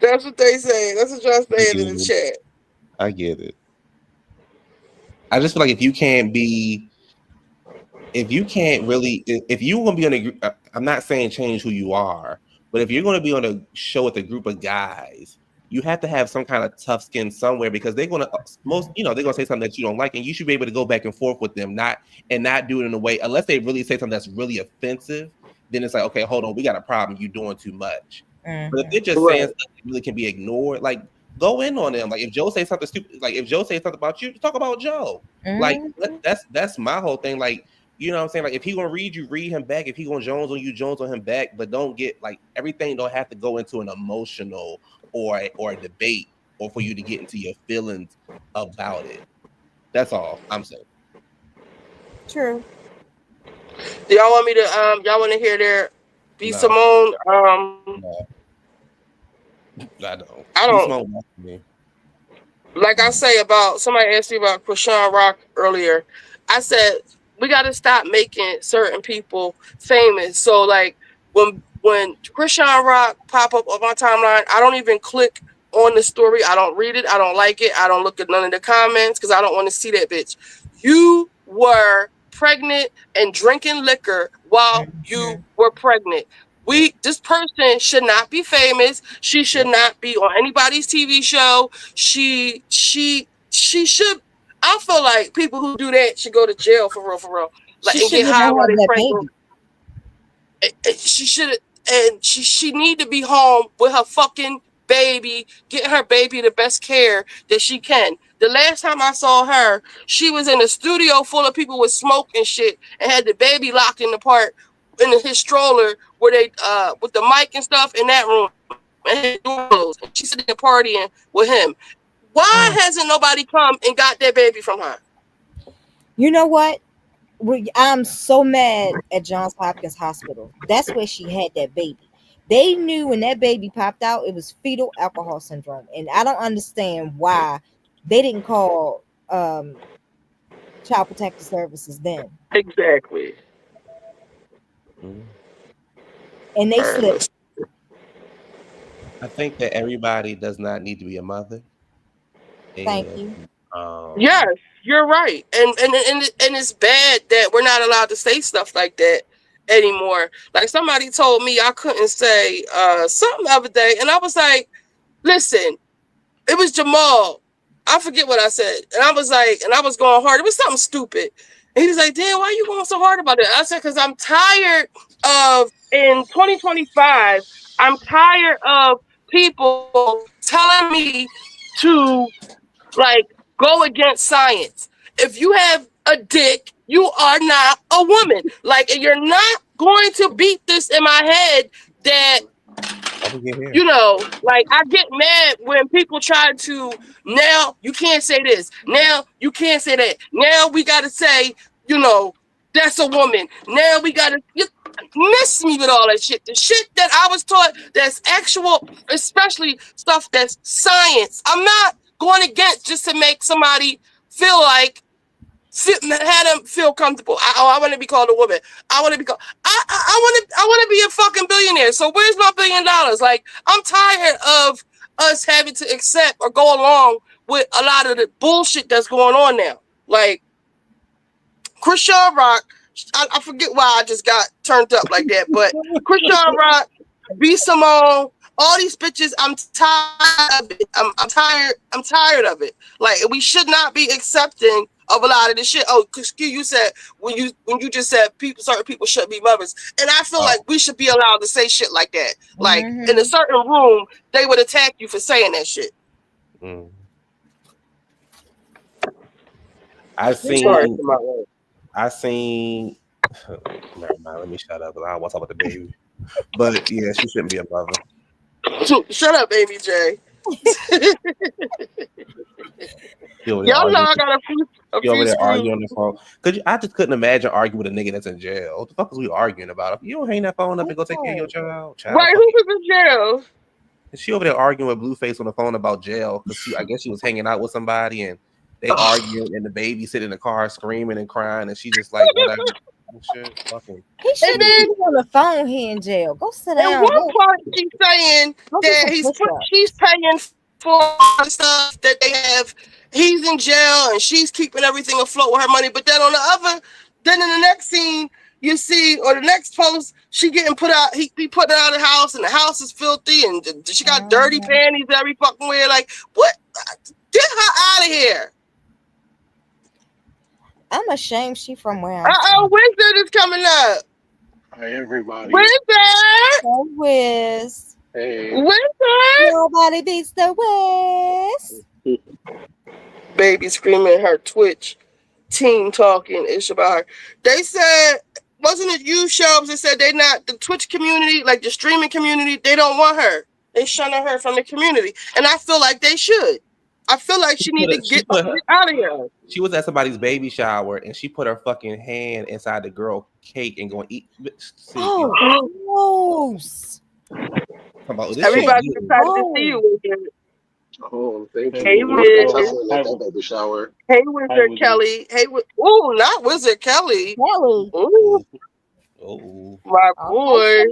That's what they say. That's what y'all I saying get in the it. chat. I get it. I just feel like if you can't really, if you want to be on a group, I'm not saying change who you are, but if you're going to be on a show with a group of guys, you have to have some kind of tough skin somewhere because they're going to they're going to say something that you don't like, and you should be able to go back and forth with them, not do it in a way unless they really say something that's really offensive. Then it's like, okay, hold on, we got a problem. You're doing too much. But if they're just saying Right. stuff that really can be ignored, like go in on them. Like if Joe says something stupid, like if Joe says something about you, talk about Joe. Like that's my whole thing. Like, you know what I'm saying? Like if he gonna read you, read him back. If he gonna Jones on you, Jones on him back. But don't get like everything don't have to go into an emotional or a debate or for you to get into your feelings about it. That's all I'm saying. True. Do y'all want me to y'all want to hear their B No. Simone? No. I don't. I Be don't smart with me. like I say about somebody asked me about Krishan Rock earlier. I said we got to stop making certain people famous. So like when Krishan Rock pop up on my timeline, I don't even click on the story. I don't read it. I don't like it. I don't look at none of the comments because I don't want to see that bitch. You were pregnant and drinking liquor while you were pregnant. This person should not be famous. She should not be on anybody's TV show. She should. I feel like people who do that should go to jail for real. Like She and get shouldn't high even while have they that pregnant. baby. She should, and she need to be home with her fucking baby, getting her baby the best care that she can. The last time I saw her, she was in a studio full of people with smoke and shit, and had the baby locked in the part in his stroller where they with the mic and stuff in that room, and his door closed. And she's sitting there partying with him. Why hasn't nobody come and got that baby from her? You know what? I'm so mad at Johns Hopkins Hospital. That's where she had that baby. They knew when that baby popped out, it was fetal alcohol syndrome, and I don't understand why they didn't call Child Protective Services then. Exactly. Mm. And they slipped. I think that everybody does not need to be a mother. Thank And you. Yes, you're right, and it's bad that we're not allowed to say stuff like that anymore. Like somebody told me I couldn't say something the other day, and I was like, "Listen, it was Jamal. I forget what I said, and I was like, and I was going hard. It was something stupid, and he was like, "Damn, why are you going so hard about it?" I said, "Because I'm tired of in 2025. I'm tired of people telling me to." Like, go against science. If you have a dick, you are not a woman. Like, and you're not going to beat this in my head that, you know, like I get mad when people try to, now you can't say this. Now you can't say that. Now we got to say, you know, that's a woman. Now we got to miss me with all that shit. The shit that I was taught that's actual, especially stuff that's science. I'm not going against just to make somebody feel like had them feel comfortable. I want to be called a woman. I want to be called. I want to be a fucking billionaire. So where's my $1 billion? Like I'm tired of us having to accept or go along with a lot of the bullshit that's going on now. Like Krishan Rock, I forget why I just got turned up like that, but Krishan Rock, B Simone, all these bitches, I'm tired of it. I'm tired. I'm tired of it. Like we should not be accepting of a lot of this shit. Oh, cause you said when you just said certain people shouldn't be mothers, and I feel like we should be allowed to say shit like that. Like in a certain room, they would attack you for saying that shit. Mm. I Sorry seen. for my word. I seen. Never mind. Let me shut up. I don't want to talk about the baby. But yeah, she shouldn't be a mother. Shut up, Amy J. Y'all know I got a You over few there screws. arguing on the phone? I just couldn't imagine arguing with a nigga that's in jail. What the fuck is we arguing about? If you don't hang that phone up and go take care of your child. Wait, who was in jail? She over there arguing with Blueface on the phone about jail because I guess she was hanging out with somebody and they arguing and the baby sitting in the car screaming and crying and she just like whatever shit. Fucking. He shouldn't be on the phone here in jail. Go sit down. At one point, she's saying that she's paying for the stuff that they have. He's in jail and she's keeping everything afloat with her money. But then then in the next scene, you see, or the next post, she getting put out. He put her out of the house, and the house is filthy, and she got dirty panties every fucking way. Like, what? Get her out of here! I'm ashamed she from where I'm from. Wizard is coming up. Hi, everybody. Wizard! Hey, Wiz. Hey. Wizard! Nobody beats the Wiz. Baby screaming her Twitch team talking ish about her. They said, wasn't it you, Shelbs, that said they not, the Twitch community, like the streaming community, they don't want her. They shunning her from the community. And I feel like they should. I feel like she need to get out of here. She was at somebody's baby shower and she put her fucking hand inside the girl cake and going eat. Gross. Everybody decided to see you again. Oh, thank you. Hey, Wiz. That baby shower. Hey, Wizard Kelly. Hey, ooh, not Wizard Kelly. Kelly. Ooh. Oh, my boy.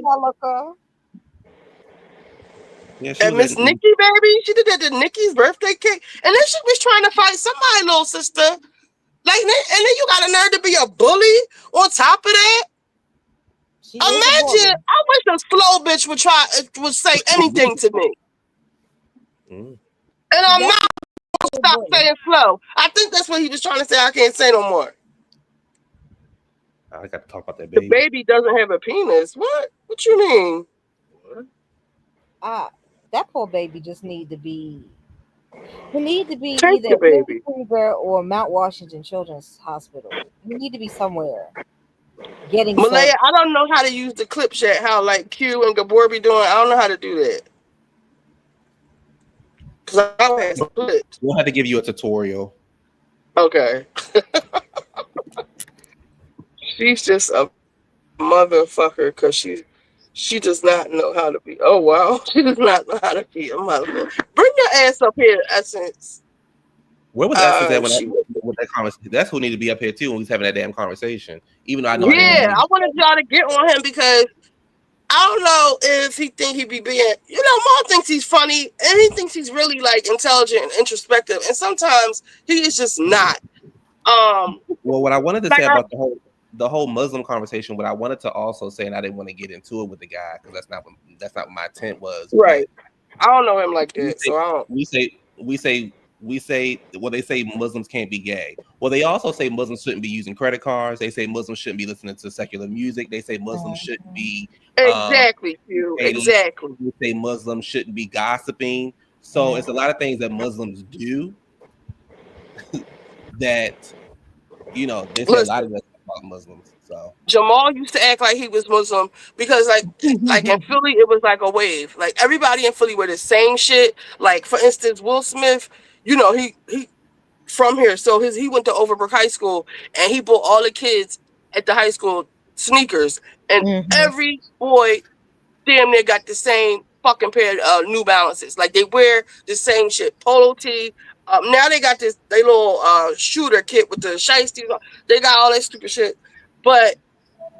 Yeah, and Miss Nikki, baby, she did that to Nikki's birthday cake, and then she was trying to fight somebody, little sister. Like, and then you got a nerve to be a bully on top of that. Imagine, I wish a slow bitch would say anything to me. And I'm not gonna stop saying slow. I think that's what he was trying to say. I can't say no more. I got to talk about that baby. The baby doesn't have a penis. What? What you mean? That poor baby just need to be. He need to be Take either baby or Mount Washington Children's Hospital. He need to be somewhere. Getting Malaya, I don't know how to use the clip chat. How like Q and Gabor be doing. I don't know how to do that. Cause I don't have some clips. We'll have to give you a tutorial. Okay. She's just a motherfucker because she does not know how to be. Oh wow, she does not know how to be a motherfucker. Bring your ass up here, Essence. Where was Essence at when She with that conversation? That's who needed to be up here too when we was having that damn conversation. Even though I know I didn't yeah, agree. I wanted y'all to get on him because I don't know if he think he be being, Maul thinks he's funny and he thinks he's really like intelligent and introspective, and sometimes he is just not. Well, what I wanted to Like say about the whole Muslim conversation, what I wanted to also say, and I didn't want to get into it with the guy because that's not what my intent was. right. I don't know him like We that, say so I don't. we say well, they say Muslims can't be gay. Well, they also say Muslims shouldn't be using credit cards. They say Muslims shouldn't be listening to secular music. They say Muslims shouldn't be Exactly, you dating. exactly. They say Muslims shouldn't be gossiping. So it's a lot of things that Muslims do that they say a lot Listen, of that about Muslims. So Jamal used to act like he was Muslim because, like in Philly, it was like a wave. Like everybody in Philly were the same shit. Like for instance, Will Smith, he from here, so he went to Overbrook High School, and he bought all the kids at the high school sneakers, and every boy damn near got the same fucking pair of New Balances. Like they wear the same shit, polo tee. Now they got they little shooter kit with the shiesties. They got all that stupid shit, but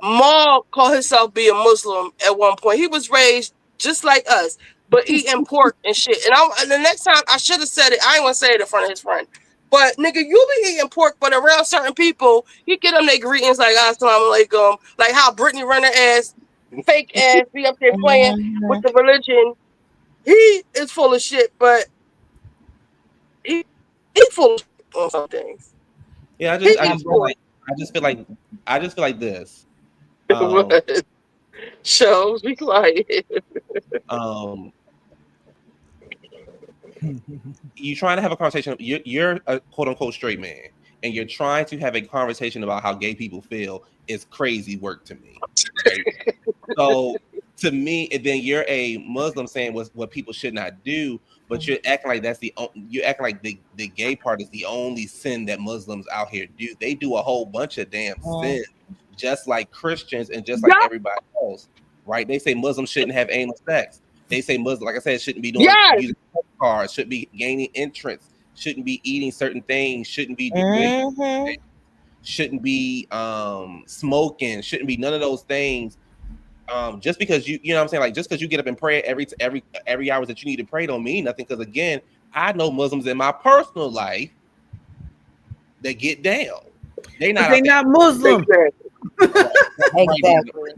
Maul called himself being Muslim at one point. He was raised just like us, but eating pork and shit. And the next time I should have said it, I ain't want to say it in front of his friend. But nigga, you be eating pork, but around certain people, he get them their greetings like assalamu alaikum, like how Brittany Renner ass, fake ass, be up there playing with the religion. He is full of shit, but he full of shit on some things. yeah, He I eats just feel pork. like I just feel like this. What? Shows be quiet. Um, you're trying to have a conversation. You're a quote unquote straight man, and you're trying to have a conversation about how gay people feel is crazy work to me, right? So to me, and then you're a Muslim saying what people should not do, but you're acting like you're acting like the gay part is the only sin that Muslims out here do. They do a whole bunch of damn sins, just like Christians and just like Yeah. everybody else, right? They say Muslims shouldn't have anal sex. They say Muslims, like I said, shouldn't be Yes. using cards, shouldn't be gaining entrance, shouldn't be eating certain things, shouldn't be drinking, shouldn't be smoking, shouldn't be none of those things. Just because you know what I'm saying, like just because you get up and pray every hour that you need to pray don't mean nothing. Because again, I know Muslims in my personal life that get down. They not Muslim. Exactly.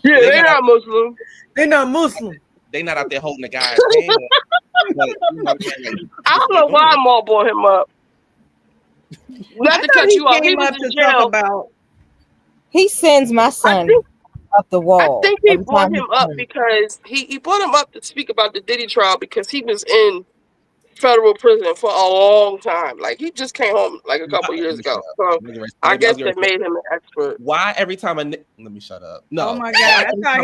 Yeah, they're not Muslim. They're not Muslim. They not out there holding the guy's hand. But, you know what I'm saying? Like, I don't know why Maul brought him up. Not to cut you off. He was in jail. He sends my son up the wall. I think he every brought time him up because he brought him up to speak about the Diddy trial because he was in federal prison for a long time. Like he just came home like a couple years ago. So I guess that made him an expert. Why every time let me shut up. No. Oh my god! I thought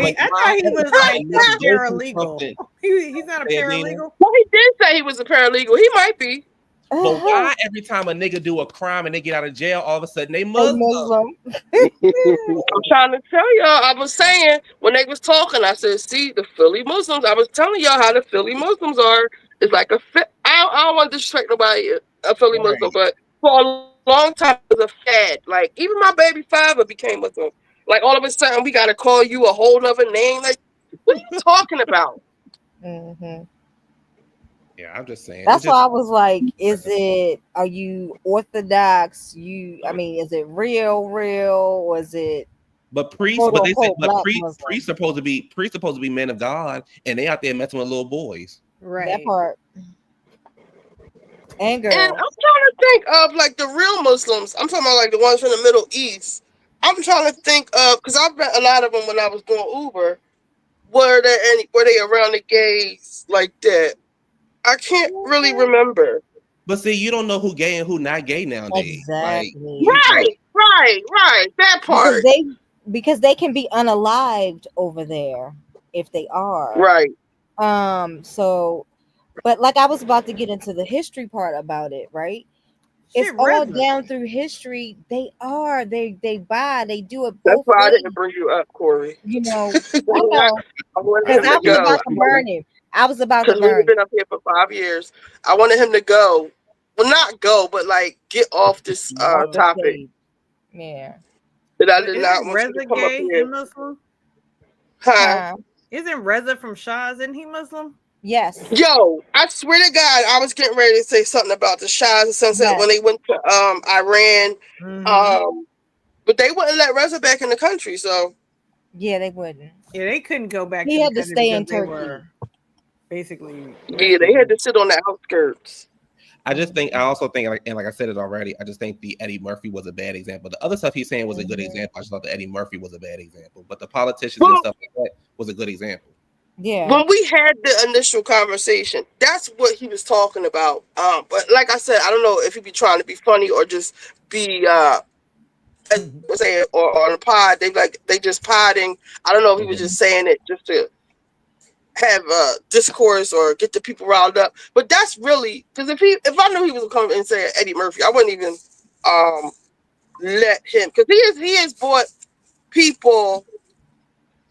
he was like a paralegal. He's not a paralegal. Well, he did say he was a paralegal. He might be. But why every time a nigga do a crime and they get out of jail, all of a sudden they Muslim? I'm trying to tell y'all. I was saying when they was talking, I said, "See the Philly Muslims." I was telling y'all how the Philly Muslims are. It's like I don't want to disrespect nobody, a Philly Muslim, but for a long time it was a fad. Like even my baby father became Muslim. Like all of a sudden we got to call you a whole other name. Like what are you talking about? Yeah, I'm just saying. That's why I was like, are you Orthodox? Is it real, or is it but priests, but they say priests supposed to be men of God, and they out there messing with little boys. Right. That part. And girls. And I'm trying to think of like the real Muslims. I'm talking about like the ones from the Middle East. I'm trying to think of because I've met a lot of them when I was doing Uber. Were they around the gays like that? I can't really remember. But see, you don't know who gay and who not gay nowadays. Exactly. Right. That part. Because they can be unalived over there if they are. Right. So, but like I was about to get into the history part about it, right? It's Shit, all Reza. down through history. They buy, they do it That's both why I ways. didn't bring you up, Corey. You know, I I know, wanted because him I to was go. about to burn him. I was about to Because we've burn him. been up here for 5 years. I wanted him to go. Well, not go, but like get off this Off the topic. stage. Yeah. That I But did not isn't want you to Reza come up gay here. and Muslim? Huh? Isn't Reza from Shah's? Isn't he Muslim? Yes. Yo, I swear to God, I was getting ready to say something about the Shahs and Sunset when they went to Iran. But they wouldn't let Reza back in the country, so Yeah, they wouldn't. Yeah, they couldn't go back He to had the to country stay in because they Turkey. were basically yeah, they had to sit on the outskirts. I just think I also think like I said it already, I just think the Eddie Murphy was a bad example. The other stuff he's saying was a good example. I just thought the Eddie Murphy was a bad example. But the politicians and stuff like that was a good example. Yeah. When we had the initial conversation, that's what he was talking about. But like I said, I don't know if he be trying to be funny or just be say or on a pod. They just podding. I don't know if he was just saying it just to have discourse or get the people riled up. But that's really because if I knew he was coming and saying Eddie Murphy, I wouldn't even let him, because he has bought people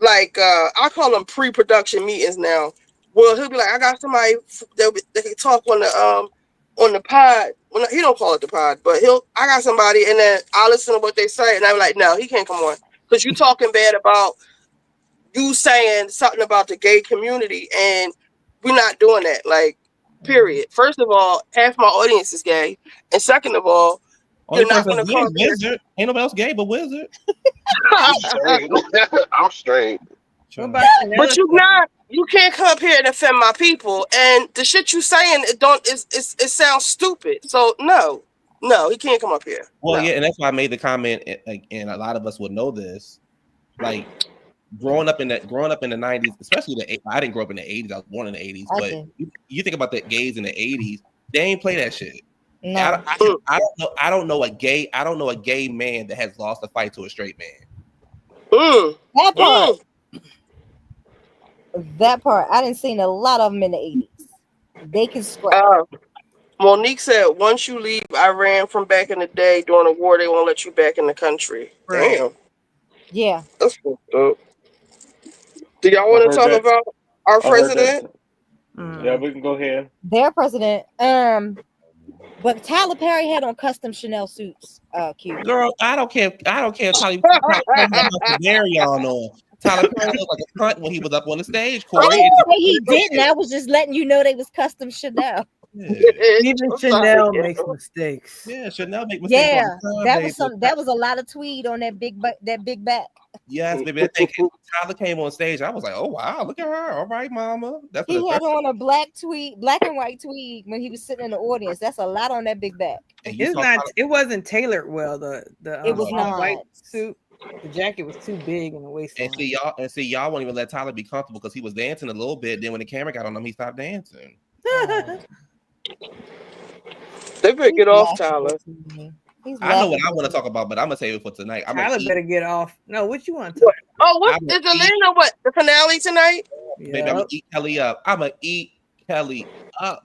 like I call them pre-production meetings now. Well, he'll be like, I got somebody that can talk on the pod. Well, he don't call it the pod, but I got somebody, and then I listen to what they say, and I'm like, no, he can't come on because you talking bad about you saying something about the gay community, and we're not doing that. Like, period. First of all, half my audience is gay, and second of all, Only you're not person going that's to gay come is here. Wizard. Ain't nobody else gay but Wizard. I'm straight. I'm straight. But you can't come up here and offend my people, and the shit you saying it sounds stupid. So no, he can't come up here. Well, No. yeah, and that's why I made the comment, and a lot of us would know this. Like growing up in the '90s, especially I didn't grow up in the '80s. I was born in the '80s, but you think about the gays in the '80s, they ain't play that shit. No. I don't know a gay man that has lost a fight to a straight man. That part. That part. I didn't see a lot of them in the 80s. They can scrap. Monique said, once you leave Iran from back in the day during the war, they won't let you back in the country. Right. Damn. Yeah. That's fucked up. Do y'all want to talk about our president? Yeah, we can go ahead. Their president. But Tyler Perry had on custom Chanel suits. Q. Girl, I don't care. Tyler Perry on. Tyler Perry looked like a cunt when he was up on the stage. Corey. I didn't say he didn't. I was just letting you know they was custom Chanel. Even Chanel makes mistakes. Yeah, Chanel make mistakes. Yeah, all the time, that baby. was That was a lot of tweed on that big back. Yes, baby. That thing, Tyler came on stage. I was like, oh wow, look at her. All right, mama. That's He had on a black and white tweed when he was sitting in the audience. That's a lot on that big back. It wasn't tailored well. The it was not white suit. The jacket was too big in the waistline. And see, y'all won't even let Tyler be comfortable because he was dancing a little bit. Then when the camera got on him, he stopped dancing. They better get off Tyler. I know what I want to talk about, but I'm gonna save it for tonight. Tyler better get off. No, what you want to talk about? Oh, what is Atlanta? What, the finale tonight? Baby, I'm gonna eat Kelly up. I'm gonna eat Kelly up.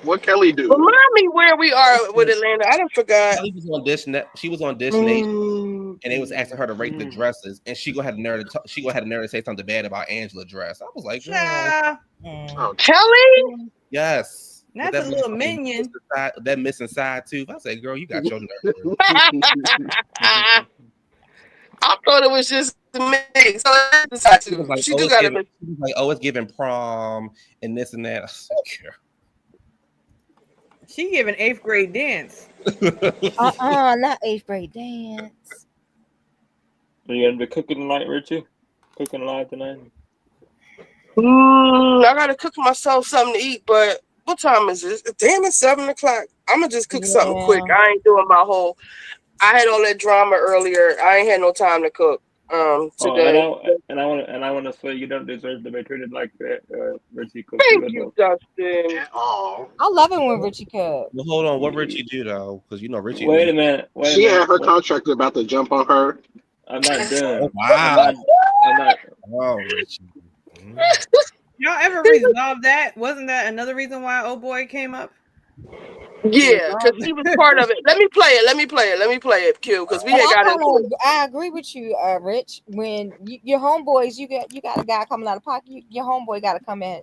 What Kelly do? Remind me where we are with Atlanta. I don't forgot. Kelly was on Dish. She was on Dish Nation, and they was asking her to rate the dresses, and she gonna have the nerve to say something bad about Angela's dress. I was like, Kelly? Yes. That's a little minion. That missing side tooth. I said, girl, you got your nerve. I thought it was just me. So she was like, she do got it. Like, oh, it's giving prom and this and that. I said, girl. She giving 8th grade dance. Not 8th grade dance. Are you gonna be cooking tonight, Richie? Cooking live tonight? I gotta cook myself something to eat, but what time is it? Damn, it's 7 o'clock. I'm gonna just cook something quick. I ain't doing my whole. I had all that drama earlier. I ain't had no time to cook today. And I want to say you don't deserve to be treated like that, Richie. Thank you, Dustin. Oh, I love it when Richie cook. Well, hold on. What Richie do though? Because you know Richie. Wait a minute. She had her contractor about to jump on her. I'm not done. Oh, wow. I'm not. Oh, Richie. Y'all ever resolve that? Wasn't that another reason why old boy came up? Yeah, because he was part of it. Let me play it, Q, because we And had got into it. I agree with you, Rich. When your homeboys, you got a guy coming out of pocket. Your homeboy got to come in.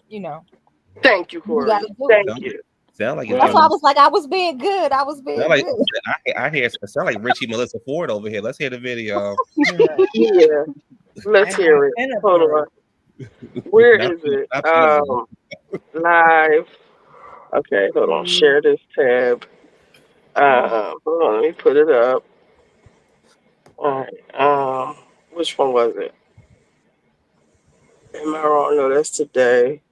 Thank you, You got Corey. to do Thank it. you. Sound like That's why I was like, I was being good. I was being sound like good. I hear it sound like Richie Melissa Ford over here. Let's hear the video. Yeah. Let's hear it. Hold on. Where Not- is it? not Cinnabon. Live. Okay, hold on. Share this tab. Hold on, let me put it up. All right. Which one was it? Am I wrong? No, that's today.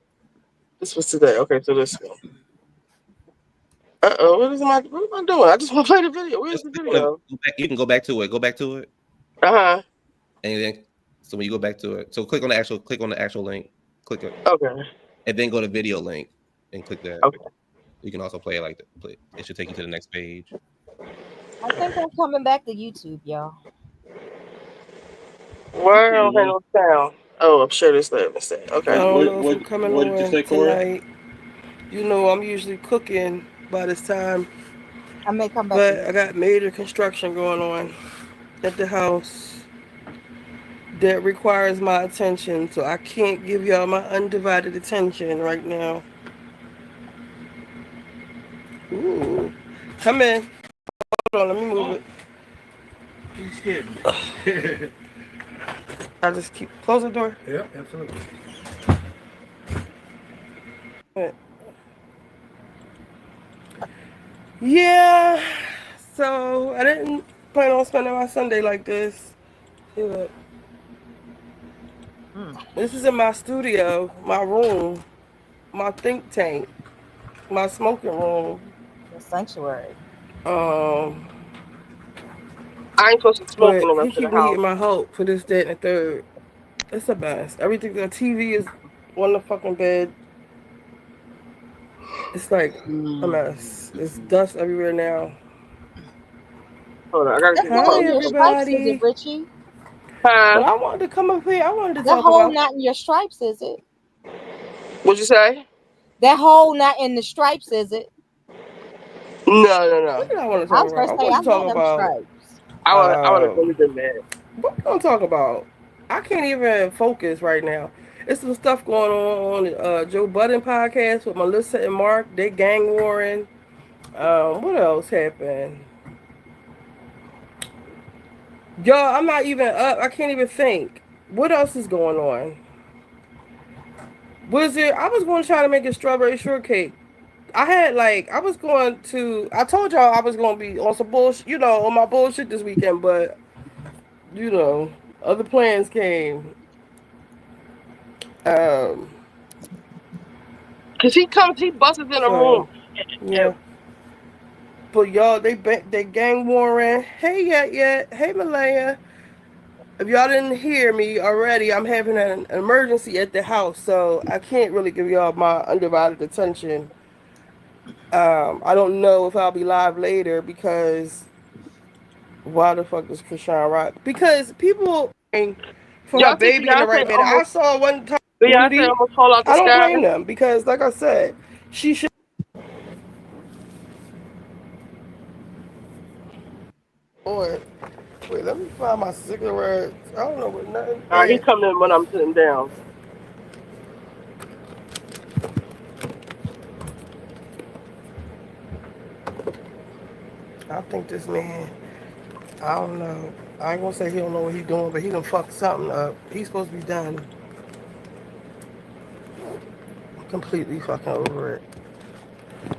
This was today. Okay, so this one. What am I doing? I just want to play the video. Where's the video? You can go back to it. Go back to it. Uh-huh. And then so when you go back to it, so click on the actual link. Click it. Okay. And then go to video link and click that. Okay. You can also play it like that. It should take you to the next page. I think I'm coming back to YouTube, y'all. Where I don't have no sound. Oh, I'm sure this lab instead. Okay. I don't know if I'm coming what did you on say, Corey? tonight. You know, I'm usually cooking by this time. I may come back. But I got major construction going on at the house that requires my attention, so I can't give y'all my undivided attention right now. Ooh. Come in. Hold on, let me move it. You scared me. I just keep close the door. Yeah, absolutely. Yeah, so I didn't plan on spending my Sunday like this. See, look. This is in my studio, my room, my think tank, my smoking room. The sanctuary. I ain't supposed to smoke But in the he rest of keep the house. needing my help for this, that, and the third. It's a mess. Everything, the TV is on the fucking bed. It's like a mess. There's dust everywhere now. Hold on, I gotta That get Hi, hole in your stripes, is everybody. it, Richie? But I wanted to come up here. I wanted to That talk hole about. not in your stripes, is it? What'd you say? That hole not in the stripes, is it? No. What did I want to I talk was about? gonna I say, want I to talk love them about. stripes. I would have really been mad. What we gonna talk about? I can't even focus right now. There's some stuff going on Joe Budden podcast with Melissa and Mark. They gang warring. What else happened? Y'all, I'm not even up. I can't even think. What else is going on? I was going to try to make a strawberry shortcake. I told y'all I was going to be on some bullshit, on my bullshit this weekend, but, other plans came. Cause he busts in the room. Yeah. But y'all, they gang warring. Hey, yeah. Hey, Malaya. If y'all didn't hear me already, I'm having an emergency at the house, so I can't really give y'all my undivided attention. I don't know if I'll be live later because why the fuck does Krishan rock? Because people for her Y'all see baby in the Beyonce right manner. I saw one time. Beyonce almost fall out the I don't sky. blame them because, like I said, she should. Boy, wait, let me find my cigarettes. I don't know what nothing. All right, he coming in when I'm sitting down. I think this man, I don't know. I ain't gonna say he don't know what he's doing, but he done fucked something up. He's supposed to be done. Completely fucking over it.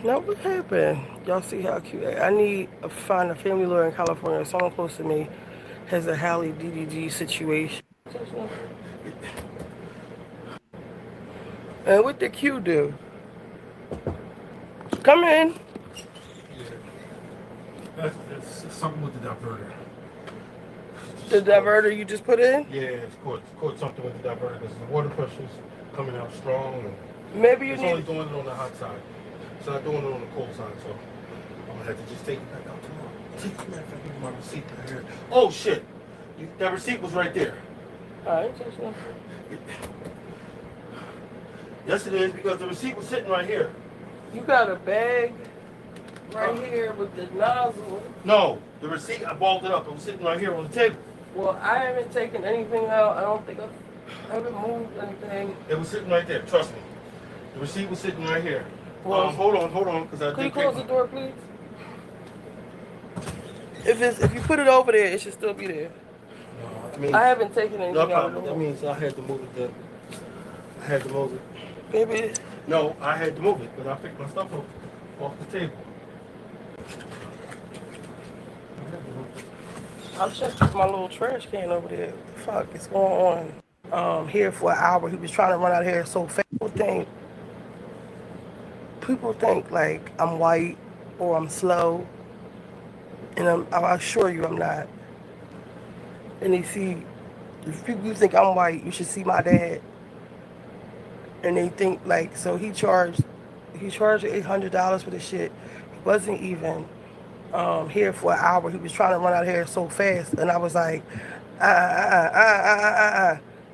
Now what happened? Y'all see how cute? I need to find a family lawyer in California. Someone close to me has a Hallie DDG situation. And what did Q do? Come in. That's something with the diverter. The diverter you just put in? Yeah, it's caught something with the diverter because the water pressure's coming out strong. And maybe you it's need. only doing it on the hot side. It's not doing it on the cold side, so I'm gonna have to just take it back out tomorrow. Take my receipt right here. Oh shit! That receipt was right there. Alright, yes, it is because the receipt was sitting right here. You got a bag right here with the nozzle. No, the receipt, I balled it up. It was sitting right here on the table. Well, I haven't taken anything out. I don't think I haven't moved anything. It was sitting right there, trust me. The receipt was sitting right here. Well, hold on, because I Can you did close the door, please? If you put it over there, it should still be there. I haven't taken anything out. That means I had to move it then. I had to move it. Baby. No, I had to move it because I picked my stuff up off the table. I'll check my little trash can over there. What the fuck is going on? Here for an hour. He was trying to run out of here so fast. People think like I'm white or I'm slow, and I assure you I'm not. And they see, if you think I'm white, you should see my dad. And they think like, so he charged $800 for the shit. He wasn't even here for an hour. He was trying to run out of here so fast, and I was like,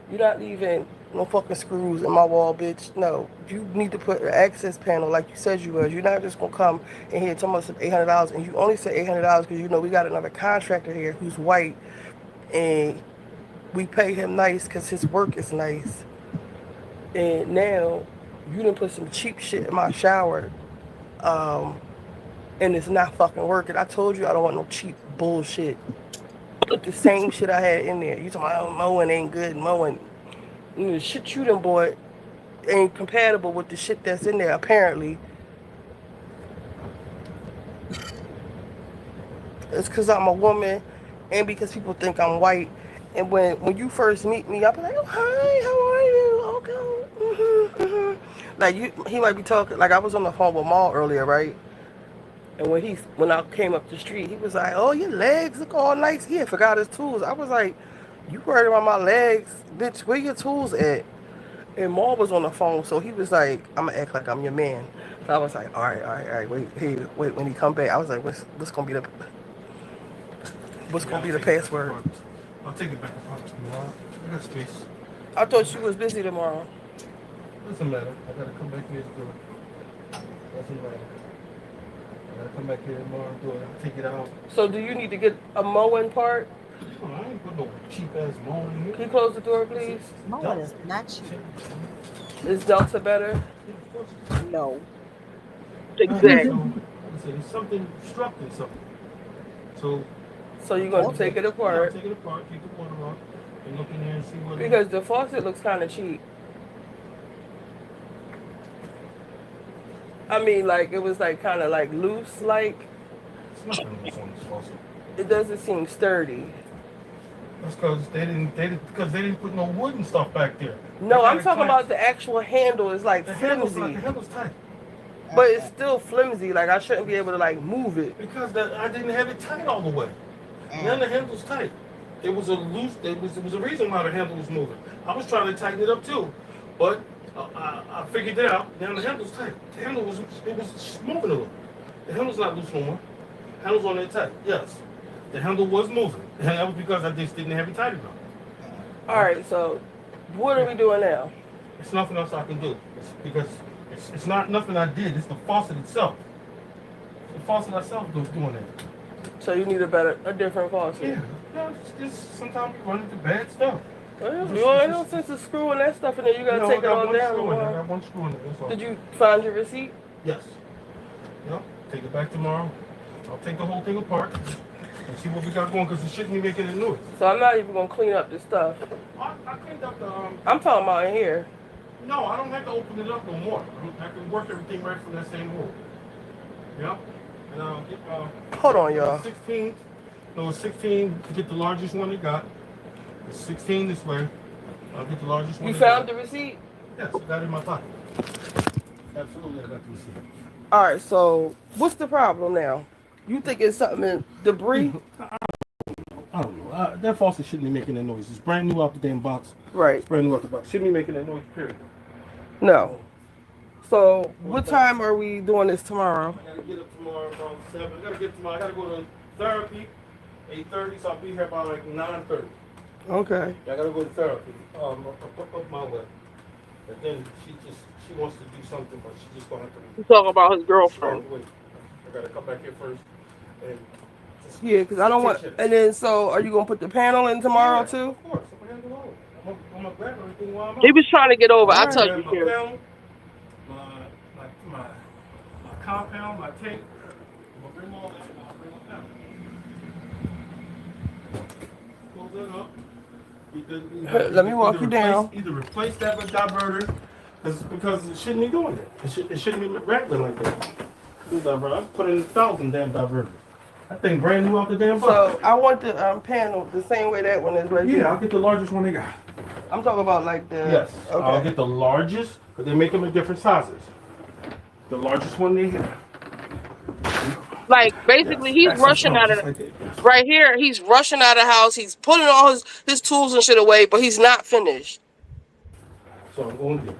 you're not leaving no fucking screws in my wall, bitch. No, you need to put an access panel like you said you was. You're not just gonna come in here and tell us $800, and you only said $800 because you know we got another contractor here who's white, and we pay him nice because his work is nice. And now you done put some cheap shit in my shower, and it's not fucking working. I told you I don't want no cheap bullshit. Put the same shit I had in there. You talking about mowing ain't good, mowing. The shit you done bought ain't compatible with the shit that's in there, apparently. It's because I'm a woman and because people think I'm white. And when you first meet me, I'll be like, oh, hi, how are you? Okay. Like, he might be talking, like I was on the phone with Maul earlier, right? And when I came up the street, he was like, oh, your legs look all nice. He had forgot his tools. I was like, you worried about my legs? Bitch, where your tools at? And Maul was on the phone, so he was like, I'm gonna act like I'm your man. So I was like, all right, wait, when he come back, I was like, what's gonna be the password? I'll take it back tomorrow. I got space. I thought you was busy tomorrow. Doesn't matter. I gotta come back here to do it. Doesn't matter. I gotta come back here tomorrow and do it. I'll take it out. So do you need to get a mowing part? Oh, I ain't put no cheap ass mowing here. Can you close the door, please? Mowing is not cheap. Is Delta better? No. Exactly. There's something obstructing something. So you're gonna take it apart? Take it apart, take the water off, and look in there and see what. Because the faucet looks kind of cheap. I mean, like it was like kind of like loose, like. It's nothing loose on this faucet. It doesn't seem sturdy. That's because they didn't put no wood and stuff back there. No, I'm talking about the actual handle. It's like flimsy. The handle's tight. But it's still flimsy. Like I shouldn't be able to like move it. Because I didn't have it tight all the way. Then the handle's tight. It was a reason why the handle was moving. I was trying to tighten it up too, but I figured it out. Now the handle's tight. The handle was moving a little. The handle's not loose no more. The handle's on there tight. Yes, the handle was moving, and that was because I just didn't have it tight enough. All right. So, what are we doing now? It's nothing else I can do. It's not nothing I did. It's the faucet itself. The faucet itself was doing it. So you need a different faucet. Yeah. Sometimes we run into bad stuff. Well, you ain't no sense of screwing that stuff in there. You gotta take it all down. I got one screw in it. That's all. Did you find your receipt? Yes. Yep. Take it back tomorrow. I'll take the whole thing apart and see what we got going because it shouldn't be making a noise. So I'm not even gonna clean up this stuff. I cleaned up the. I'm talking about in here. No, I don't have to open it up no more. I can work everything right from that same room. Yep. And I'll get. Hold on, y'all. 16. No, it's 16 to get the largest one they got. It's 16 this way. I'll get the largest one. You found the receipt? Yes, I got it in my pocket. Absolutely, I got the receipt. All right, so what's the problem now? You think it's something in debris? I don't know. That faucet shouldn't be making that noise. It's brand new out the damn box. Right. It's brand new out the box. Shouldn't be making that noise, period. No. So what time are we doing this tomorrow? I gotta get up tomorrow around 7. I gotta go to therapy 8:30, so I'll be here by like 9:30. Okay. I gotta go to therapy. Up my way. But then she wants to do something, but she just gonna have to. You talking about his girlfriend? I gotta come back here first. And Yeah, because I don't want. And then, so are you gonna put the panel in tomorrow too? Of course, I'm gonna handle all of it. I'm gonna grab everything while I'm out. He was trying to get over. I All told right. you, My Karen. panel, my compound, my tape. I'm gonna bring all that. I'll bring it down. Close that up. Let me walk you down. Either replace that with diverter, because it shouldn't be doing it. It shouldn't be rattling like that. This diverter, I put in 1,000 damn diverters. That thing brand new off the damn box. So I want the panel the same way that one is right here. Yeah, I'll get the largest one they got. I'm talking about like the. Yes, Okay. I'll get the largest, but they make them in different sizes. The largest one they have. Like basically, he's That's rushing out of like that. right here. He's rushing out of the house. He's putting all his tools and shit away, but he's not finished. So I'm going to get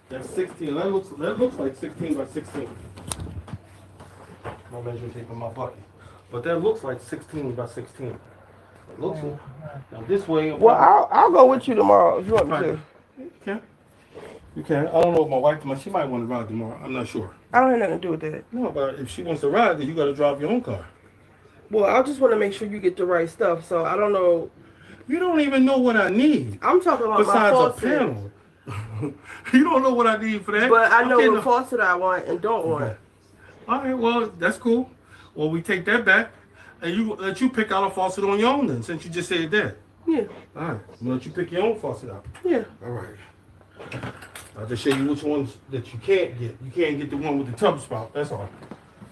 that's 16. That looks like 16 by 16. My measuring tape in my bucket, but that looks like 16 by 16. It looks like. Now this way. Well, I'll go with you tomorrow if you want me to. You can. You can. I don't know if my wife, she might want to ride tomorrow. I'm not sure. I don't have nothing to do with that. No, but if she wants to ride, then you got to drive your own car. Well, I just want to make sure you get the right stuff. So I don't know. You don't even know what I need. I'm talking about besides my a faucet. panel. You don't know what I need for that. But I know Okay, what no. faucet I want and don't want. All right, well, that's cool. Well, we take that back, and let you pick out a faucet on your own then, since you just said that. Yeah. All right, we'll let you pick your own faucet out. Yeah. All right. I'll just show you which ones that you can't get. You can't get the one with the tub spout, that's all.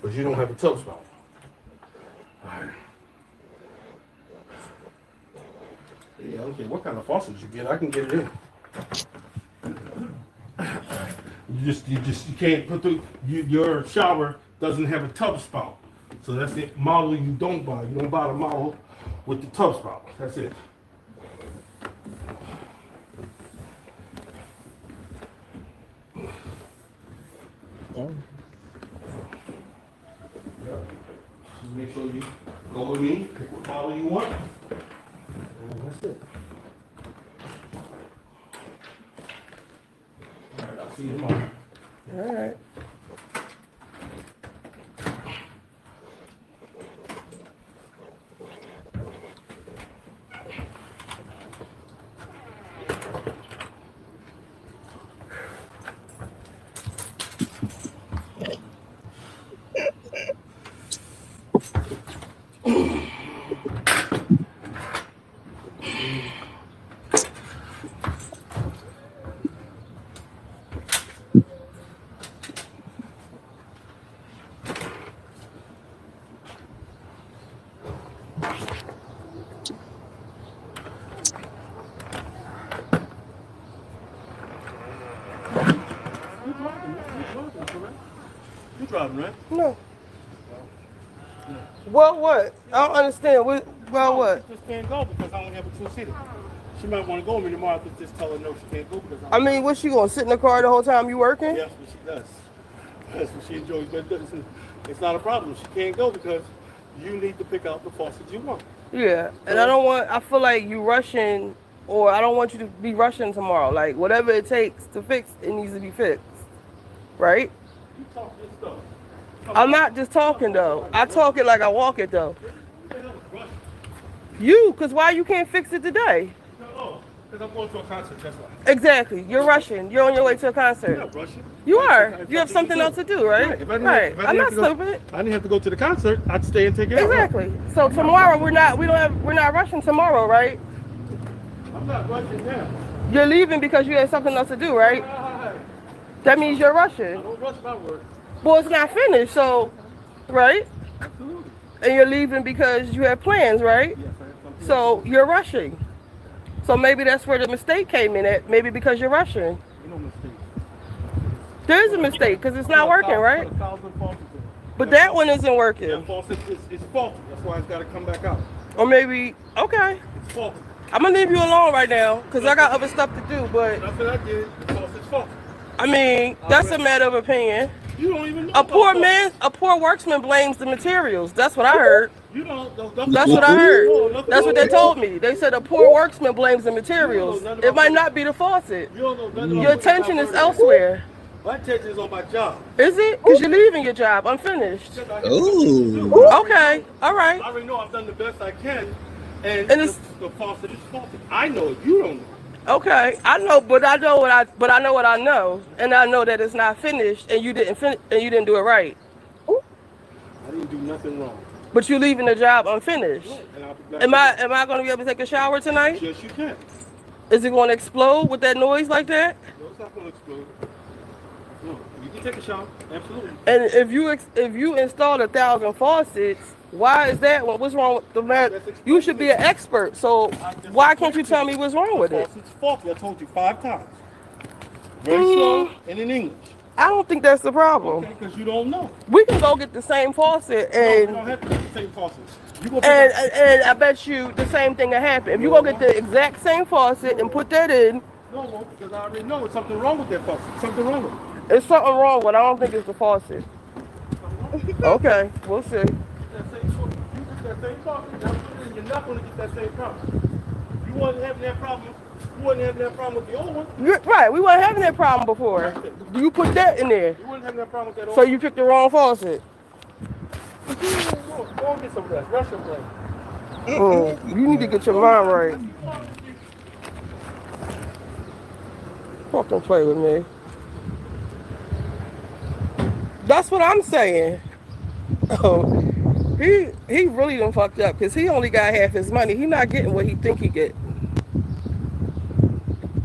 Because you don't have a tub spout. All right. Yeah, I don't care what kind of faucet you get, I can get it in. You can't put your shower doesn't have a tub spout. So that's the model you don't buy. You don't buy the model with the tub spout. That's it. Just make sure you go with me, pick what model you want. And that's it. All right, I'll see you tomorrow. All right. You driving, right? No. Well, what? I don't understand. Well, what? She just can't go because I only have a two-seater. She might want to go with me tomorrow. I could just tell her no, she can't go because I mean, what's she gonna sit in the car the whole time you working? Yes, what she does. That's what she enjoys. But it's not a problem. She can't go because you need to pick out the faucet you want. Yeah, and I feel like you rushing, or I don't want you to be rushing tomorrow. Like, whatever it takes to fix, it needs to be fixed. Right? You talk this stuff. I'm not just talking, though. I talk it like I walk it, though. You, because why you can't fix it today? Oh, because I'm going to a concert, that's why. Exactly. You're rushing. You're on your way to a concert. I'm not rushing. You are. You have something else to do, right? If I didn't Right. have- if I I'm didn't not have to go- stupid. I didn't have to go to the concert. I'd stay and take it out. Exactly. So tomorrow we're not rushing tomorrow, right? I'm not rushing now. You're leaving because you have something else to do, right? That means you're rushing. I don't rush my work. Well, it's not finished, so, right? Absolutely. And you're leaving because you have plans, right? Yes, I have something. So you're rushing. So maybe that's where the mistake came in at. Maybe because you're rushing. You know mistake. There is a mistake because it's not working, right? Put 1,000 faucets in. But that one isn't Yeah, working. faucet is faulty. That's why it's got to come back out. Or maybe, okay. It's faulty. I'm going to leave you alone right now because I got other stuff to do. But, That's what I did. The faucet's faulty. I mean, that's a matter of opinion. You don't even know A poor about man, a poor worksman blames the materials. That's what I heard. You don't. That's what I heard. That's what they told me. They said a poor worksman blames the materials. It might not be the faucet. You don't know nothing about Your putting attention is diverter in. elsewhere. My attention is on my job. Is it? Because you're leaving your job unfinished. Ooh. Okay. All right. I already know I've done the best I can, and it's the faucet is faulty. I know it. You don't know. Okay, I know, but I know what I know, and I know that it's not finished, and you didn't do it right. I didn't do nothing wrong. But you're leaving the job unfinished. Right, Am I going to be able to take a shower tonight? Yes, you can. Is it going to explode with that noise like that? No, it's not going to explode. No, you can take a shower. Absolutely. And if you installed 1,000 faucets, why is that? What's wrong with the man? You should be an expert. So why can't you tell me what's wrong with it? It's faulty. I told you 5 times. Very slow and in English. I don't think that's the problem. Okay, because you don't know. We can go get the same faucet and. No, we don't have to get the same faucet. And I bet you the same thing will happen. If you go get the exact same faucet and put that in. No, because I already know it's something wrong with that faucet. Something wrong with it. It's something wrong with it. I don't think it's the faucet. Okay, we'll see. You're not going to get that same problem. You wasn't having that problem. You wasn't having that problem with the old one. Right, we weren't having that problem before. You put that in there. You wasn't having that problem with that old So one. you picked the wrong faucet. Go and get some rest. Rest your brain. You need to get your mind right. Fucking play with me. That's what I'm saying. Oh, he really done fucked up because he only got half his money. He not getting what he think he get.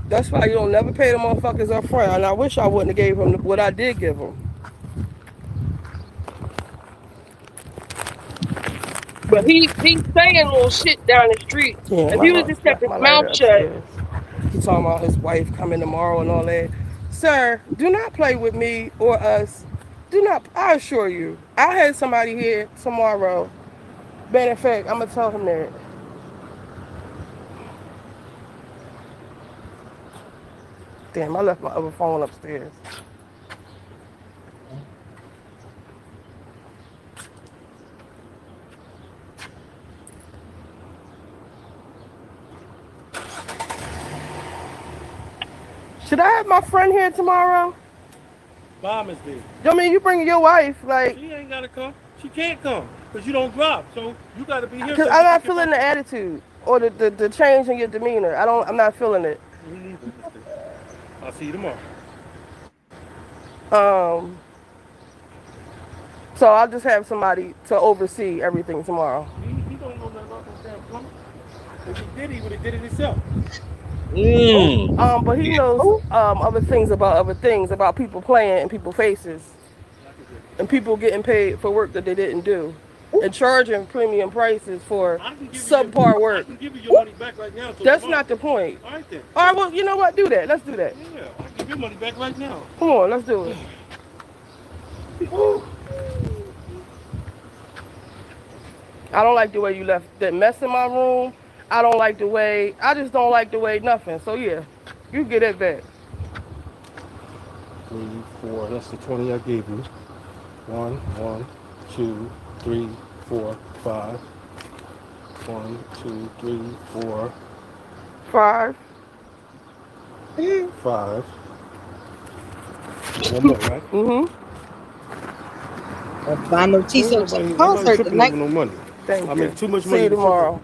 That's why you don't never pay the motherfuckers up front. And I wish I wouldn't have gave him what I did give him. But he's saying little shit down the street. Yeah, if he was just kept his mouth shut. He's talking about his wife coming tomorrow and all that. Sir, do not play with me or us. Do not, I assure you. I had somebody here tomorrow. Matter of fact, I'm going to tell him that. Damn, I left my other phone upstairs. Should I have my friend here tomorrow? Mom is there. I mean, you bring your wife, like. She ain't got to come. She can't come because you don't drop. So you got to be here. Because I'm not feeling the attitude or the change in your demeanor. I'm not feeling it. I'll see you tomorrow. So I'll just have somebody to oversee everything tomorrow. He don't know nothing about this damn plumber. If he did, he would have did it himself. But he knows other things about people playing in people's faces and people getting paid for work that they didn't do and charging premium prices for subpar work. I can give you your money back right now. That's not the point. All right then. All right, well, you know what? Do that. Let's do that. Yeah, I can give your money back right now. Come on, let's do it. I don't like the way you left that mess in my room. I just don't like the way nothing. So yeah, you get it back. 3, 4, that's the 20 I gave you. 1, 2, 3, 4, 5. 1, 2, 3, 4. 5. 5. One more, right? Buy no t-shirts at the concert tonight. No money. Thank you. Too much money. See you tomorrow.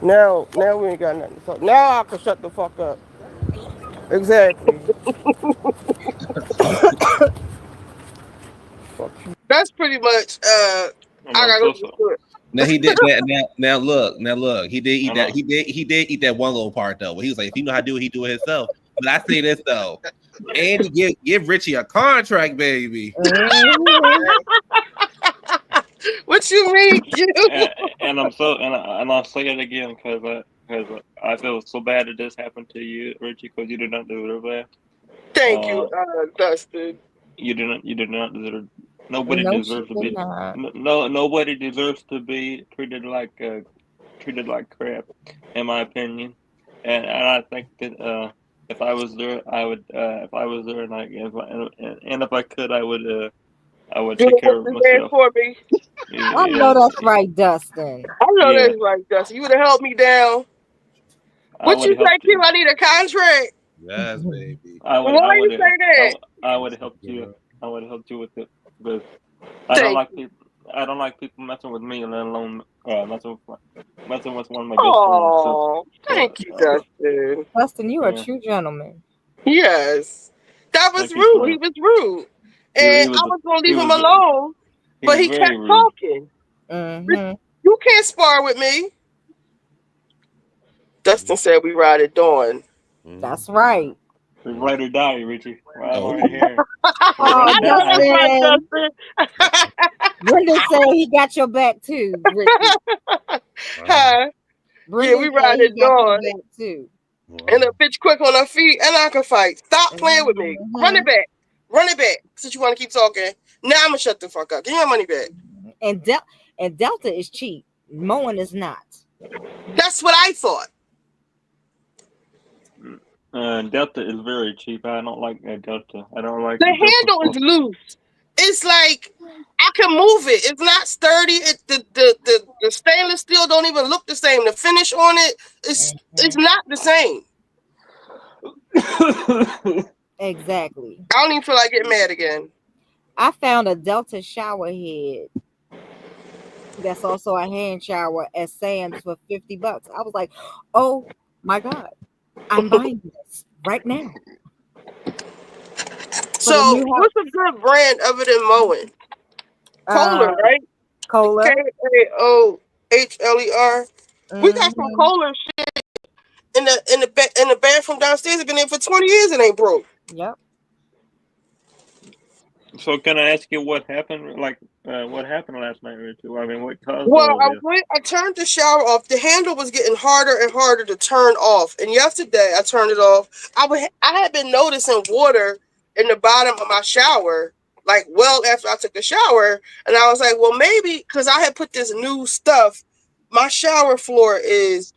Now we ain't got nothing to talk. Now I can shut the fuck up. Exactly. That's pretty much. I gotta go to it. Now he did that. Now look. He did eat that. He did eat that one little part though. Where he was like, if he know how to do it, he do it himself. But I say this though, and give Richie a contract, baby. What you mean? and I'll say it again because I feel so bad that this happened to you, Richie, because you did not deserve that. Thank you, Dustin. You did not deserve. Nobody deserves to be. Nobody deserves to be treated like crap, in my opinion. And I think that if I was there, I would. If I was there, and if I could, I would take care of myself. For me. I know that's right, Dustin. I know that's right, Dustin. You would have helped me down. What you say, Kim? I need a contract. Yes, baby. I would Why you say that? I would have helped you. I would have helped you with it because I don't Thank like people. I don't like people messing with me, let alone messing with one of my best friends. Oh, thank you, Dustin. Dustin, you are a Yeah. true gentleman. Yes. That was Thank you, rude. He sir. was rude. He And was I was gonna he leave him was alone, he but was he very kept rude. talking. Mm-hmm. You can't spar with me. Dustin said we ride at dawn. That's right. We ride or die, Richie. I'm Oh. right here. We Oh, ride I or know die. that's right, Dustin. Dustin. Brendan said he got your back too, Richie. Huh? Yeah, we Brendan said ride he at got your dawn. back too. And a bitch quick on her feet, and I can fight. Stop playing with me. Run it back. Run it back. Since you want to keep talking. Now I'm gonna shut the fuck up. Give me my money back. And Delta is cheap. Mowing is not. That's what I thought. Delta is very cheap. I don't like Delta. I don't like The the Delta handle is Plus. loose. It's like I can move it. It's not sturdy. The stainless steel don't even look the same. The finish on it is it's not the same. Exactly. I don't even feel like getting mad again. I found a Delta shower head that's also a hand shower at Sam's for $50. I was like, oh my God, I'm buying this right now. So what's a good brand other than mowing? Kohler, right? Kohler. Kohler. We got some Kohler shit in the bathroom downstairs. It's been there for 20 years and ain't broke. Yep. So can I ask you what happened? Like, what happened last night or two? I mean, what caused Well, all this? I turned the shower off. The handle was getting harder and harder to turn off. And yesterday I turned it off. I had been noticing water in the bottom of my shower, like well after I took a shower. And I was like, well, maybe because I had put this new stuff. My shower floor is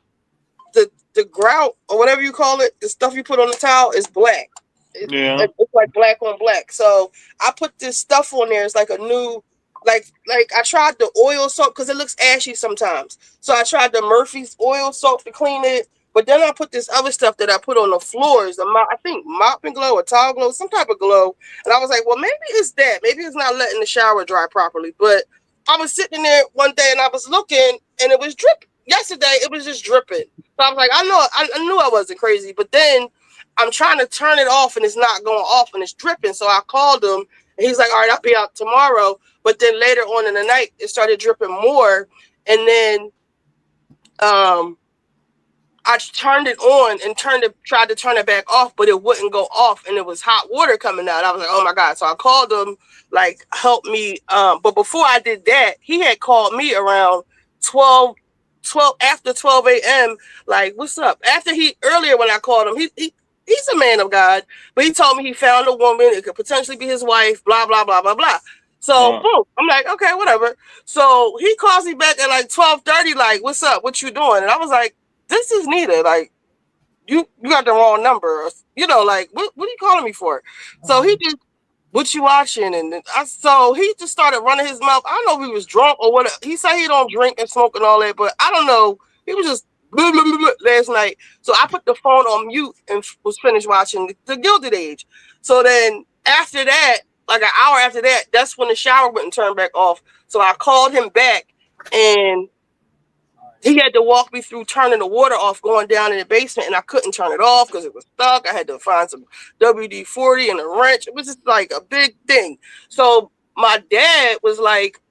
the grout or whatever you call it. The stuff you put on the towel is black. It's like black on black. So I put this stuff on there. It's like a new, like I tried the oil soap because it looks ashy sometimes. So I tried the Murphy's oil soap to clean it. But then I put this other stuff that I put on the floors. I think mop and glow or towel glow, some type of glow. And I was like, well, maybe it's that. Maybe it's not letting the shower dry properly. But I was sitting there one day and I was looking and it was dripping. Yesterday it was just dripping. So I was like, I knew I wasn't crazy. But then I'm trying to turn it off and it's not going off and it's dripping. So I called him and he's like, all right, I'll be out tomorrow. But then later on in the night, it started dripping more. And then I turned it on and tried to turn it back off, but it wouldn't go off and it was hot water coming out. I was like, oh my God. So I called him, like, help me. But before I did that, he had called me around 12 after 12 a.m. Like, what's up? Earlier when I called him, he's a man of God, but he told me he found a woman. It could potentially be his wife, blah, blah, blah, blah, blah. So, boom, I'm like, okay, whatever. So he calls me back at like 12:30, like, what's up? What you doing? And I was like, this is Nita. Like, you got the wrong number. Like, what are you calling me for? So he just, what you watching? And so he just started running his mouth. I don't know if he was drunk or what. He said he don't drink and smoke and all that, but I don't know. He was just blah, blah, blah, blah, last night. So I put the phone on mute and was finished watching The Gilded Age. So then after that, like an hour after that, that's when the shower wouldn't turn back off. So I called him back and he had to walk me through turning the water off, going down in the basement, and I couldn't turn it off because it was stuck. I had to find some WD-40 and a wrench. It was just like a big thing. So my dad was like,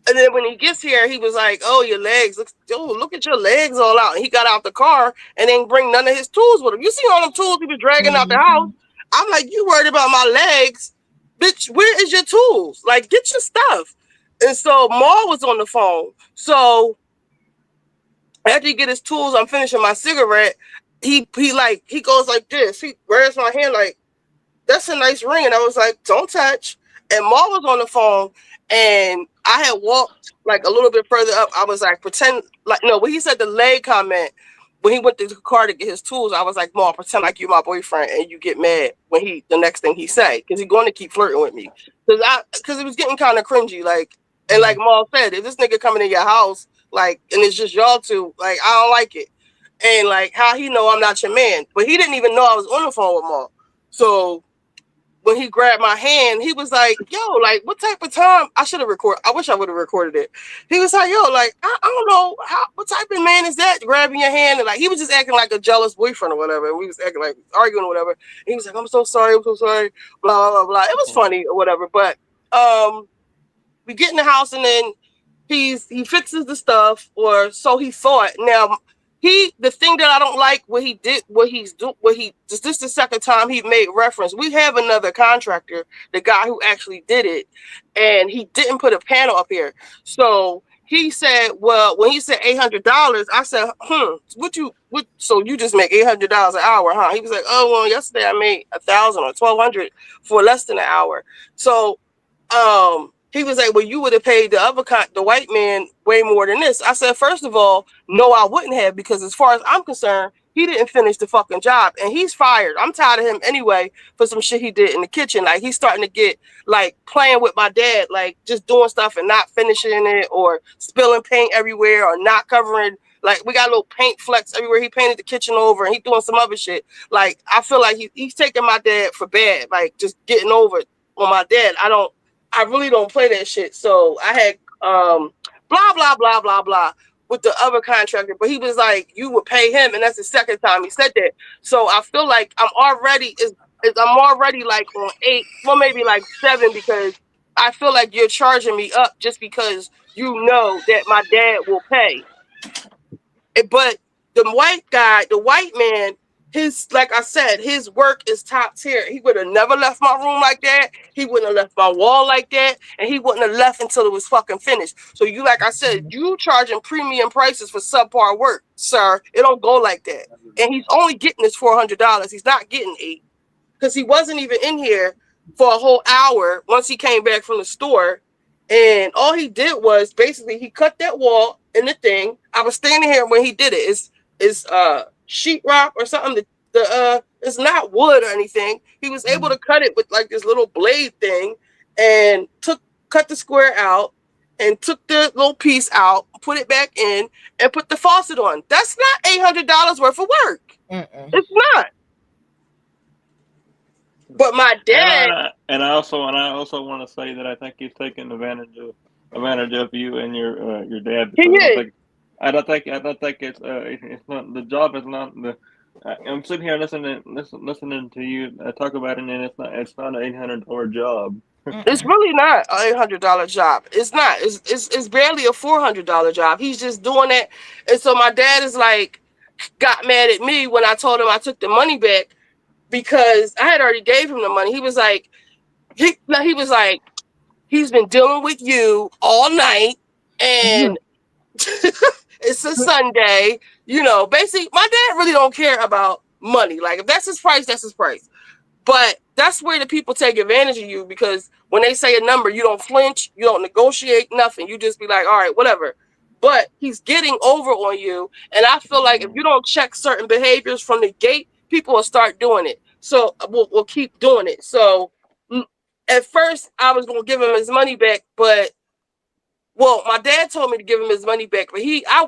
and then when he gets here, he was like, oh, your legs, look at your legs all out. And he got out the car and didn't bring none of his tools with him. You see all them tools he was dragging out the house? I'm like, you worried about my legs? Bitch, where is your tools? Like, get your stuff. And so Ma was on the phone. So after he get his tools, I'm finishing my cigarette. He goes like this. He grabs my hand like, that's a nice ring. And I was like, don't touch. And Ma was on the phone and I had walked like a little bit further up. I was like, pretend like, no, when he said the leg comment, when he went to the car to get his tools, I was like, Ma, pretend like you're my boyfriend and you get mad when the next thing he say, because he's going to keep flirting with me. Because it was getting kind of cringy. Like, and like Ma said, if this nigga coming in your house, like, and it's just y'all two, like, I don't like it. and like how he know I'm not your man, but he didn't even know I was on the phone with Maul. So when he grabbed my hand, he was like, yo, like, what type of time? I should have recorded. I wish I would have recorded it. He was like, yo, like, I don't know. What type of man is that grabbing your hand? And like, he was just acting like a jealous boyfriend or whatever. And we was acting like arguing or whatever. And he was like, I'm so sorry. Blah, blah, blah, blah. It was funny or whatever. But we get in the house and then he fixes the stuff, or so he thought. Now, the thing that I don't like this the second time he made reference. We have another contractor, the guy who actually did it, and he didn't put a panel up here. So he said, well, when he said $800, I said, so you just make $800 an hour, huh? He was like, oh, well, yesterday I made 1,000 or 1,200 for less than an hour. So he was like, well, you would have paid the white man way more than this. I said, first of all, no, I wouldn't have, because as far as I'm concerned, he didn't finish the fucking job and he's fired. I'm tired of him anyway for some shit he did in the kitchen. Like, he's starting to get like playing with my dad, like just doing stuff and not finishing it, or spilling paint everywhere, or not covering. Like, we got little paint flecks everywhere. He painted the kitchen over and he doing some other shit. Like, I feel like he's taking my dad for bad, like just getting over it on my dad. I really don't play that shit. So I had blah, blah, blah, blah, blah with the other contractor. But he was like, you would pay him. And that's the second time he said that. So I feel like I'm already like on 8, well, maybe like 7, because I feel like you're charging me up just because you know that my dad will pay. But the white man, like I said, his work is top tier. He would have never left my room like that. He wouldn't have left my wall like that. And he wouldn't have left until it was fucking finished. So you, like I said, you charging premium prices for subpar work, sir. It don't go like that. And he's only getting his $400. He's not getting 8, because he wasn't even in here for a whole hour once he came back from the store. And all he did was basically he cut that wall in the thing. I was standing here when he did it. It's sheetrock or something. It's not wood or anything. He was able to cut it with like this little blade thing, and cut the square out and took the little piece out, put it back in, and put the faucet on. That's not $800 worth of work. It's not. But my dad, and I also want to say that I think he's taking advantage of you and your dad. I don't think it's not, the job is not the. I'm sitting here listening to you talk about it, and it's not an $800 job. It's really not an $800 job. It's not. It's barely a $400 job. He's just doing that, and so my dad is like, got mad at me when I told him I took the money back, because I had already gave him the money. He was like, he's been dealing with you all night, and it's a Sunday. Basically, my dad really don't care about money. Like, if that's his price, that's his price. But that's where the people take advantage of you, because when they say a number, you don't flinch, you don't negotiate, nothing. You just be like, all right, whatever. But he's getting over on you. And I feel like if you don't check certain behaviors from the gate, people will start doing it. So we'll keep doing it. So at first I was going to give him his money back, but my dad told me to give him his money back, but I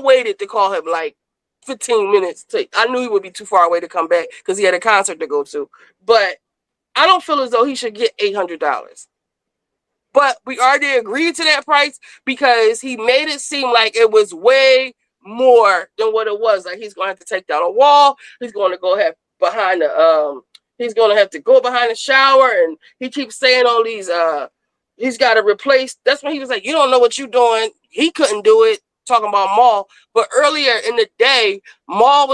waited to call him like 15 minutes. I knew he would be too far away to come back because he had a concert to go to. But I don't feel as though he should get $800. But we already agreed to that price because he made it seem like it was way more than what it was. Like, he's going to have to take down a wall. He's going to go he's going to have to go behind the shower. And he keeps saying all these, he's got to replace. That's when he was like, you don't know what you're doing. He couldn't do it. Talking about Maul. But earlier in the day, me and Maul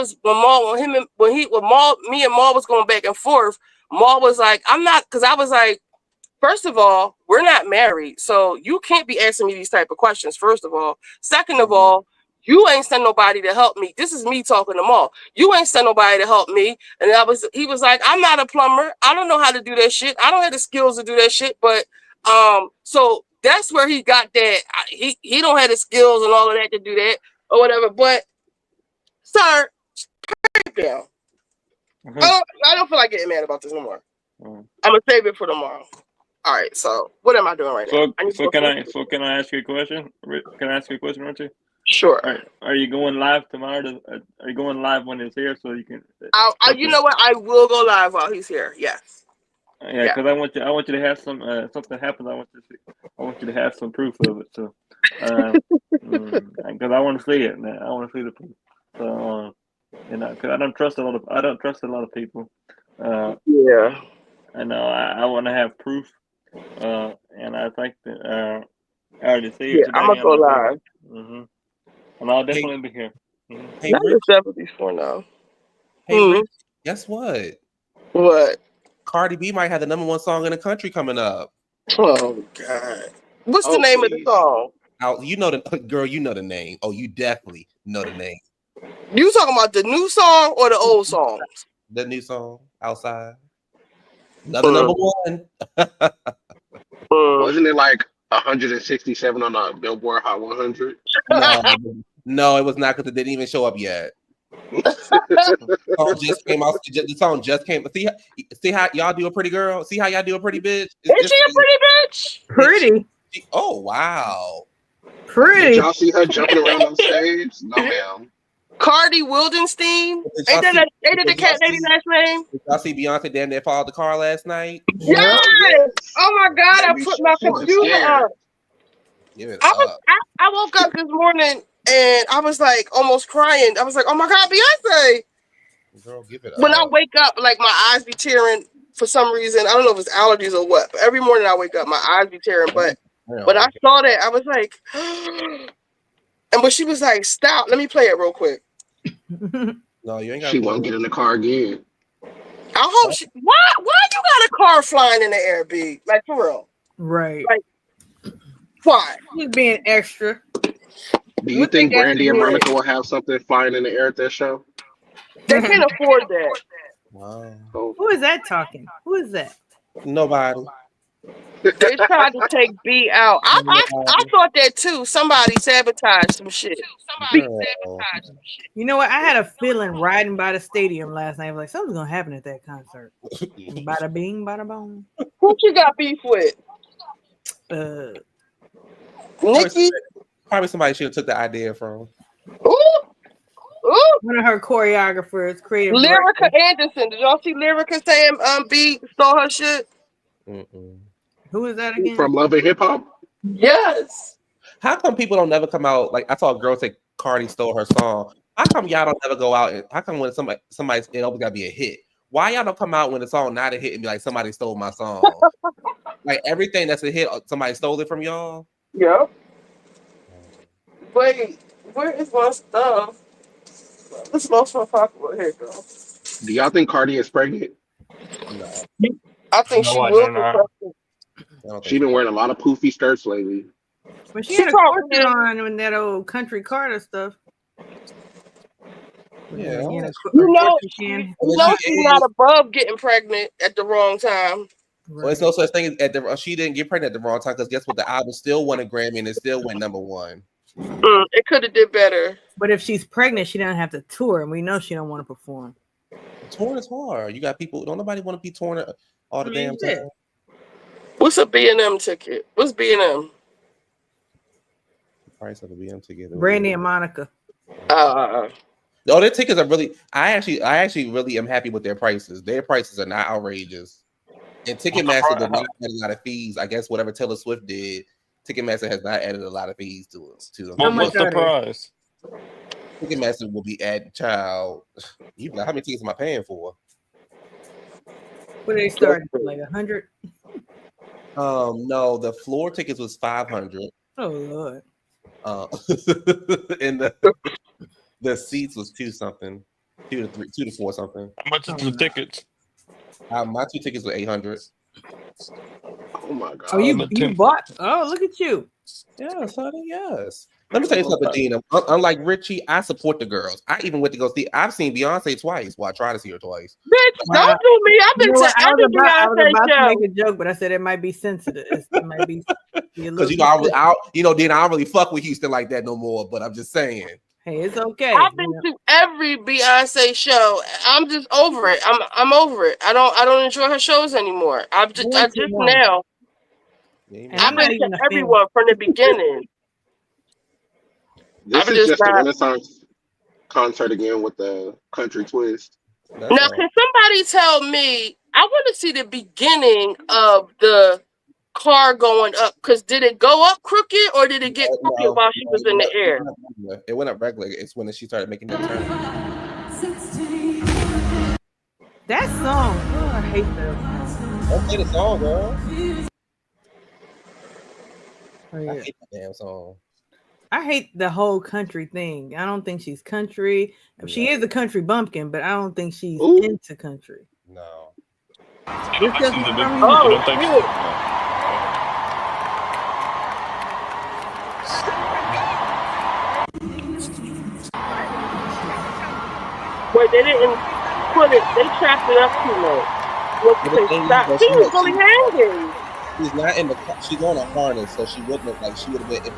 was going back and forth. Maul was like, I'm not, because I was like, first of all, we're not married, so you can't be asking me these type of questions, first of all. Second of all, you ain't sent nobody to help me. This is me talking to Maul. You ain't sent nobody to help me. And he was like, I'm not a plumber. I don't know how to do that shit. I don't have the skills to do that shit. But so that's where he got that. He don't have the skills and all of that to do that or whatever. But sir, pipe down. I don't feel like getting mad about this no more. I'm gonna save it for tomorrow. All right. So what am I doing right now? So can I ask you a question? Can I ask you a question, Richie? Sure. Are you going live tomorrow? Are you going live when it's here so you can? You know what? I will go live while he's here. Yes. Yeah, because I want you to have some something happens. I want you to have some proof of it. So, because I want to see it, man. I want to see the proof. So, because I don't trust a lot of people. Yeah. I know. I want to have proof. And I think that I already see it Yeah, today. I'm gonna go live. And I'll definitely be here. Hey, Not Rich. 74 now. Hey, Rich. Guess what? What? Cardi B might have the #1 song in the country coming up. Oh God. What's the name of the song? You know the girl. You know the name. Oh, you definitely know the name. You talking about the new song or the old songs? The new song, Outside. Another #1. Wasn't it like 167 on the Billboard Hot 100? No, it was not because it didn't even show up yet. The song just came out. The song just came. See how y'all do a pretty girl. See how y'all do a pretty bitch. Is she a pretty bitch? Pretty. Oh wow. Pretty. Did y'all see her jumping around on stage? No, ma'am. Cardi Wildenstein. Ain't that the cat lady last name? Did y'all see Beyonce damn near followed the car last night? Yes. Oh my God! I put my computer up. Give it I up. woke up this morning and I was like almost crying. I was like, oh my God, Beyonce. Girl, give it When up. I wake up, like my eyes be tearing for some reason. I don't know if it's allergies or what. But every morning I wake up, my eyes be tearing. But when I saw that, I was like, and when she was like, stop, let me play it real quick. No, you ain't got. She won't get in the car again. I hope she. Why you got a car flying in the air, B? Like for real? Right. Like why? He's being extra. Do you think Brandy and Monica will have something flying in the air at that show? They can't afford that. Wow. Who is that talking? Who is that? Nobody. They tried to take B out. I thought that too. Somebody sabotaged some shit. You know what? I had a feeling riding by the stadium last night. I was like, something's gonna happen at that concert. Bada bing, bada boom. Who you got beef with? Nikki. Probably somebody should have took the idea from. Ooh. One of her choreographers, creative Lyrica director. Anderson. Did y'all see Lyrica saying B stole her shit? Who is that again? From Love and Hip Hop? Yes. How come people don't never come out? Like I saw a girl say Cardi stole her song. How come y'all don't ever go out and how come when somebody's it always gotta be a hit? Why y'all don't come out when the song not a hit and be like somebody stole my song? Like everything that's a hit, somebody stole it from y'all? Yep. Wait, where is my stuff? This most so popular. Here, girl. Do y'all think Cardi is pregnant? No. I think she will be pregnant. She's been wearing a lot of poofy skirts lately. But she had a corset on in that old country Carter stuff. Yeah. You know she's not above getting pregnant at the wrong time. Well, it's no such thing as she didn't get pregnant at the wrong time because guess what? The album still won a Grammy and it still went #1. It could have did better. But if she's pregnant, she doesn't have to tour, and we know she don't want to perform. Touring is hard. You got people. Don't nobody want to be touring all the damn time. What's a B&M ticket? What's B&M? Price of the BM ticket. Brandy and Monica. Oh, their tickets are really. I actually really am happy with their prices. Their prices are not outrageous. And Ticketmaster did not add a lot of fees. I guess whatever Taylor Swift did, Ticketmaster has not added a lot of fees to them. Well, what's the price? Ticketmaster will be adding child. You like, how many tickets am I paying for? What they started like 100? No, the floor tickets was 500. Oh Lord. And the seats was 2 something, 2 to 4 something. How much is the tickets? My 2 tickets were 800. Oh my God! Oh, you bought? Oh, look at you. Yeah, sonny, yes. Let me tell you something, Dina. Unlike Richie, I support the girls. I even went to go see. I've seen Beyonce twice. Well, I tried to see her twice. Bitch, don't do me. I've been to every I was Beyonce about show. to make a joke, but I said it might be sensitive. It might be Because Dina, I don't really fuck with Houston like that no more. But I'm just saying. Hey, it's okay. I've been to every Beyonce show. I'm just over it. I'm over it. I don't enjoy her shows anymore. I just now. I've been to everyone from the beginning. This I'm is just just a not. Renaissance concert again with the country twist. That's Now, all. can somebody tell me? I want to see the beginning of the car going up. Cause did it go up crooked or did it get crooked No, while she was in the air? it went up regular. It's when she started making that turn. That song, oh, I hate that. Don't play the song, girl. Oh, yeah. I hate that damn song. I hate the whole country thing. I don't think she's country. She is a country bumpkin, but I don't think she's into country. No. It's just for some reason. Oh, shit. Wait, they didn't put it. They trapped it up too much. What But they the thing is stopped? that She was really hanging. she's not in the. She's on a harness, so she wouldn't have like. She would have been.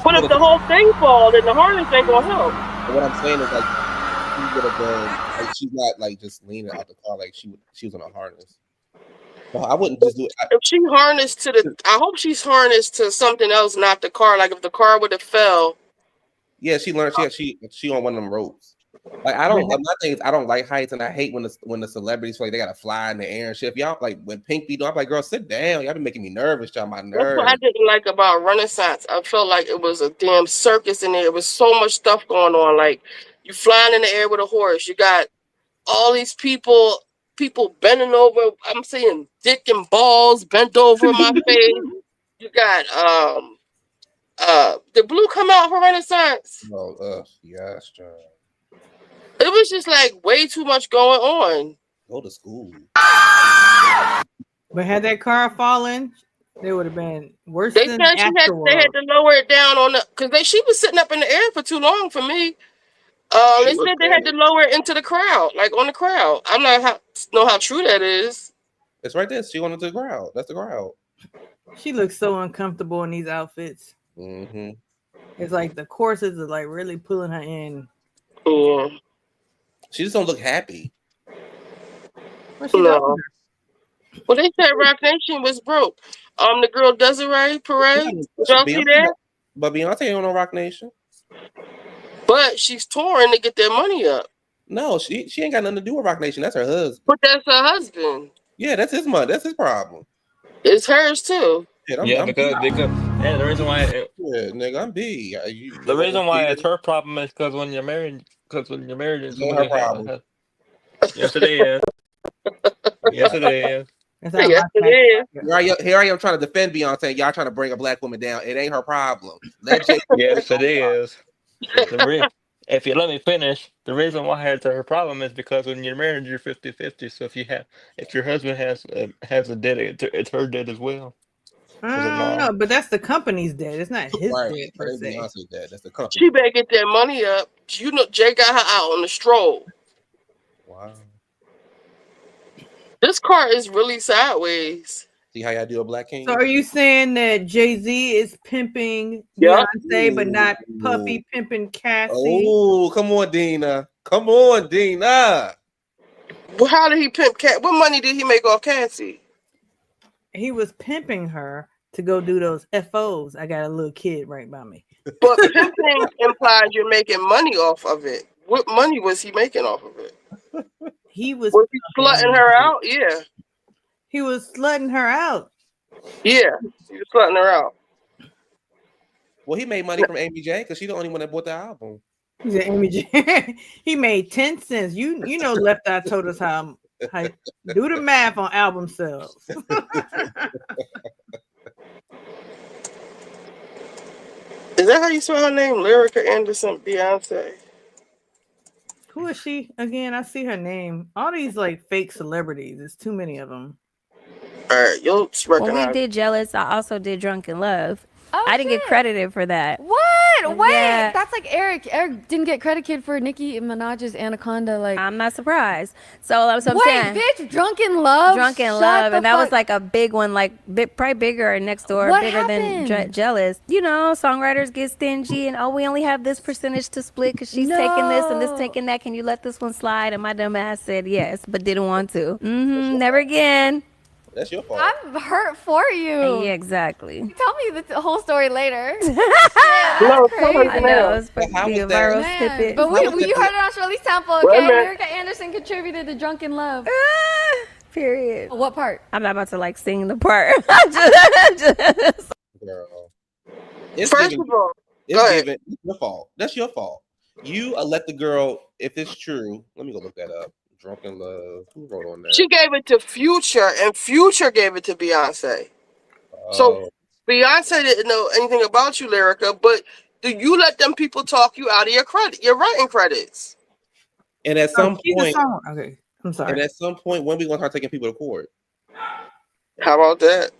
But if the whole thing falls, then the harness ain't gonna help. What I'm saying is like she would have been like she's not like just leaning out the car like she was on a harness. No, I wouldn't just do it. If she harnessed to the, I hope she's harnessed to something else, not the car. Like if the car would have fell. Yeah, she learned. She on one of them ropes. Like my thing is I don't like heights, and I hate when the celebrities feel like they gotta fly in the air and shit. If y'all like when Pink be doing, I'm like, girl, sit down. Y'all been making me nervous. Y'all my That's what nerves. I didn't like about Renaissance. I felt like it was a damn circus in there. It was so much stuff going on. Like you flying in the air with a horse. You got all these people bending over. I'm seeing dick and balls bent over my face. You got did Blue come out for Renaissance? Oh, yes, John. It was just like way too much going on. Go to school. But had that car fallen, they would have been worse They than said they had to lower it down on the because she was sitting up in the air for too long for me. They said they had to lower it into the crowd, like on the crowd. I'm not know how true that is. It's right there. She went into the crowd. That's the crowd. She looks so uncomfortable in these outfits. Mm-hmm. It's like the corsets are like really pulling her in. Yeah. She just don't look happy. No. Well, they said Rock Nation was broke. The girl Desiree Perez, did y'all see that? But Beyonce ain't on Rock Nation. But she's touring to get their money up. No, she ain't got nothing to do with Rock Nation. That's her husband. But that's her husband. Yeah, that's his money. That's his problem. It's hers too. I'm because the reason why nigga, I'm B. The reason why it's her problem is because when you're married, it's her problem. Yes, it is. Yes, it is. Yes, it is. Here I am trying to defend Beyonce. Y'all trying to bring a black woman down. It ain't her problem. Yes, it is. If you let me finish, the reason why it's her problem is because when you're married, you're 50-50. So if your husband has a debt, it's her debt as well. No, but that's the company's debt. It's not his debt per se. Beyonce's debt. That's the company. She better get that money up. You know, Jay got her out on the stroll. Wow. This car is really sideways. See how y'all do a Black King? So are you saying that Jay-Z is pimping Beyonce, but not Puffy pimping Cassie? Oh, come on, Dina. Come on, Dina. Well, how did he pimp Cat? What money did he make off Cassie? He was pimping her to go do those FOs. I got a little kid right by me. But pimping implies you're making money off of it. What money was he making off of it? Was he slutting her out? Yeah. He was slutting her out. Yeah, he was slutting her out. Well, he made money from Amy J because she's the only one that bought the album. He said Amy J. He made 10 cents. You know, Left Eye told us how do the math on album sales. Is that how you spell her name? Lyrica Anderson Beyonce. Who is she again? I see her name. All these like fake celebrities. There's too many of them. All right, you'll recognize. When we did Jealous, I also did Drunken Love. I didn't get credited for that. What? Wait, Yeah. that's like Eric. Eric didn't get credited for Nicki Minaj's Anaconda. Like, I'm not surprised. So that's what I'm saying. bitch, Drunken Love. Drunken Shut Love, the and that was fuck- like a big one, like probably bigger or next door, What bigger happened? than Jealous. You know, songwriters get stingy and we only have this percentage to split because she's taking this and this taking that. Can you let this one slide? And my dumb ass said yes, but didn't want to. Never again. That's your fault. I'm hurt for you. Yeah, exactly. Tell me the whole story later. Shit, No, that's tell her crazy. I know now. it's supposed How to be was a that? viral Man, snippet. but How was you that? heard it on Shirley's Temple, Wait a okay? minute. America Anderson contributed to Drunken Love. Period. What part? I'm not about to like sing the part. Girl. It's First giving. of all, It's go ahead. giving. It's your fault. That's your fault. You let the girl. If it's true, let me go look that up. Drunken Love. Who wrote on that? She gave it to Future, and Future gave it to Beyonce. So Oh, Beyonce didn't know anything about you, Lyrica, but do you let them people talk you out of your credit, your writing credits? and at some She's a point, song. Okay, I'm and sorry. at some point, when we gonna start taking people to court? How about that?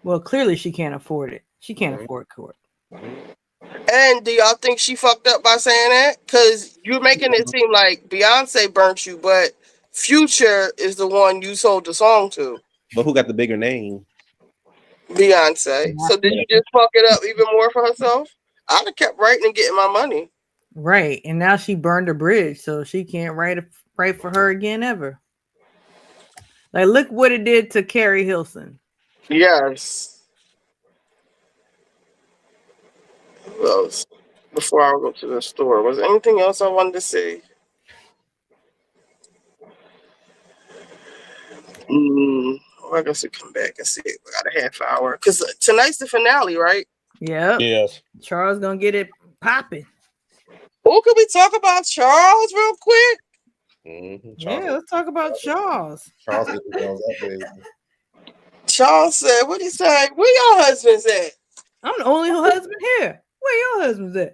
Well, clearly she can't afford it. She can't afford court. And do y'all think she fucked up by saying that? Because you're making it seem like Beyonce burnt you, but Future is the one you sold the song to. But who got the bigger name? Beyonce. So did you just fuck it up even more for herself? I'd have kept writing and getting my money. Right, and now she burned a bridge, so she can't write for her again ever. Like, look what it did to Carrie Hilson. Yes. Who else? Before I go to the store, was there anything else I wanted to say? I guess we come back and see. We got a half hour because tonight's the finale, right? Yep. Yes. Charles gonna get it popping. Oh, can we talk about Charles real quick? Yeah, let's talk about Charles. Charles is the girls up, baby. Charles said, "What he say? Where your husband's at?" I'm the only husband here. Where your husband's at?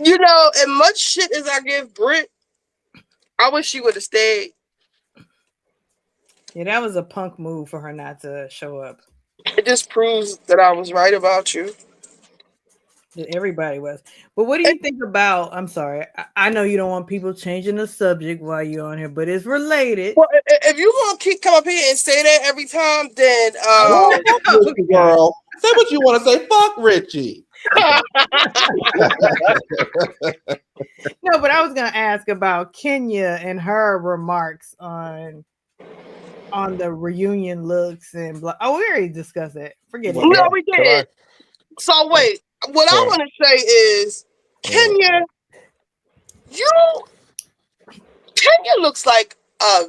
You know, as much shit as I give Britt, I wish she would have stayed. Yeah, that was a punk move for her not to show up. It just proves that I was right about you. That everybody was. But what do you think about? I'm sorry, I know you don't want people changing the subject while you're on here, but it's related. Well, if you gonna come up here and say that every time, then Girl, say what you want to say. Fuck Richie. No, but I was gonna ask about Kenya and her remarks on the reunion looks and blah. Oh, we already discussed that. Forget it. No, we did. So wait, what I want to say is, Kenya looks like a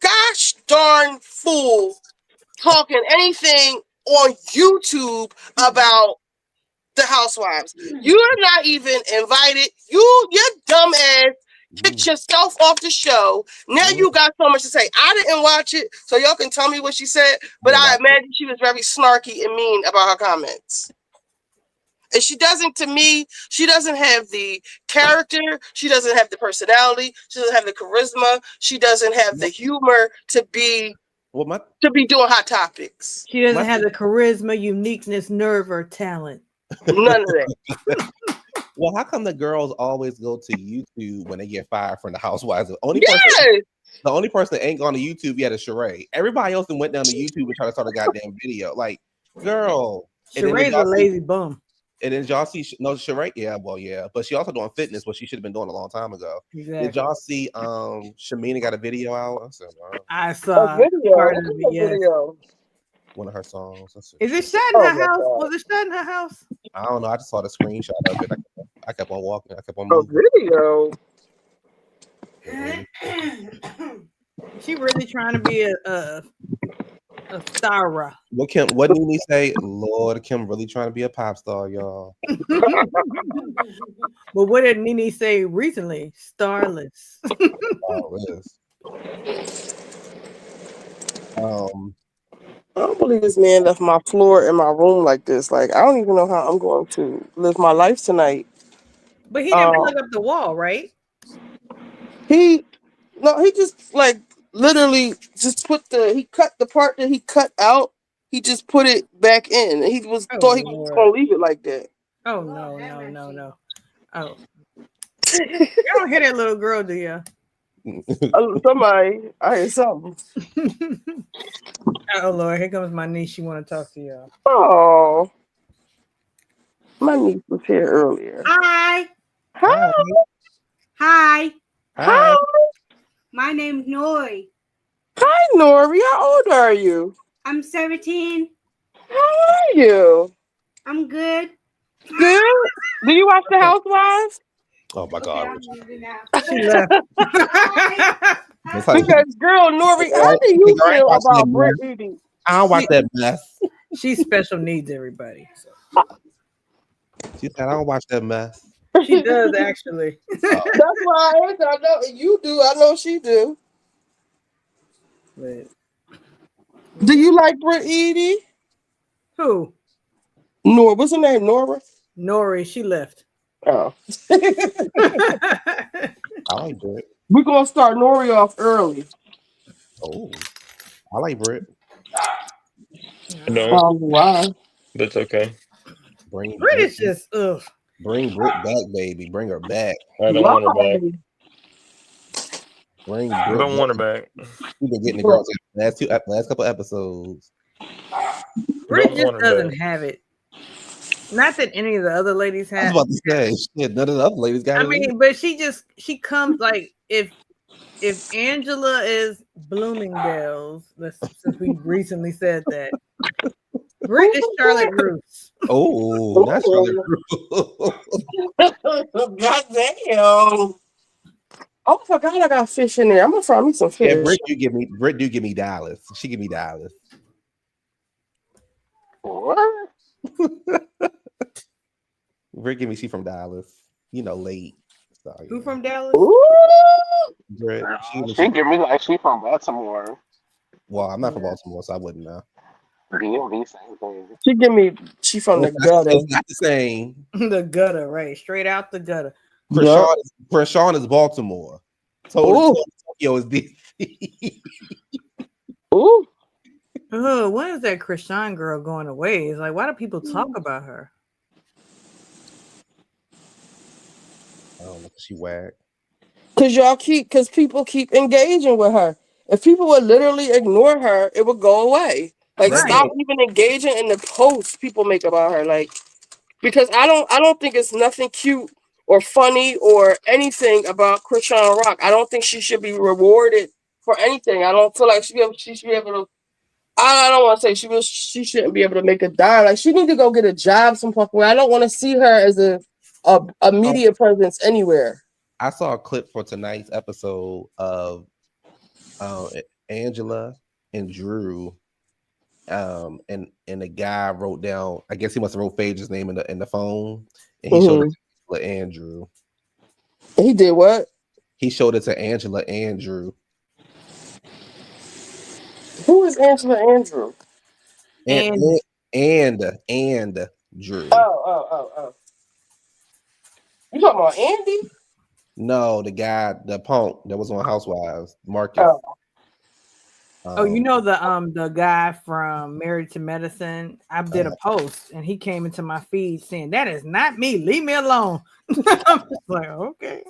gosh darn fool talking anything on YouTube about the housewives. You're not even invited. Your dumb ass kicked yourself off the show. Now you got so much to say. I didn't watch it, so y'all can tell me what she said, but I imagine she was very snarky and mean about her comments. And she doesn't have the character, she doesn't have the personality, she doesn't have the charisma, she doesn't have the humor to be doing hot topics. She doesn't have the charisma, uniqueness, nerve, or talent. None of that. Well, how come the girls always go to YouTube when they get fired from the Housewives? The only person that ain't gone to YouTube yet is Sheree. Everybody else went down to YouTube and tried to start a goddamn video. Like, girl. Sheree's a lazy bum. And then y'all see Sheree? Yeah, well, yeah. But she also doing fitness, what she should have been doing a long time ago. Exactly. Did y'all see Shamina got a video out? I saw part of it, yes. One of her songs. Is it shot in her house? Was it shot in her house? I don't know. I just saw the screenshot of it. I kept on walking. I kept on moving. Video. She really trying to be a star. What Nene say? Lord, Kim really trying to be a pop star, y'all. But what did Nene say recently? Starless. Starless. I don't believe this man left my floor in my room like this. Like, I don't even know how I'm going to live my life tonight. But he didn't plug up the wall, right? He just like literally just he cut the part that he cut out. He just put it back in. He thought he was gonna leave it like that. Oh no. Oh. You don't hear that little girl, do you? Somebody, I hear something. Oh Lord, here comes my niece. She want to talk to y'all. Oh, my niece was here earlier. Hi. Hi. Hi. Hi. name's Nori. Hi, Nori. How old are you? I'm 17. How are you? I'm good. Good. Do you watch The Housewives? Oh my God. She left. Because, girl, Nori, how do you feel about Britt Eady? I don't watch that mess. She's special needs, everybody. So. She said, I don't watch that mess. She does, actually. That's why I know you do. I know she do. But, do you like Britt Eady? Who? Nora. What's her name? Nora? Nori. She left. Oh. I like Britt. We're going to start Nori off early. Oh, I like Britt. No. Wow. That's okay. Bring Britt is just, ugh. Bring Britt back, baby. Bring her back. I don't want her back. Bring I Britt don't want her back. We've been getting the girls in the last couple episodes. Britt Don't just want her doesn't back. have it. Not that any of the other ladies I was have. about to say, shit, none of the other ladies got I it. mean, but she comes like if Angela is Bloomingdale's, since we recently said that, Britt is Charlotte Russe. Oh, not Charlotte God damn. Oh, I forgot I got fish in there. I'm gonna find me some fish. Yeah, Britt do give me Dallas. She give me Dallas. What? Britt give me she from Dallas. You know, late. So, Who from Dallas? Britt, She give me like she from Baltimore. Well, I'm not from Baltimore, so I wouldn't know. DMV, same thing. She give me she from the gutter. It's not the same. The gutter, right? Straight out the gutter. Krishawn is Baltimore. Tokyo is DC. Ooh. Oh, when is that Krishan girl going away? It's like, why do people talk about her? I don't know. She whack. Because people keep engaging with her. If people would literally ignore her, it would go away. Like stop even engaging in the posts people make about her. Like because I don't think it's nothing cute or funny or anything about Krishan Rock. I don't think she should be rewarded for anything. I don't feel like she should be able to. I don't want to say she shouldn't be able to make a dime. Like she need to go get a job some fucking way. I don't want to see her as a media presence anywhere. I saw a clip for tonight's episode of Angela and Drew. And the guy wrote down, I guess he must have wrote Phaedra's name in the phone, and he showed it to Angela and Drew. He did what? He showed it to Angela and Drew. Who is Angela Andrew? And Drew. Oh. You talking about Andy? No, the guy, the punk that was on Housewives, Marcus. You know the guy from Married to Medicine. I did a post and he came into my feed saying, "That is not me. Leave me alone." I'm just like, okay.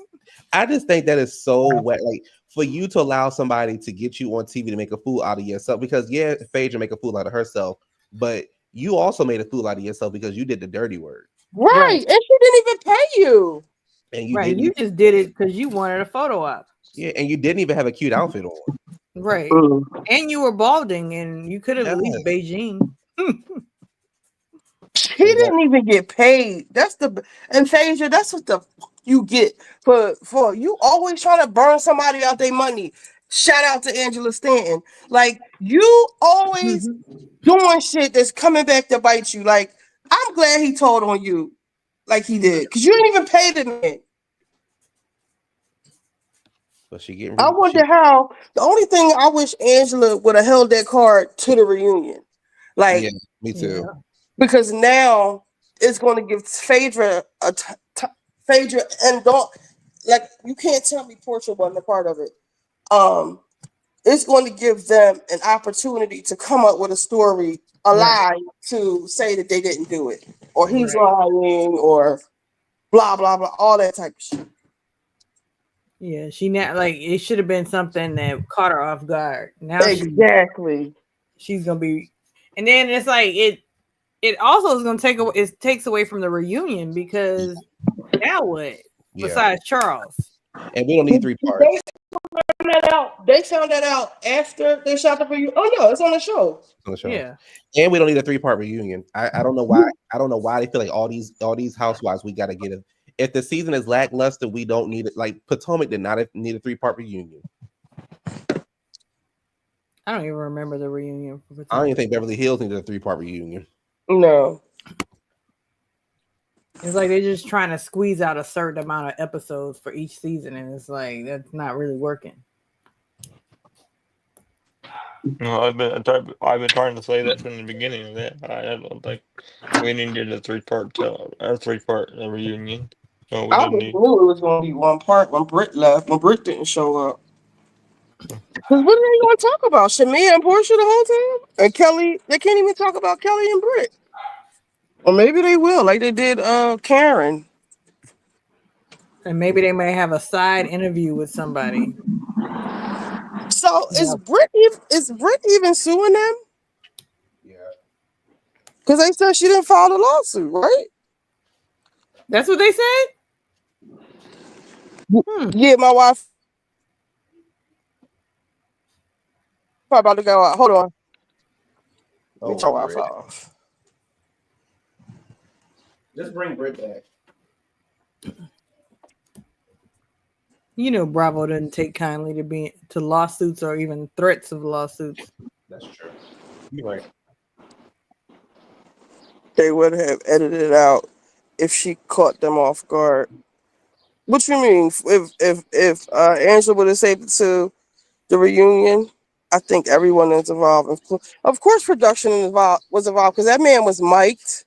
I just think that is so wet. Like for you to allow somebody to get you on TV to make a fool out of yourself, because yeah, Phaedra make a fool out of herself, but you also made a fool out of yourself because you did the dirty work. Right. And she didn't even pay you. And you just did it because you wanted a photo op. Yeah, and you didn't even have a cute outfit on. Right. And you were balding and you could have at least Beijing. He didn't even get paid. And Phaedra, that's what the fuck you get for you always trying to burn somebody out their money. Shout out to Angela Stanton. Like you always doing shit that's coming back to bite you. Like I'm glad he told on you like he did. Because you didn't even pay the man. But she getting I wonder how. The only thing I wish Angela would have held that card to the reunion. Like, yeah, me too. Because now it's going to give Phaedra Phaedra and don't like you can't tell me Portia wasn't a part of it. It's going to give them an opportunity to come up with a story, a lie to say that they didn't do it, or he's lying, or blah blah blah, all that type of shit. Yeah, she not like it should have been something that caught her off guard. Now she's gonna be, and then it's like it also is gonna take away. It takes away from the reunion because now what? Besides Charles, and we don't need 3 parts. that out. They found that out after they shot the reunion. Oh no, it's on the show. On the show. Yeah. And we don't need a 3-part reunion. I don't know why. I don't know why they feel like all these housewives we got to get it. If the season is lackluster, we don't need it. Like Potomac did not need a 3-part reunion. I don't even remember the reunion. I don't even think Beverly Hills needed a 3-part reunion. No. It's like they're just trying to squeeze out a certain amount of episodes for each season, and it's like that's not really working. No, I've been trying to say that from the beginning of that. I don't think we needed a 3-part reunion. No, we I didn't always need. knew it was going to be one part when Britt left. When Britt didn't show up. Because what are they going to talk about? Shamia and Portia the whole time, and Kelly. They can't even talk about Kelly and Britt. Or maybe they will, like they did Karen. And maybe they may have a side interview with somebody. So is Britt even suing them? Yeah. Because they said she didn't file the lawsuit, right? That's what they said? Yeah, my wife. Probably about to go out. Hold on. Let me turn my Wi-Fi off. Just bring Britt back. You know, Bravo doesn't take kindly to lawsuits or even threats of lawsuits. That's true. You're right. They would have edited it out if she caught them off guard. What you mean? If Angela would have saved it to the reunion, I think everyone is involved. Of course, production was involved because that man was mic'd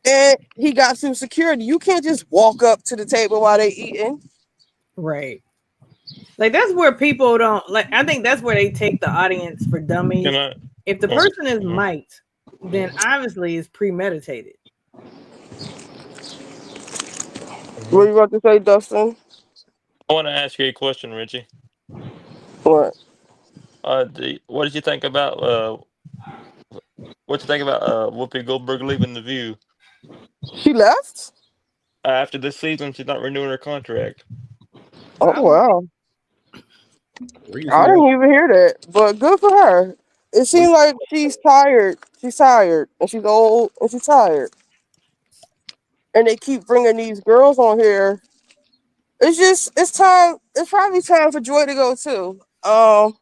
and he got through security. You can't just walk up to the table while they eating. Right. Like that's where people don't like. I think that's where they take the audience for dummies. If the person is mic'd, then obviously it's premeditated. What are you about to say, Dustin? I want to ask you a question, Richie. What? What did you think about Whoopi Goldberg leaving The View? She left? After this season, she's not renewing her contract. Oh wow! I didn't even hear that, but good for her. It seems like she's tired. She's tired, and she's old, and she's tired. And they keep bringing these girls on here. It's time. It's probably time for Joy to go too. I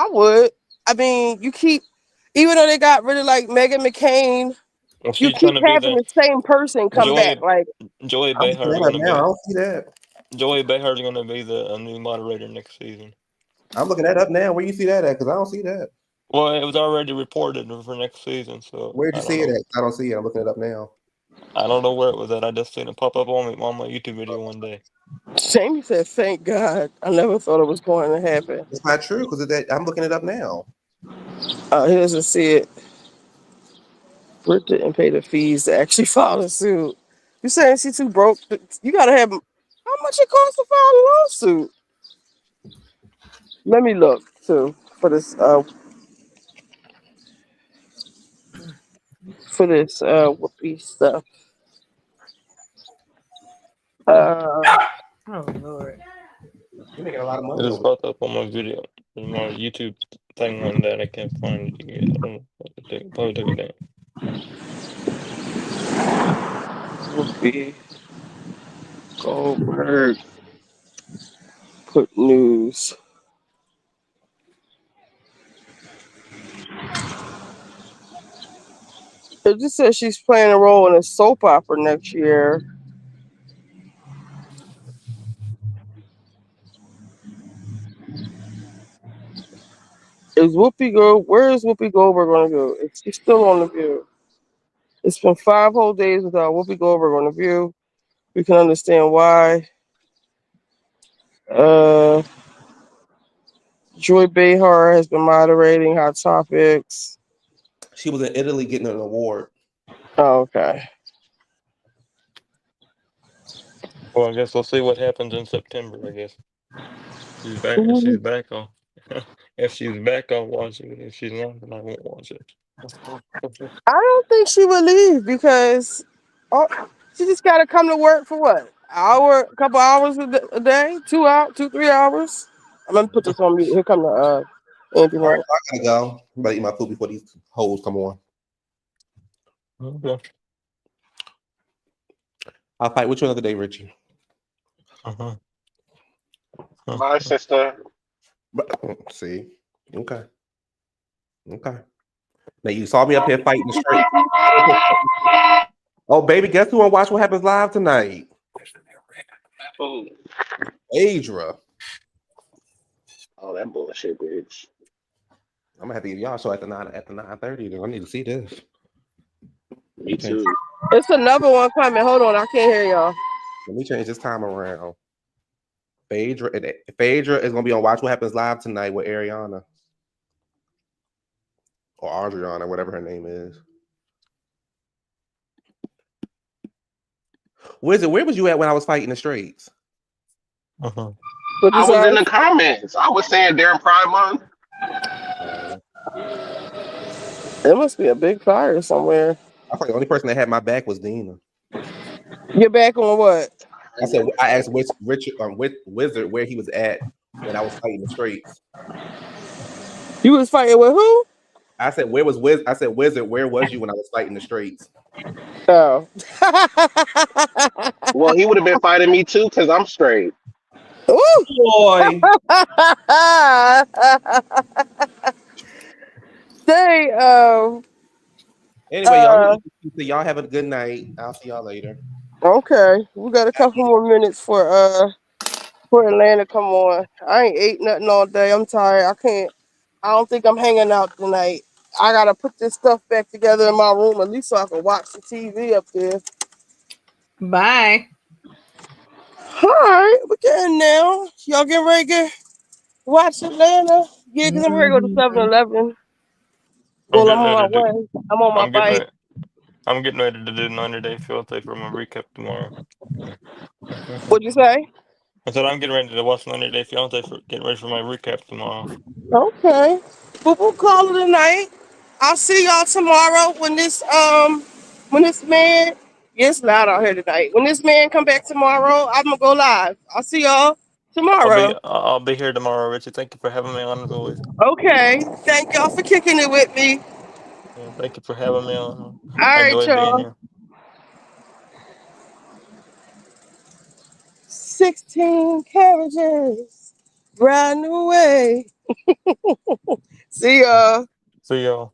would. I mean, even though they got rid of like Megan McCain, Well, you she's keep gonna be having the same person come Joy. back. Like Joy I'm Behar is looking gonna at it now. I be. don't see that. Joy Behar is gonna be the new moderator next season. I'm looking that up now. Where you see that at? Because I don't see that. Well, it was already reported for next season, so Where'd you I don't see it know. at? I don't see it. I'm looking it up now. I don't know where it was at. I just seen it pop up on my YouTube video one day. Jamie said, "Thank God." I never thought it was going to happen. It's not true because I'm looking it up now. He doesn't see it. Britt didn't pay the fees to actually file a suit. You saying she too broke? You gotta have how much it costs to file a lawsuit? Let me look too for this Whoopi stuff. Oh Lord. You're making a lot of It money. just popped up on my video, on my YouTube thing one day. And I can't find it yet. I don't know what to do. Probably took it down. Whoopi Goldberg put news. It just says she's playing a role in a soap opera next year. Where is Whoopi Goldberg going to go? Is she still on The View? It's been 5 whole days without Whoopi Goldberg on The View. We can understand why. Joy Behar has been moderating Hot Topics. She was in Italy getting an award. Oh, okay. Well, I guess we'll see what happens in September. I guess she's back. If she's back, if she's back, I'll watch it. If she's not, then I won't watch it. I don't think she would leave because she just got to come to work for what? Hour, a couple hours a day, 3 hours. I'm gonna put this on mute. Here come the Anthony. All right, I gotta go. I'm about to eat my food before these hoes come on. Okay. I'll fight with you another day, Richie. My sister. See, okay. Now you saw me up here fighting straight. Oh, baby, guess who on Watch What Happens Live tonight? Oh, Adra. oh, that bullshit, bitch. I'm gonna have to give y'all a show at the 9:30. I need to see this. Me too. It's another one coming. Hold on, I can't hear y'all. Let me change this time around. Phaedra is gonna be on Watch What Happens Live tonight with Ariana. Or Adriana, whatever her name is. Wizard, where was you at when I was fighting the straights? I was in the comments. I was saying during Prime Month. There must be a big fire somewhere. I thought the only person that had my back was Dina. You're back on what? I asked Wizard where he was at when I was fighting the straights. You was fighting with who? I said, where was Wizard? I said, Wizard, where was you when I was fighting the straights? Oh. Well, he would have been fighting me too because I'm straight. Ooh. Boy. They Anyway, y'all have a good night. I'll see y'all later. Okay, we got a couple more minutes for Atlanta. Come on, I ain't ate nothing all day. I'm tired. I don't think I'm hanging out tonight. I gotta put this stuff back together in my room at least so I can watch the TV up there. Bye. All right, we're getting now. Y'all get ready to watch Atlanta? Yeah, because I'm ready to go to 7-Eleven. Well, I'm on my way. I'm on my bike. I'm getting ready to do 90-day fiance for my recap tomorrow. What'd you say? I said I'm getting ready to watch 90-day fiance for getting ready for my recap tomorrow. Okay. We'll call it a night. I'll see y'all tomorrow when this man gets loud out here tonight. When this man come back tomorrow, I'm gonna go live. I'll see y'all tomorrow. I'll be here tomorrow, Richie. Thank you for having me on as always. Okay. Thank y'all for kicking it with me. Yeah, thank you for having me on. All I right, enjoy being y'all. here. 16 carriages riding away. See y'all. See y'all.